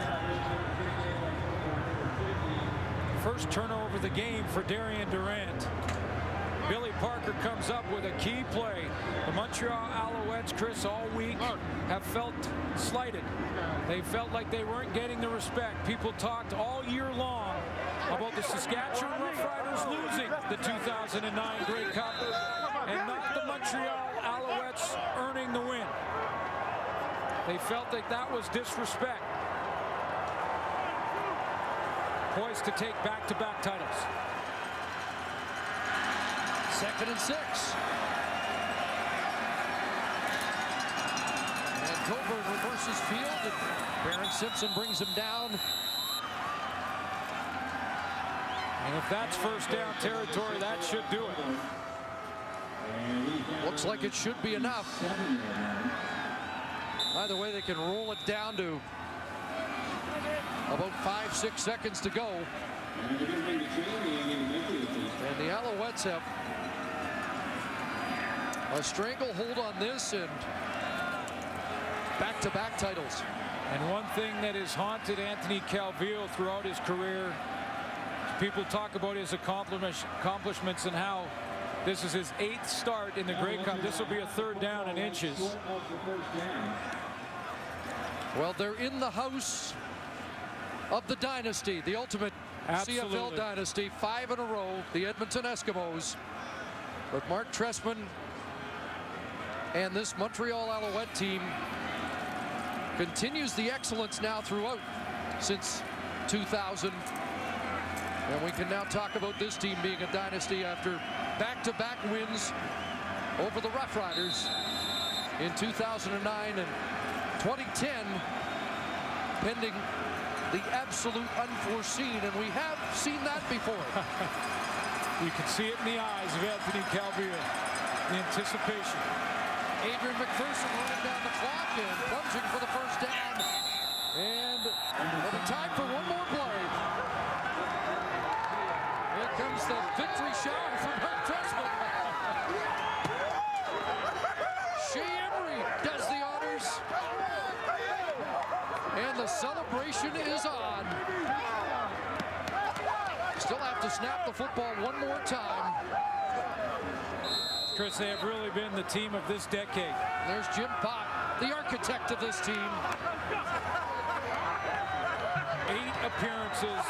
First turnover of the game for Darian Durant. Billy Parker comes up with a key play. The Montreal Alouettes, Chris, all week have felt slighted. They felt like they weren't getting the respect. People talked all year long about the Saskatchewan Roughriders losing the 2009 Grey Cup and not the Montreal Alouettes earning the win. They felt like that was disrespect. Poised to take back-to-back titles. 2nd and 6. And Coburn reverses field, and Baron Simpson brings him down. And if that's first down territory, that should do it. Looks like it should be enough. Either way, they can roll it down to about 5-6 seconds to go. And the Alouettes have a stranglehold on this, and back-to-back titles. And one thing that has haunted Anthony Calvillo throughout his career, people talk about his accomplishments and how this is his 8th start in the Grey Cup. This will be a 3rd down in inches. Well, they're in the house of the dynasty, the ultimate CFL dynasty, 5 in a row, the Edmonton Eskimos. But Mark Trestman and this Montreal Alouette team continues the excellence now throughout since 2000. And we can now talk about this team being a dynasty after back-to-back wins over the Roughriders in 2009 and 2010, pending the absolute unforeseen, and we have seen that before. You can see it in the eyes of Anthony Calvillo, the anticipation. Adrian McPherson running down the clock and plunging for the first down. And there'll be time for one more play. Here comes the victory shot from Mark Trestman. Shea Emery does the honors. And the celebration is on. Still have to snap the football one more time. Chris, they have really been the team of this decade. There's Jim Pop, the architect of this team. 8 appearances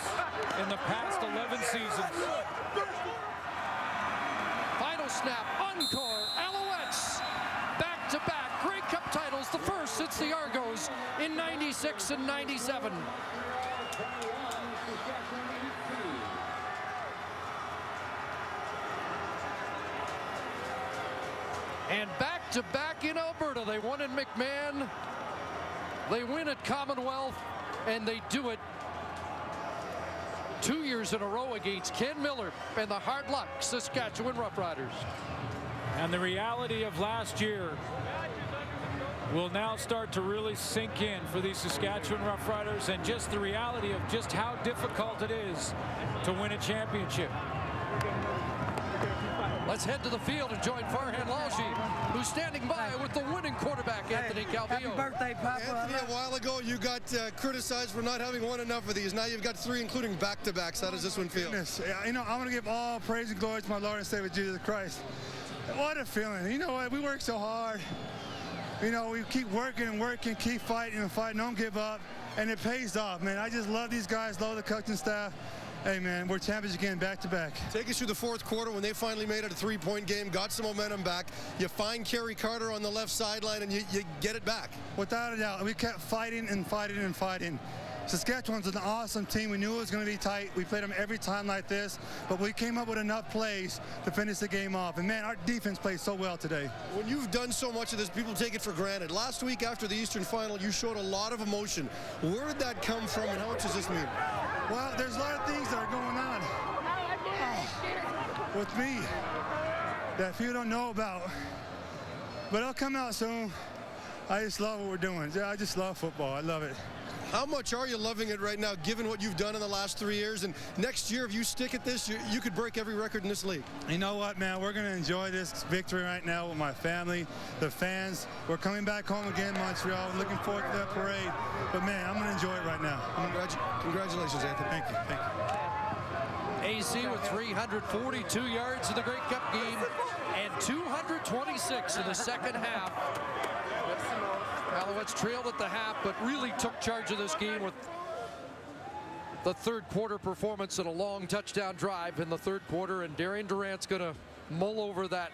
in the past 11 seasons. Final snap, encore, Alouettes. Back-to-back Grey Cup titles, the first since the Argos in '96 and '97. And back-to-back in Alberta. They won in McMahon. They win at Commonwealth, and they do it 2 years in a row against Ken Miller and the hard luck Saskatchewan Roughriders. And the reality of last year will now start to really sink in for these Saskatchewan Roughriders, and just the reality of just how difficult it is to win a championship. Let's head to the field and join Farhan Lalji, who's standing by with the winning quarterback, Anthony Calvillo. Happy birthday, Papa. Anthony, a while ago you got criticized for not having won enough of these. Now you've got 3, including back-to-backs. How does this one feel? Yeah, you know, I'm going to give all praise and glory to my Lord and Savior Jesus Christ. What a feeling. You know what? We work so hard. You know, we keep working and working, keep fighting and fighting, don't give up, and it pays off, man. I just love these guys, love the coaching staff. Hey, man, we're champions again, back-to-back. Take us through the fourth quarter when they finally made it a 3-point game, got some momentum back. You find Kerry Carter on the left sideline, and you get it back. Without a doubt, we kept fighting and fighting and fighting. Saskatchewan's an awesome team. We knew it was going to be tight. We played them every time like this, but we came up with enough plays to finish the game off. And, man, our defense played so well today. When you've done so much of this, people take it for granted. Last week after the Eastern Final, you showed a lot of emotion. Where did that come from, and how much does this mean? Well, there's a lot of things that are going on with me that people don't know about, but it'll come out soon. I just love what we're doing. I just love football. I love it. How much are you loving it right now, given what you've done in the last 3 years? And next year, if you stick at this, you could break every record in this league. You know what, man? We're going to enjoy this victory right now with my family, the fans. We're coming back home again, Montreal. Looking forward to that parade. But, man, I'm going to enjoy it right now. Congratulations, Anthony. Thank you. Thank you. AC with 342 yards in the Grey Cup game and 226 in the second half. Alouettes trailed at the half, but really took charge of this game with the third quarter performance and a long touchdown drive in the third quarter. And Darian Durant's going to mull over that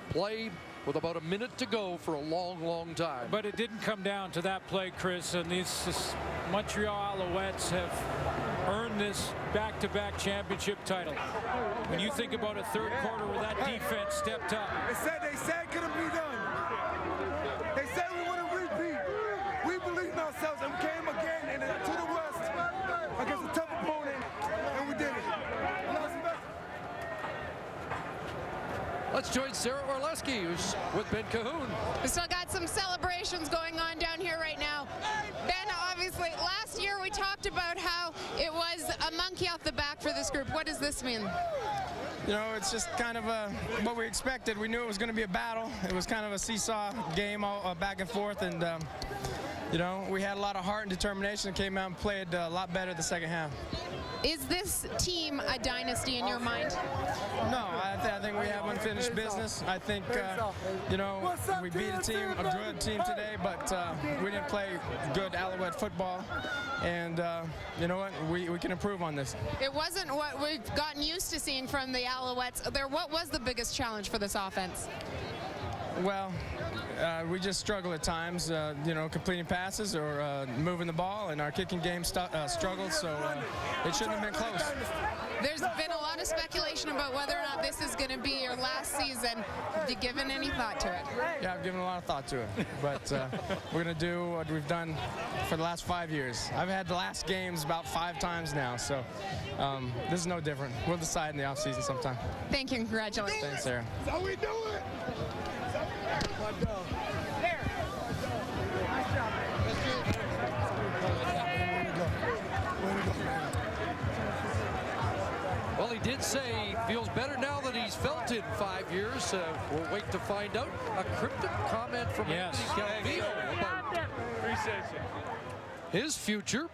play with about a minute to go for a long, long time. But it didn't come down to that play, Chris, and these Montreal Alouettes have earned this back-to-back championship title. When you think about a third quarter where that defense stepped up. They said it couldn't be done. They said we want to repeat. We believe in ourselves and we came again to the West against a tough opponent, and we did it. Let's join Sarah Orleski, who's with Ben Cahoon. We still got some celebrations going on down here right now. Ben, obviously, last year we talked about how it was a monkey off the back for this group. What does this mean? You know, it's just kind of what we expected. We knew it was going to be a battle. It was kind of a seesaw game, all, back and forth, and you know, we had a lot of heart and determination. Came out and played a lot better the second half. Is this team a dynasty in your mind? No, I think we have unfinished business. I think, you know, we beat a good team today, but we didn't play good Alouette football. And you know what? We can improve on this. It wasn't what we've gotten used to seeing from the Alouettes. What was the biggest challenge for this offense? Well, we just struggle at times, you know, completing passes or moving the ball, and our kicking game struggled, so it shouldn't have been close. There's been a lot of speculation about whether or not this is going to be your last season. Have you given any thought to it? Yeah, I've given a lot of thought to it, but we're going to do what we've done for the last 5 years. I've had the last games about 5 times now, so this is no different. We'll decide in the offseason sometime. Thank you, and congratulations. Thanks, Sarah. That's how we do it. There. Nice job, Well, he did say he feels better now than he's felt in 5 years. We'll wait to find out. A cryptic comment from Anthony Calvillo about his future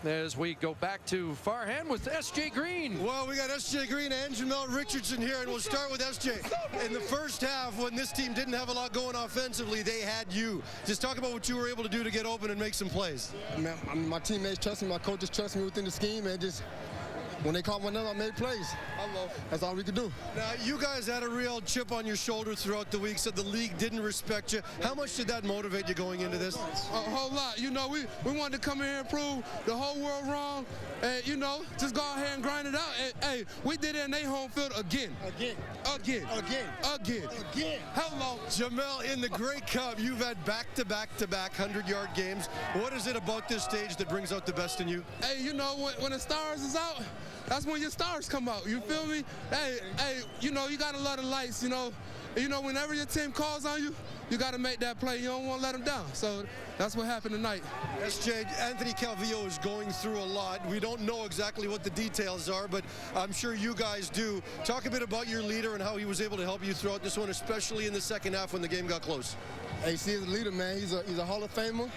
as we go back to Farhan with S.J. Green. Well, we got S.J. Green and Jamel Richardson here, and we'll start with S.J. In the first half, when this team didn't have a lot going offensively, they had you. Just talk about what you were able to do to get open and make some plays. My teammates trust me, my coaches trust me within the scheme, and just when they called my number, I made plays. That's all we could do. Now, you guys had a real chip on your shoulder throughout the week, said the league didn't respect you. How much did that motivate you going into this? A whole lot. You know, we wanted to come in here and prove the whole world wrong. And, you know, just go ahead and grind it out. And, hey, we did it in their home field again. Again. Hello. Jamel, in the Grey Cup, you've had back-to-back 100-yard games. What is it about this stage that brings out the best in you? Hey, you know, when the stars is out, that's when your stars come out. You feel me? Hey, you know, you got to love the lights, you know. Whenever your team calls on you, you got to make that play. You don't want to let them down. So that's what happened tonight. SJ, Anthony Calvillo is going through a lot. We don't know exactly what the details are, but I'm sure you guys do. Talk a bit about your leader and how he was able to help you throughout this one, especially in the second half when the game got close. AC is a leader, man. He's a Hall of Famer,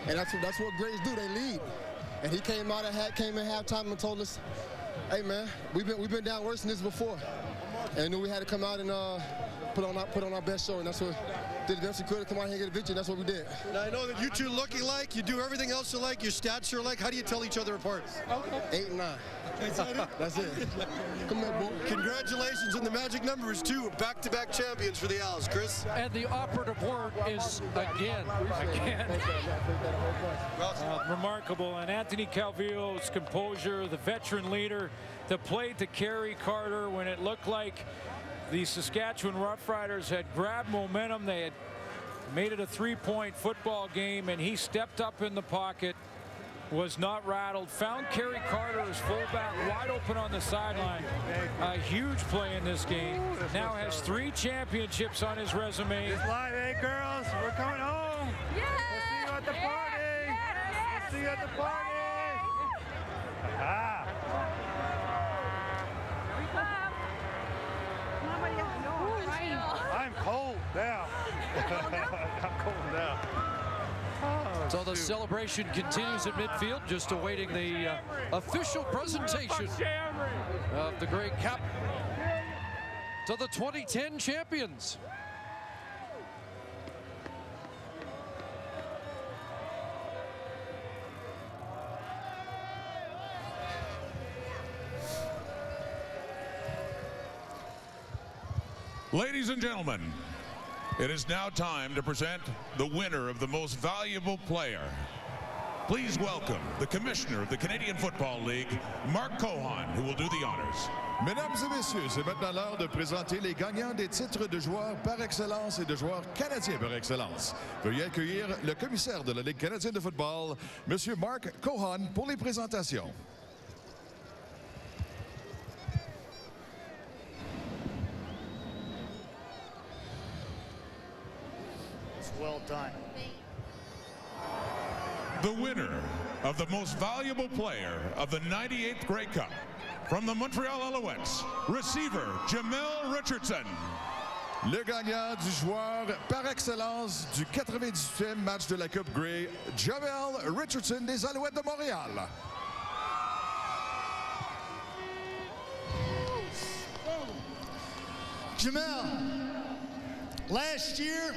and that's what greats do. They lead. And he came in halftime and told us, "Hey, man, we've been down worse than this before." And knew we had to come out and put on our best show, and that's what did the best we could to come out here and get a victory. That's what we did. Now, I know that you two look alike. You do everything else alike. Your stats are alike. How do you tell each other apart? 8 and 9. That's it. Come on, boy. Congratulations, and the magic number is 2 back-to-back champions for the Owls, Chris. And the operative word is again. Remarkable. And Anthony Calvillo's composure, the veteran leader, the play to carry Carter when it looked like the Saskatchewan Roughriders had grabbed momentum. They had made it a 3-point football game, and he stepped up in the pocket, was not rattled, found Kerry Carter as fullback wide open on the sideline. A huge play in this game. Now has 3 championships on his resume. It's live, hey girls, we're coming home. Yeah. We'll see you at the party. We'll see you at the party. I'm cold now. I'm cold now. So the celebration continues at midfield, just awaiting the official presentation of the Grey Cup to the 2010 champions. Ladies and gentlemen, it is now time to present the winner of the most valuable player. Please welcome the Commissioner of the Canadian Football League, Mark Cohan, who will do the honors. Mesdames et messieurs, c'est maintenant l'heure de présenter les gagnants des titres de joueurs par excellence et de joueurs canadiens par excellence. Veuillez accueillir le commissaire de la Ligue canadienne de football, Monsieur Mark Cohan, pour les présentations. Well done. The winner of the most valuable player of the 98th Grey Cup, from the Montreal Alouettes, receiver Jamel Richardson. Le gagnant du joueur par excellence du 98e match de la Coupe Grey, Jamel Richardson des Alouettes de Montréal. Jamel, last year,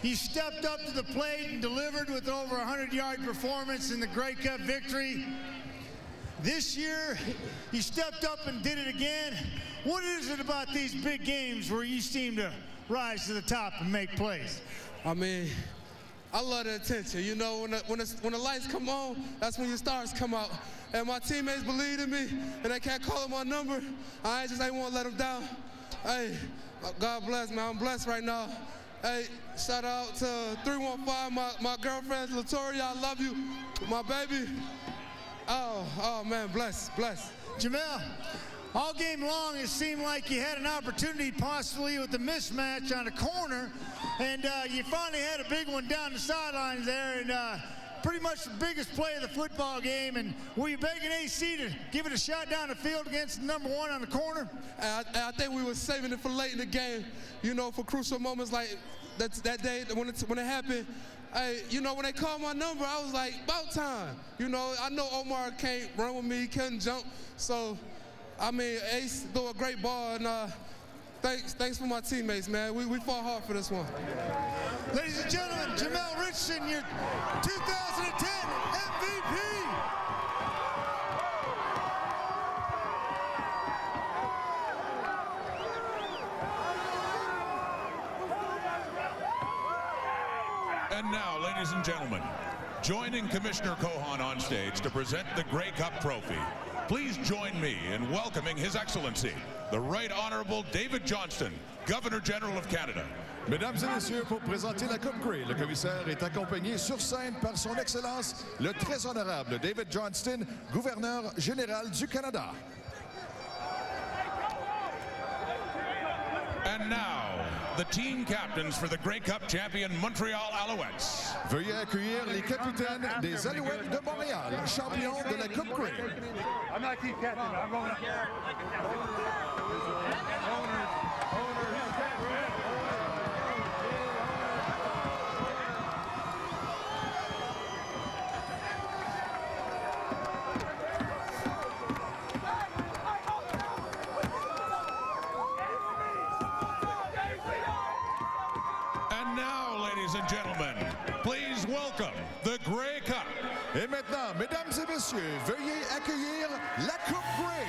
he stepped up to the plate and delivered with over a 100-yard performance in the Grey Cup victory. This year, he stepped up and did it again. What is it about these big games where you seem to rise to the top and make plays? I mean, I love the attention. You know, when the lights come on, that's when your stars come out. And my teammates believe in me, and they can't call my number. I just ain't want to let them down. Hey, God bless, man. I'm blessed right now. Hey, shout out to 315, my girlfriend, Latoria, I love you. My baby. Oh man, bless. Jamel, all game long it seemed like you had an opportunity possibly with the mismatch on the corner, and you finally had a big one down the sidelines there, and pretty much the biggest play of the football game. And were you begging AC to give it a shot down the field against number 1 on the corner? I think we were saving it for late in the game, you know, for crucial moments like that day when it happened. You know, when they called my number, I was like, about time. You know, I know Omar can't run with me, he couldn't jump. So, I mean, Ace threw a great ball, and thanks for my teammates, man. We fought hard for this one. Ladies and gentlemen, Jamel Richardson, your 2010 MVP. And now, ladies and gentlemen, joining Commissioner Cohan on stage to present the Grey Cup trophy, please join me in welcoming His Excellency, the Right Honorable David Johnston, Governor General of Canada. Mesdames et messieurs, pour présenter la Coupe Grey, le commissaire est accompagné sur scène par son Excellence, le très honorable David Johnston, gouverneur général du Canada. And now, the team captains for the Grey Cup champion Montreal Alouettes. Veuillez accueillir les capitaines des Alouettes de Montréal, champions de la Coupe Grey. I'm not team captain, I'm going up. Ladies and gentlemen, please welcome the Grey Cup. Et maintenant, mesdames et messieurs, veuillez accueillir la Coupe Grey.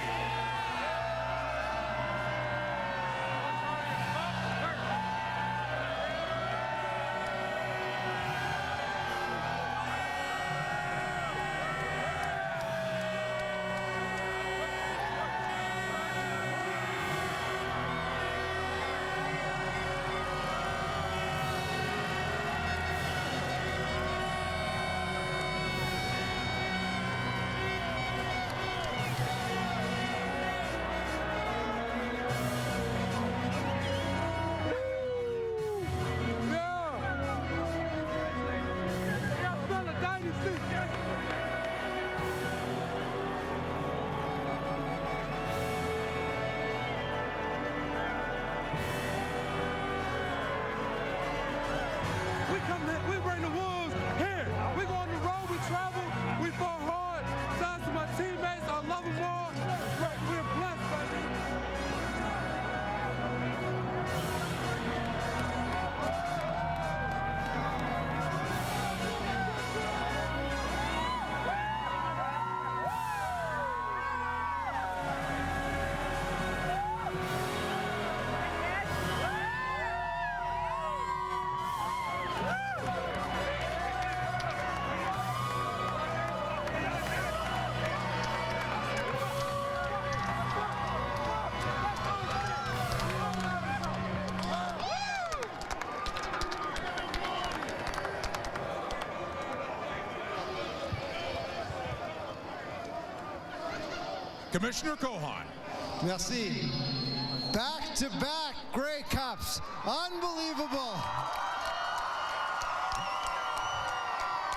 We bring the Wolves here. We go on the road, we travel, we fought hard. Shout out to my teammates, I love them all. We're blessed, baby. Commissioner Cohan. Merci. Back-to-back Grey Cups. Unbelievable.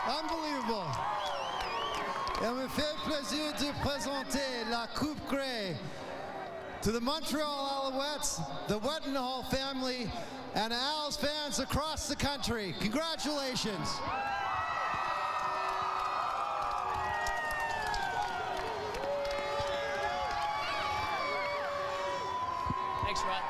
Unbelievable. Et me fait plaisir de présenter la Coupe Grey to the Montreal Alouettes, the Wetenhall family, and Als fans across the country. Congratulations. Thanks, Rod.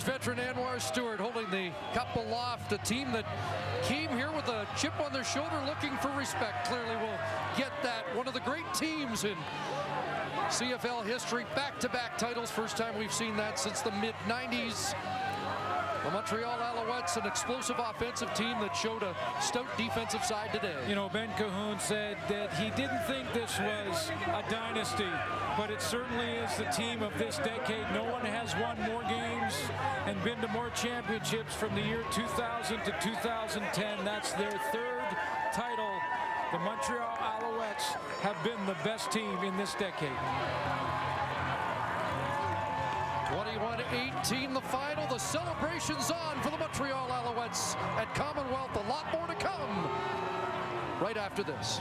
veteran Anwar Stewart holding the cup aloft, a team that came here with a chip on their shoulder looking for respect. Clearly will get that. One of the great teams in CFL history, back-to-back titles. First time we've seen that since the mid-90s. The Montreal Alouettes, an explosive offensive team that showed a stout defensive side today. You know, Ben Cahoon said that he didn't think this was a dynasty, but it certainly is the team of this decade. No one has won more games and been to more championships from the year 2000 to 2010. That's their third title. The Montreal Alouettes have been the best team in this decade. 21-18 the final. The celebration's on for the Montreal Alouettes at Commonwealth. A lot more to come right after this.